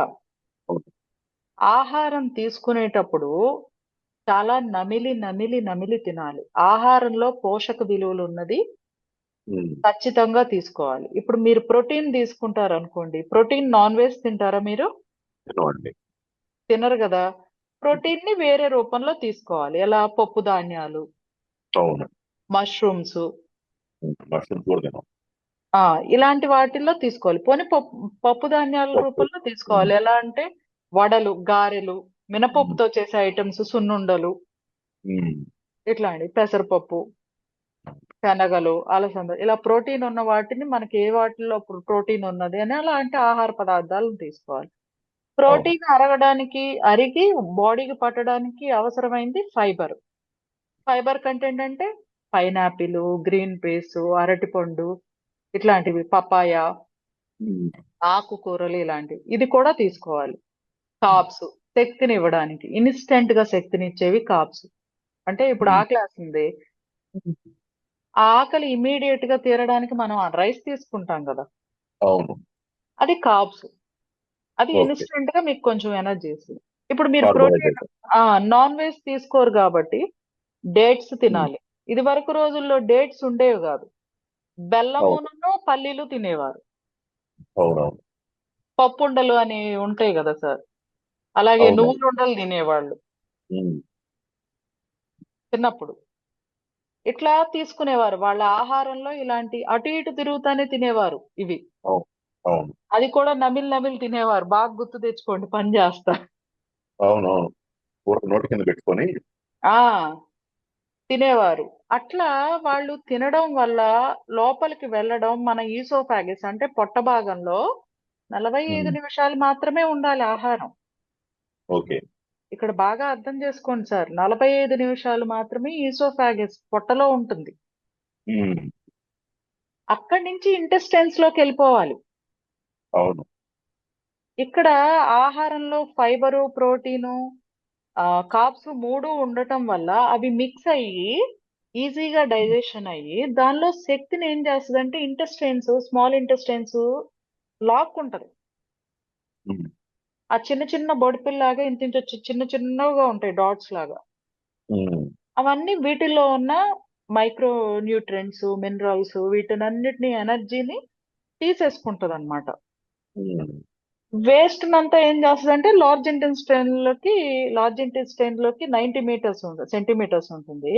ఆహారం తీసుకునేటప్పుడు చాలా నమిలి నమిలి నమిలి తినాలి. ఆహారంలో పోషక విలువలు ఉన్నది ఖచ్చితంగా తీసుకోవాలి. ఇప్పుడు మీరు ప్రోటీన్ తీసుకుంటారు అనుకోండి, ప్రోటీన్ నాన్ వెజ్ తింటారా మీరు? తినరు కదా. ప్రోటీన్ ని వేరే రూపంలో తీసుకోవాలి. ఎలా? పప్పు ధాన్యాలు, మష్రూమ్స్, ఇలాంటి వాటిల్లో తీసుకోవాలి. పోనీ పప్పు ధాన్యాల రూపంలో తీసుకోవాలి. ఎలా అంటే వడలు, గారెలు, మినపప్పుతో చేసే ఐటమ్స్, సున్నుండలు, ఇట్లాంటి పెసరపప్పు, శనగలు, అలసంద, ఇలా ప్రోటీన్ ఉన్న వాటిని మనకి ఏ వాటిల్లో ప్రోటీన్ ఉన్నది అని అలాంటి ఆహార పదార్థాలను తీసుకోవాలి. ప్రోటీన్ అరిగి బాడీకి పట్టడానికి అవసరమైంది ఫైబర్. ఫైబర్ కంటెంట్ అంటే పైనాపిల్, గ్రీన్ పీస్, అరటిపండు, ఇట్లాంటివి, పపాయ, ఆకుకూరలు ఇలాంటివి. ఇది కూడా తీసుకోవాలి. కార్బ్స్ శక్తిని ఇవ్వడానికి, ఇన్స్టెంట్ గా శక్తిని ఇచ్చేవి కార్బ్స్. అంటే ఇప్పుడు ఆకలి వేస్తుంది, ఆ ఆకలి ఇమీడియట్ గా తీరడానికి మనం రైస్ తీసుకుంటాం కదా, అది కార్బ్స్. అది ఇన్స్టెంట్ గా మీకు కొంచెం ఎనర్జీ ఇస్తుంది. ఇప్పుడు మీరు ప్రోటీన్ నాన్ వెజ్ తీసుకోరు కాబట్టి డేట్స్ తినాలి. ఇది వరకు రోజుల్లో డేట్స్ ఉండేవి కాదు, బెల్లమును పల్లీలు తినేవారు. పప్పుండలు అని ఉంటాయి కదా సార్, అలాగే
అవును.
నువ్వుల ఉండలు తినేవాళ్ళు
ఉమ్,
చిన్నప్పుడు. ఇట్లా తీసుకునేవారు వాళ్ళ ఆహారంలో, ఇలాంటి అటు ఇటు తిరుగుతానే తినేవారు ఇవి.
అవును. అవును.
అది కూడా నమిలి నమిలి తినేవారు. బాగా గుర్తు తెచ్చుకోండి, పని చేస్తా.
అవునవును. కూర నోటి కింద పెట్టుకొని.
ఆ తినేవారు. అట్లా వాళ్ళు తినడం వల్ల లోపలికి వెళ్ళడం, మన ఈసోఫాగస్ అంటే పొట్ట భాగంలో 45
ఉమ్,
నిమిషాలు మాత్రమే ఉండాలి ఆహారం.
ఓకే.
ఇక్కడ బాగా అర్థం చేసుకోండి సార్, 45 నిమిషాలు మాత్రమే ఈసోఫాగస్ పొట్టలో ఉంటుంది.
ఉమ్,
అక్కడి నుంచి ఇంటెస్టైన్స్ లోకి వెళ్ళిపోవాలి.
అవును.
ఇక్కడ ఆహారంలో ఫైబరు, ప్రోటీను, కార్బ్స్ 3 ఉండటం వల్ల అవి మిక్స్ అయ్యి ఈజీగా డైజెషన్ అయ్యి దానిలో శక్తిని ఏం చేస్తుందంటే స్మాల్ ఇంటెస్టైన్స్ లాక్కుంటది.
ఉమ్,
ఆ చిన్న చిన్న బొడిపిల్లాగా ఇంత ఇంత చిన్న చిన్నగా ఉంటాయి, డాట్స్ లాగా.
ఉమ్,
అవన్నీ వీటిల్లో ఉన్న మైక్రో న్యూట్రియంట్స్, మినరల్స్, వీటినన్నిటిని ఎనర్జీని తీసేసుకుంటది అనమాట.
ఉమ్,
వేస్ట్ అంతా ఏం చేస్తుందంటే లార్జ్ ఇంటెస్టైన్ లోకి 90 మీటర్స్ ఉంటుంది, సెంటీమీటర్స్ ఉంటుంది,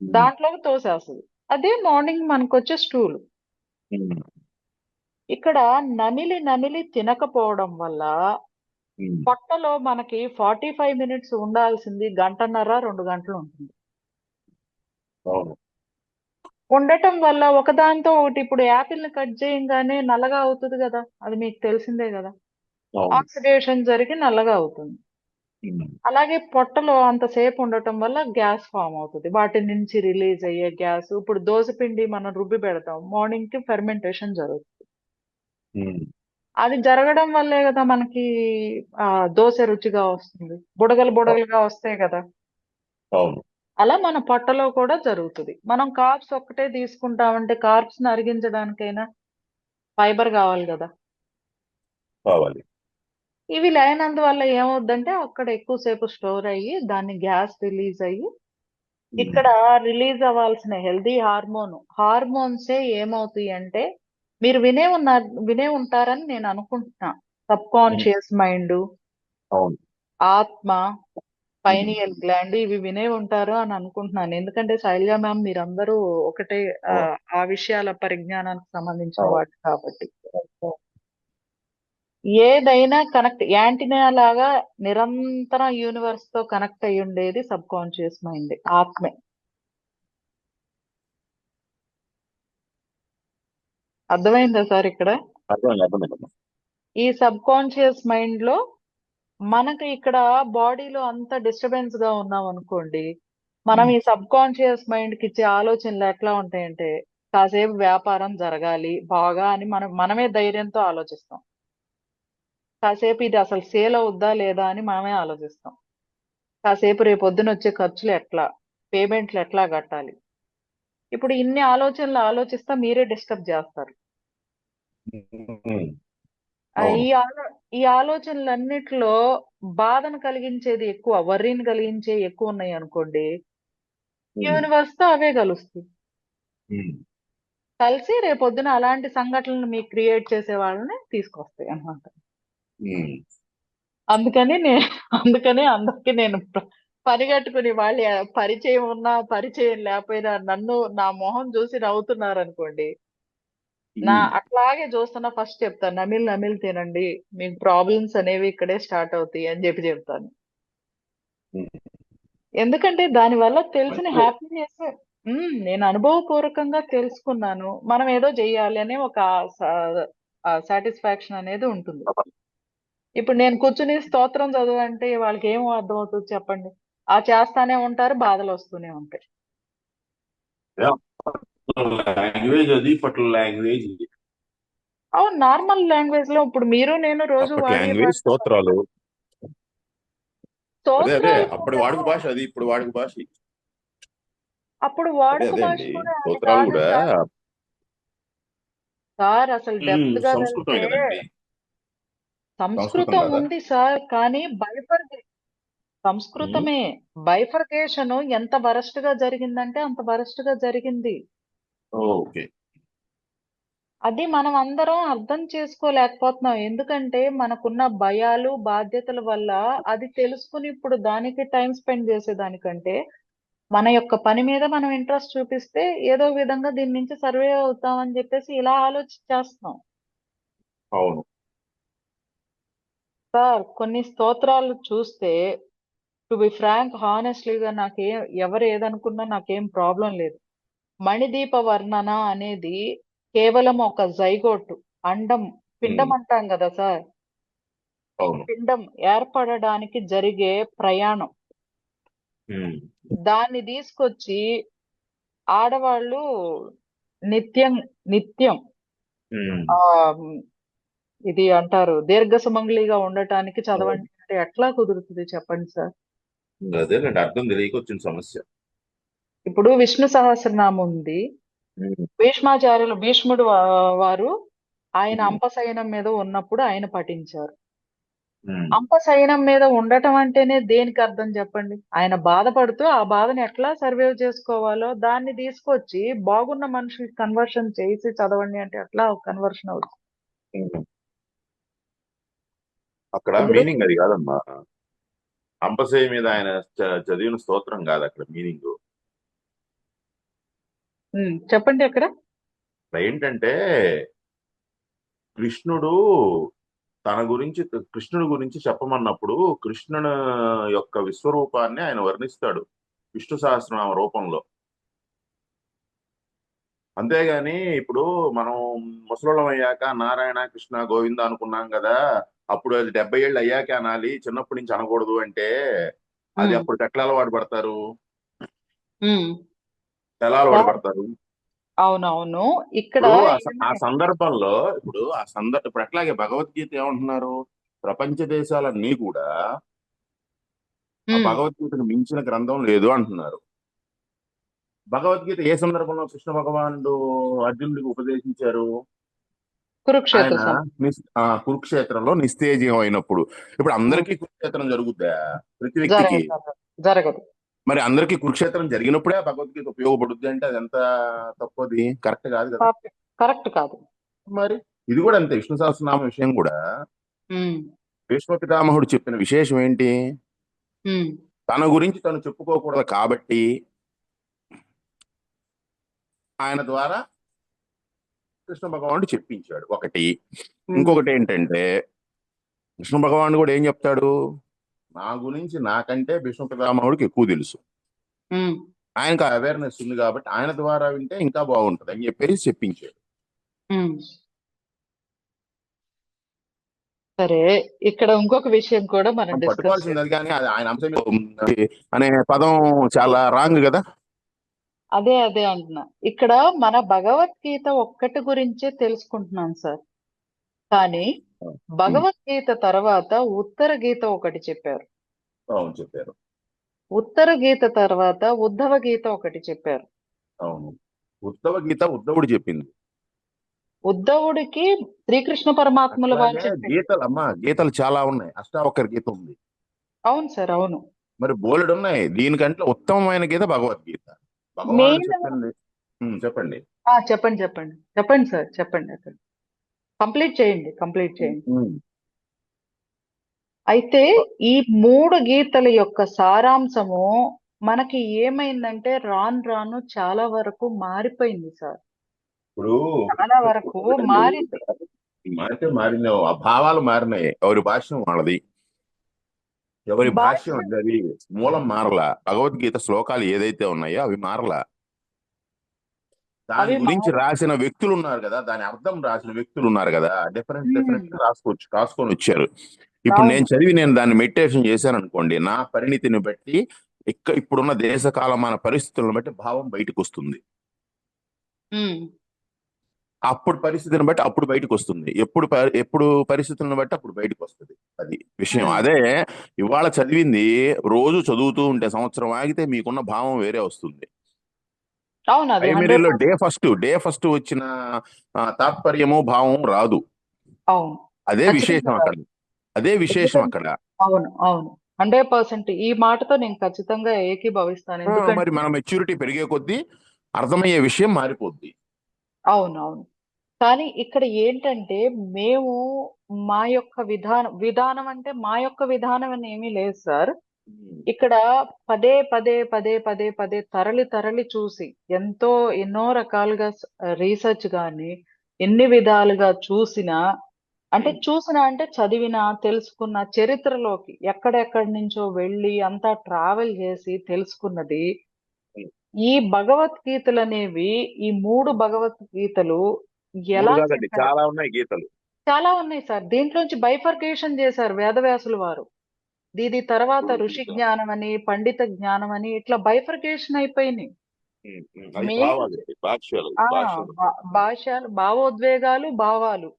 ఉమ్,
దాంట్లోకి తోసేస్తుంది. అదే మార్నింగ్ మనకు వచ్చే స్టూల్.
ఉమ్,
ఇక్కడ నమిలి నమిలి తినకపోవడం వల్ల
ఉమ్,
పొట్టలో మనకి 45 మినిట్స్ ఉండాల్సింది 1.5-2 గంటలు ఉంటుంది.
అవును.
ఉండటం వల్ల ఒకదాంతో ఒకటి, ఇప్పుడు యాపిల్ ని కట్ చేయగానే నల్లగా అవుతుంది కదా, అది మీకు తెలిసిందే కదా,
అవును.
ఆక్సిడేషన్ జరిగి నల్లగా అవుతుంది.
ఉమ్,
అలాగే పొట్టలో అంతసేపు ఉండటం వల్ల గ్యాస్ ఫామ్ అవుతుంది. వాటి నుంచి రిలీజ్ అయ్యే గ్యాస్, ఇప్పుడు దోసపిండి మనం రుబ్బి పెడతాం, మార్నింగ్ కి ఫెర్మెంటేషన్ జరుగుతుంది.
ఉమ్,
అది జరగడం వల్లే కదా మనకి ఆ దోశ రుచిగా వస్తుంది, బుడగలు బుడగలుగా వస్తాయి కదా.
అవును.
అలా మన పొట్టలో కూడా జరుగుతుంది. మనం కార్బ్స్ ఒక్కటే తీసుకుంటామంటే కార్బ్స్ ని అరిగించడానికైనా ఫైబర్ కావాలి కదా.
కావాలి.
ఇవి లేనందువల్ల ఏమవుద్దంటే అక్కడ ఎక్కువసేపు స్టోర్ అయ్యి దాన్ని గ్యాస్ రిలీజ్ అయ్యి
ఉమ్,
ఇక్కడ రిలీజ్ అవ్వాల్సిన హెల్దీ హార్మోన్సే ఏమవుతాయి అంటే, మీరు వినే ఉంటారని నేను అనుకుంటున్నా. సబ్
ఉమ్,
కాన్షియస్ మైండ్,
అవును.
ఆత్మ,
ఉమ్,
పైనియల్ గ్లాండ్, ఇవి వినే ఉంటారు అని అనుకుంటున్నాను. ఎందుకంటే శైలజ మ్యామ్ మీరందరూ ఒకటే
అవును.
ఆ విషయాల పరిజ్ఞానానికి సంబంధించిన
అవును.
వాటి కాబట్టి. ఏదైనా కనెక్ట్ యాంటీనా లాగా నిరంతరం యూనివర్స్ తో కనెక్ట్ అయి ఉండేది సబ్ కాన్షియస్ మైండ్, ఆత్మే. అర్థమైందా సార్ ఇక్కడ?
అర్థమైంది. అర్థమైంది.
ఈ సబ్ కాన్షియస్ మైండ్ లో మనకి ఇక్కడ బాడీలో అంత డిస్టర్బెన్స్ గా ఉన్నాం అనుకోండి, మనం
ఉమ్,
ఈ సబ్ కాన్షియస్ మైండ్ కి ఇచ్చే ఆలోచనలు ఎట్లా ఉంటాయంటే, కాసేపు వ్యాపారం జరగాలి బాగా అని మనమే ధైర్యంతో ఆలోచిస్తాం. కాసేపు ఇది అసలు సేల్ అవుద్దా లేదా అని మనమే ఆలోచిస్తాం. కాసేపు రేపొద్దున వచ్చే ఖర్చులు ఎట్లా, పేమెంట్లు ఎట్లా కట్టాలి. ఇప్పుడు ఇన్ని ఆలోచనలు ఆలోచిస్తా మీరే డిస్టర్బ్ చేస్తారు.
ఉమ్,
ఆ,
అవును.
ఈ ఆలోచనలన్నిటిలో బాధను కలిగించేది ఎక్కువ, వర్రీని కలిగించే ఎక్కువ ఉన్నాయి అనుకోండి,
ఉమ్,
యూనివర్స్ తో అవే కలుస్తాయి.
ఉమ్,
కలిసి రేపొద్దున అలాంటి సంఘటనలు మీకు క్రియేట్ చేసే వాళ్ళని తీసుకొస్తాయి అన్నమాట.
ఉమ్,
అందుకని అందరికి నేను పనిగట్టుకుని వాళ్ళు పరిచయం ఉన్నా పరిచయం లేకపోయినా నన్ను నా మొహం చూసి నవ్వుతున్నారు అనుకోండి,
ఉమ్,
అట్లాగే చూస్తున్నా ఫస్ట్ చెప్తాను, నమిలి నమిలి తినండి, మీకు ప్రాబ్లమ్స్ అనేవి ఇక్కడే స్టార్ట్ అవుతాయి అని చెప్తాను.
ఉమ్.
ఎందుకంటే దానివల్ల తెలిసిన
మంచిదే.
హ్యాపీనెస్ నేను అనుభవపూర్వకంగా తెలుసుకున్నాను. మనం ఏదో చెయ్యాలి అనే ఒక సాటిస్ఫాక్షన్ అనేది ఉంటుంది. ఇప్పుడు నేను కూర్చుని స్తోత్రం చదవంటే వాళ్ళకి ఏం అర్థమవుతుంది చెప్పండి? ఆ చేస్తానే ఉంటారు, బాధలు వస్తూనే ఉంటాయి.
లాంగ్వేజ్ అది ఇప్పటి లాంగ్వేజ్ ఇది.
అవును, నార్మల్ లాంగ్వేజ్ లో ఇప్పుడు మీరు నేను రోజు
అప్పటి
వాడే
లాంగ్వేజ్
భాష.
స్తోత్రాలు. అదే అదే
స్తోత్రాలు
అప్పటి
కూడా
వాడుక భాష అది, ఇప్పుడు వాడుక భాష ఇది.
అప్పుడు
అదే
వాడుక
అదే
భాష
అండి,
కూడా అది
స్తోత్రాలు
కాదు
కూడా
సార్. సార్ అసలు డెప్త్ గా
సంస్కృతమే
వెళ్తే
కదండి. సంస్కృతం
సంస్కృతం
కదా.
ఉంది సార్, కానీ
ఉమ్,
సంస్కృతమే బైఫర్కేషన్ ఎంత వరస్ట్ గా జరిగిందంటే అంత వరస్ట్ గా జరిగింది.
ఓకే.
అది మనం అందరం అర్థం చేసుకోలేకపోతున్నాం. ఎందుకంటే మనకున్న భయాలు, బాధ్యతల వల్ల అది తెలుసుకుని ఇప్పుడు దానికి టైం స్పెండ్ చేసేదానికంటే మన యొక్క పని మీద మనం ఇంట్రెస్ట్ చూపిస్తే ఏదో విధంగా దీని నుంచి సర్వే అవుతామని చెప్పేసి ఇలా ఆలోచించేస్తున్నాం.
అవును.
సార్ కొన్ని స్తోత్రాలు చూస్తే టు బి ఫ్రాంక్ హానెస్ట్లీగా ఎవరు ఏదనుకున్నా నాకేం ప్రాబ్లం లేదు. మణిదీప వర్ణన అనేది కేవలం ఒక జైగోట్ అండం పిండం
ఉమ్,
అంటాం కదా సార్.
అవును.
పిండం ఏర్పడడానికి జరిగే ప్రయాణం.
ఉమ్,
దాన్ని తీసుకొచ్చి ఆడవాళ్ళు నిత్యం నిత్యం
ఉమ్.
ఆ ఇది అంటారు దీర్ఘ సుమంగళిగా ఉండటానికి చదవండి అంటే ఎట్లా కుదురుతుంది చెప్పండి సార్.
అదేనండి, అర్థం తెలియక వచ్చిన సమస్య.
ఇప్పుడు విష్ణు సహస్రనామం ఉంది.
ఉమ్,
భీష్ముడు వారు ఆయన
ఉమ్,
అంపశయనం మీద ఉన్నప్పుడు ఆయన పఠించారు.
ఉమ్.
అంపశయనం మీద ఉండటం అంటేనే దేనికి అర్థం చెప్పండి. ఆయన బాధపడుతూ ఆ బాధను ఎట్లా సర్వైవ్ చేసుకోవాలో దాన్ని తీసుకొచ్చి బాగున్న మనుషులకి కన్వర్షన్ చేసి చదవండి అంటే ఎట్లా కన్వర్షన్ అవుతుంది.
ఉమ్. అక్కడ
ఇప్పుడు
మీనింగ్ అది కాదమ్మా. అంపశయ్య మీద ఆయన చదివిన స్తోత్రం కాదు అక్కడ మీనింగ్.
చెప్పండి అక్కడ.
ఏంటంటే కృష్ణుడు కృష్ణుడి గురించి చెప్పమన్నప్పుడు కృష్ణుడు యొక్క విశ్వరూపాన్ని ఆయన వర్ణిస్తాడు విష్ణు సహస్రనామ రూపంలో. అంతేగాని ఇప్పుడు మనం ముసలోళ్ళం అయ్యాక నారాయణ కృష్ణ గోవింద అనుకున్నాం కదా, అప్పుడు అది 70 ఏళ్ళు అయ్యాక అనాలి, చిన్నప్పటి నుంచి అనకూడదు అంటే అది
ఉమ్,
అప్పుడు ఎట్లా అలవాటు పడతారు?
ఉమ్.
ఎలా అలవాటు
సార్,
పడతారు?
అవునవును. ఇక్కడ
ఇప్పుడు ఆ సందర్భంలో ఇప్పుడు ఎట్లాగే భగవద్గీత ఏమంటున్నారు? ప్రపంచ దేశాలన్నీ కూడా ఆ
ఉమ్,
భగవద్గీతను మించిన గ్రంథం లేదు అంటున్నారు. భగవద్గీత ఏ సందర్భంలో కృష్ణ భగవానుడు అర్జునుడికి ఉపదేశించారు?
కురుక్షేత్ర
ఆయన కురుక్షేత్రంలో నిస్తేజం అయినప్పుడు. ఇప్పుడు అందరికీ కురుక్షేత్రం జరుగుద్దా? ప్రతి వ్యక్తికి
జరగదు.
మరి అందరికీ కురుక్షేత్రం జరిగినప్పుడే ఆ భగవద్గీత ఉపయోగపడుద్ది అంటే అది ఎంత తప్పది, కరెక్ట్ కాదు కదా.
కరెక్ట్ కాదు.
మరి ఇది కూడా అంతే. విష్ణు సహస్రనామ విషయం కూడా
ఉమ్,
భీష్మ పితామహుడు చెప్పిన విశేషం ఏంటి?
ఉమ్,
తన గురించి తను చెప్పుకోకూడదు కాబట్టి ఆయన ద్వారా కృష్ణ భగవానుడు చెప్పించాడు ఒకటి. ఇంకొకటి ఏంటంటే కృష్ణ భగవానుడు కూడా ఏం చెప్తాడు? నా గురించి నాకంటే భీష్మ పితామహుడికి ఎక్కువ తెలుసు,
ఉమ్.
ఆయనకు ఆ అవేర్నెస్ ఉంది కాబట్టి ఆయన ద్వారా వింటే ఇంకా బాగుంటది అని చెప్పేసి చెప్పించాడు.
ఉమ్. సరే, ఇక్కడ ఇంకొక విషయం కూడా మనం
మనం
డిస్కస్
పట్టుకోవాల్సింది అది, కానీ అది ఆయన అంశం మీద అనే పదం చాలా రాంగ్ కదా.
అదే అంటున్నా. ఇక్కడ మన భగవద్గీత ఒక్కటి గురించే తెలుసుకుంటున్నాం సార్. కానీ భగవద్గీత తర్వాత ఉత్తర గీత ఒకటి చెప్పారు.
అవును, చెప్పారు.
ఉత్తర గీత తర్వాత ఉద్ధవ గీత ఒకటి చెప్పారు.
అవును, ఉద్ధవ గీత ఉద్ధవుడు చెప్పింది.
ఉద్ధవుడికి శ్రీకృష్ణ పరమాత్ముల వారు
అట్లాగే
చెప్పింది.
గీతలు చాలా ఉన్నాయి. అష్టావకర గీత ఉంది.
అవును సార్, అవును.
మరి బోలెడు ఉన్నాయి. దీనికంటే ఉత్తమమైన గీత భగవద్గీత. భగవానుడు
మెయిన్
చెప్పింది. చెప్పండి.
చెప్పండి సార్, చెప్పండి. అక్కడ కంప్లీట్ చేయండి. అయితే ఈ 3 గీతల యొక్క సారాంశము మనకి ఏమైందంటే రాను చాలా వరకు మారిపోయింది సార్.
ఇప్పుడు
చాలా వరకు మారింది.
మారింది. ఆ భావాలు మారినాయి. ఎవరి భాష్యం వాళ్ళది, ఎవరి భాష్యం అది. మూలం మారలా. భగవద్గీత శ్లోకాలు ఏదైతే ఉన్నాయో అవి మారలా. దాని గురించి రాసిన వ్యక్తులు ఉన్నారు కదా, దాని అర్థం రాసిన వ్యక్తులు ఉన్నారు కదా, డిఫరెంట్ రాసుకొని వచ్చారు. ఇప్పుడు నేను దాన్ని మెడిటేషన్ చేశాను అనుకోండి, నా పరిణితిని బట్టి ఇప్పుడున్న దేశ కాలమాన పరిస్థితులను బట్టి భావం బయటకు వస్తుంది. అప్పుడు పరిస్థితిని బట్టి అప్పుడు బయటకు వస్తుంది. ఎప్పుడు పరిస్థితులను బట్టి అప్పుడు బయటకు వస్తుంది. అది విషయం. అదే ఇవాళ చదివింది రోజు చదువుతూ ఉంటే సంవత్సరం ఆగితే మీకున్న భావం వేరే వస్తుంది. ప్రైమరీలో డే ఫస్ట్ వచ్చిన తాత్పర్యము భావం రాదు. అదే విశేషం అక్కడ.
అవును 100% ఈ మాటతో నేను ఖచ్చితంగా ఏకీభవిస్తాను.
మరి మన మెచ్యూరిటీ పెరిగే కొద్దీ అర్థమయ్యే విషయం మారిపోద్ది.
అవును. కానీ ఇక్కడ ఏంటంటే మేము మా యొక్క విధానం అంటే మా యొక్క విధానం అని ఏమీ లేదు సార్. ఇక్కడ పదే పదే పదే పదే పదే తరలి తరలి చూసి ఎన్నో రకాలుగా రీసెర్చ్ గాని ఎన్ని విధాలుగా చూసినా అంటే చదివినా తెలుసుకున్న చరిత్రలోకి ఎక్కడెక్కడి నుంచో వెళ్ళి అంతా ట్రావెల్ చేసి తెలుసుకున్నది ఈ భగవద్గీతలు అనేవి ఈ 3 భగవద్గీతలు ఎలా
మూడు కాదండి,
చెప్పారు?
చాలా ఉన్నాయి గీతలు.
చాలా ఉన్నాయి సార్. దీంట్లోంచి బైఫర్కేషన్ చేశారు వేదవ్యాసుల వారు. దీని తర్వాత ఋషి జ్ఞానం అని పండిత జ్ఞానం అని ఇట్లా బైఫర్కేషన్ అయిపోయినాయి.
అది
మెయిన్
భావాలు, భాష్యాలు భాష్యాలు.
భాషలు, భావోద్వేగాలు, భావాలు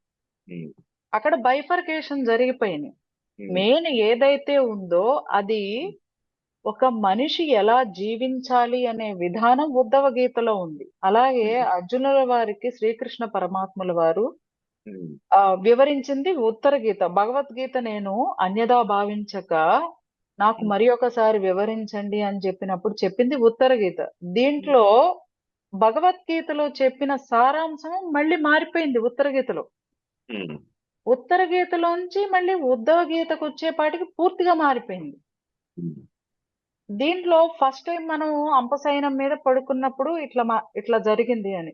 అక్కడ బైఫర్కేషన్ జరిగిపోయినాయి. మెయిన్ ఏదైతే ఉందో అది ఒక మనిషి ఎలా జీవించాలి అనే విధానం ఉద్ధవ గీతలో ఉంది. అలాగే అర్జునుల వారికి శ్రీకృష్ణ పరమాత్ముల వారు వివరించింది ఉత్తర గీత. భగవద్గీత నేను అన్యదా భావించక నాకు మరి ఒకసారి వివరించండి అని చెప్పినప్పుడు చెప్పింది ఉత్తర గీత. దీంట్లో భగవద్గీతలో చెప్పిన సారాంశం మళ్ళీ మారిపోయింది ఉత్తర గీతలో. ఉత్తర గీతలోంచి మళ్ళీ ఉద్ధవ గీతకు వచ్చేపాటికి పూర్తిగా మారిపోయింది. దీంట్లో ఫస్ట్ టైం మనం అంపశయనం మీద పడుకున్నప్పుడు ఇట్లా జరిగింది అని,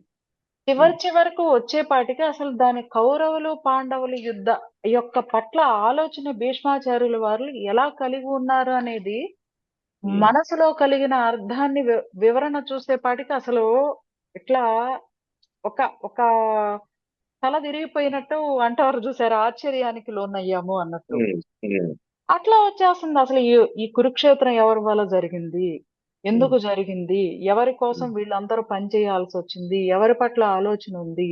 చివరకు వచ్చేపాటికి అసలు దాని కౌరవులు పాండవులు యుద్ధ యొక్క పట్ల ఆలోచన భీష్మాచార్యుల వారు ఎలా కలిగి ఉన్నారు అనేది మనసులో కలిగిన అర్థాన్ని వివరణ చూసేపాటికి అసలు ఇట్లా ఒక ఒక తల తిరిగిపోయినట్టు అంటారు చూసారు, ఆశ్చర్యానికి లోనయ్యాము అన్నట్టు. అట్లా వచ్చేస్తుంది అసలు ఈ కురుక్షేత్రం ఎవరి వల్ల జరిగింది, ఎందుకు జరిగింది, ఎవరి కోసం వీళ్ళందరూ పనిచేయాల్సి వచ్చింది, ఎవరి పట్ల ఆలోచన ఉంది,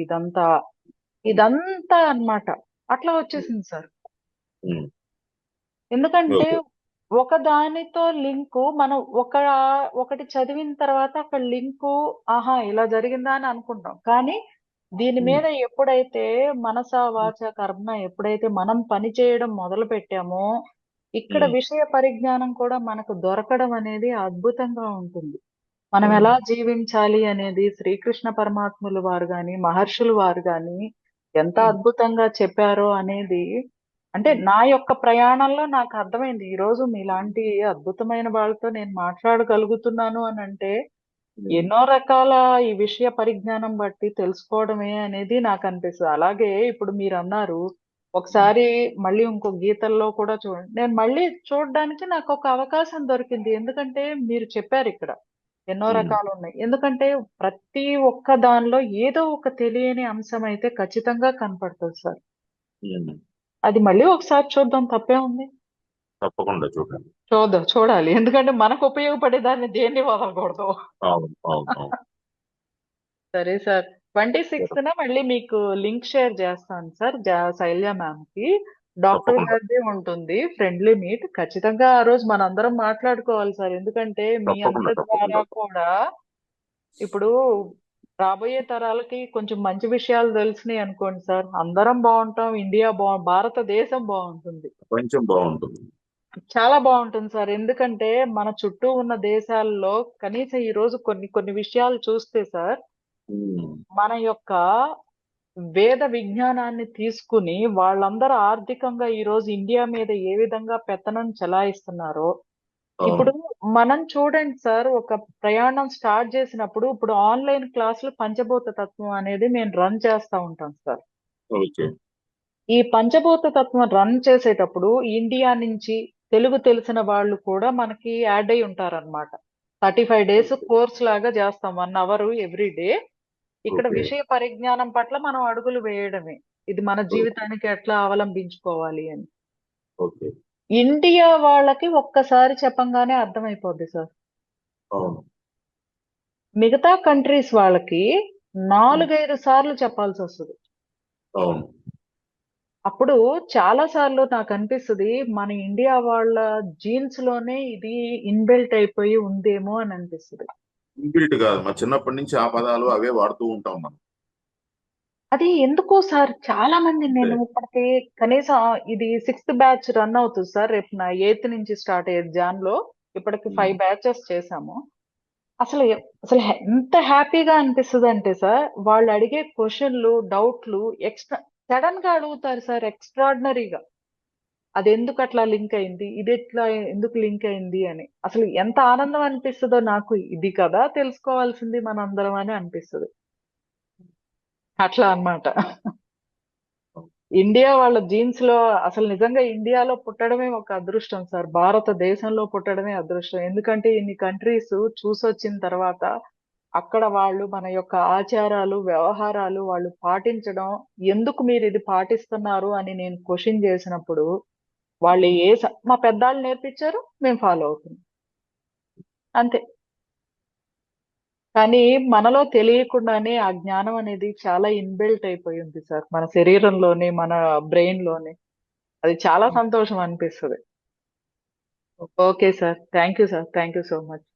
ఇదంతా అన్నమాట. అట్లా వచ్చేసింది సార్. ఎందుకంటే ఒక దానితో లింకు మనం ఒకటి చదివిన తర్వాత అక్కడ లింకు ఆహా ఇలా జరిగిందా అని అనుకుంటాం. కానీ దీని మీద ఎప్పుడైతే మనస వాచ కర్మ ఎప్పుడైతే మనం పని చేయడం మొదలు పెట్టామో ఇక్కడ విషయ పరిజ్ఞానం కూడా మనకు దొరకడం అనేది అద్భుతంగా ఉంటుంది. మనం ఎలా జీవించాలి అనేది శ్రీకృష్ణ పరమాత్ముల వారు గాని మహర్షులు వారు గాని ఎంత అద్భుతంగా చెప్పారో అనేది అంటే నా యొక్క ప్రయాణంలో నాకు అర్థమైంది. ఈ రోజు మీలాంటి అద్భుతమైన వాళ్ళతో నేను మాట్లాడగలుగుతున్నాను అని అంటే ఎన్నో రకాల ఈ విషయ పరిజ్ఞానం బట్టి తెలుసుకోవడమే అనేది నాకు అనిపిస్తుంది. అలాగే ఇప్పుడు మీరు అన్నారు ఒకసారి మళ్ళీ ఇంకో గీతల్లో కూడా చూడండి. నేను మళ్ళీ చూడడానికి నాకు ఒక అవకాశం దొరికింది. ఎందుకంటే మీరు చెప్పారు ఇక్కడ ఎన్నో రకాలు ఉన్నాయి. ఎందుకంటే ప్రతి ఒక్క దానిలో ఏదో ఒక తెలియని అంశం అయితే ఖచ్చితంగా కనపడుతుంది సార్. అది మళ్ళీ ఒకసారి చూద్దాం, తప్పే ఉంది.
తప్పకుండా చూడండి.
చూడాలి. ఎందుకంటే మనకు ఉపయోగపడే దాన్ని దేన్ని వదలకూడదు. సరే సార్. 26న మళ్ళీ మీకు లింక్ షేర్ చేస్తాను సార్. శైలజ మ్యామ్ కి డాక్టర్ గారిది ఉంటుంది ఫ్రెండ్లీ మీట్. ఖచ్చితంగా ఆ రోజు మనందరం మాట్లాడుకోవాలి సార్. ఎందుకంటే మీ అందరి ద్వారా కూడా ఇప్పుడు రాబోయే తరాలకి కొంచెం మంచి విషయాలు తెలిసినాయి అనుకోండి సార్, అందరం బాగుంటాం, భారతదేశం బాగుంటుంది,
కొంచెం బాగుంటుంది,
చాలా బాగుంటుంది సార్. ఎందుకంటే మన చుట్టూ ఉన్న దేశాల్లో కనీసం ఈ రోజు కొన్ని విషయాలు చూస్తే సార్ మన యొక్క వేద విజ్ఞానాన్ని తీసుకుని వాళ్ళందరూ ఆర్థికంగా ఈ రోజు ఇండియా మీద ఏ విధంగా పెత్తనం చెలాయిస్తున్నారో ఇప్పుడు మనం చూడండి సార్. ఒక ప్రయాణం స్టార్ట్ చేసినప్పుడు ఇప్పుడు ఆన్లైన్ క్లాసులు పంచభూత తత్వం అనేది మేము రన్ చేస్తా ఉంటాం సార్. ఈ పంచభూత తత్వం రన్ చేసేటప్పుడు ఇండియా నుంచి తెలుగు తెలిసిన వాళ్ళు కూడా మనకి యాడ్ అయి ఉంటారన్నమాట. 35 days కోర్స్ లాగా చేస్తాం, 1 hour ఎవ్రీ డే. ఇక్కడ విషయ పరిజ్ఞానం పట్ల మనం అడుగులు వేయడమే, ఇది మన జీవితానికి ఎట్లా అవలంబించుకోవాలి అని. ఇండియా వాళ్ళకి ఒక్కసారి చెప్పంగానే అర్థమైపోద్ది సార్. మిగతా కంట్రీస్ వాళ్ళకి 4-5 సార్లు చెప్పాల్సి వస్తుంది. అప్పుడు చాలా సార్లు నాకు అనిపిస్తుంది మన ఇండియా వాళ్ళ జీన్స్ లోనే ఇది ఇన్బిల్ట్ అయిపోయి ఉందేమో అని అనిపిస్తుంది.
ఇన్బిల్ట్ కాదు, మా చిన్నప్పటి నుంచి ఆ పదాలు అవే వాడుతూ ఉంటాం మనం.
అది ఎందుకో సార్ చాలా మంది, నేను ఇప్పటికి కనీసం ఇది 6th బ్యాచ్ రన్ అవుతుంది సార్. రేపు నా 8th నుంచి స్టార్ట్ అయ్యేది జాన్ లో. ఇప్పటికి 5 batches చేశాము. అసలు అసలు ఎంత హ్యాపీగా అనిపిస్తుంది అంటే సార్, వాళ్ళు అడిగే క్వశ్చన్లు, డౌట్లు సడన్ గా అడుగుతారు సార్, ఎక్స్ట్రాడినరీగా. అది ఎందుకు అట్లా లింక్ అయింది, ఇది ఎట్లా ఎందుకు లింక్ అయింది అని. అసలు ఎంత ఆనందం అనిపిస్తుందో నాకు, ఇది కదా తెలుసుకోవాల్సింది మనందరం అని అనిపిస్తుంది. అట్లా అన్నమాట. ఇండియా వాళ్ళ జీన్స్ లో అసలు నిజంగా ఇండియాలో పుట్టడమే ఒక అదృష్టం సార్, భారతదేశంలో పుట్టడమే అదృష్టం. ఎందుకంటే ఇన్ని కంట్రీస్ చూసొచ్చిన తర్వాత అక్కడ వాళ్ళు మన యొక్క ఆచారాలు, వ్యవహారాలు వాళ్ళు పాటించడం, ఎందుకు మీరు ఇది పాటిస్తున్నారు అని నేను క్వశ్చన్ చేసినప్పుడు వాళ్ళు మా పెద్దాళ్ళు నేర్పించారు, మేము ఫాలో అవుతున్నాం, అంతే. కానీ మనలో తెలియకుండానే ఆ జ్ఞానం అనేది చాలా ఇన్బిల్ట్ అయిపోయింది సార్, మన శరీరంలోనే, మన బ్రెయిన్ లోనే. అది చాలా సంతోషం అనిపిస్తుంది. Okay sir, thank you sir, thank you so much.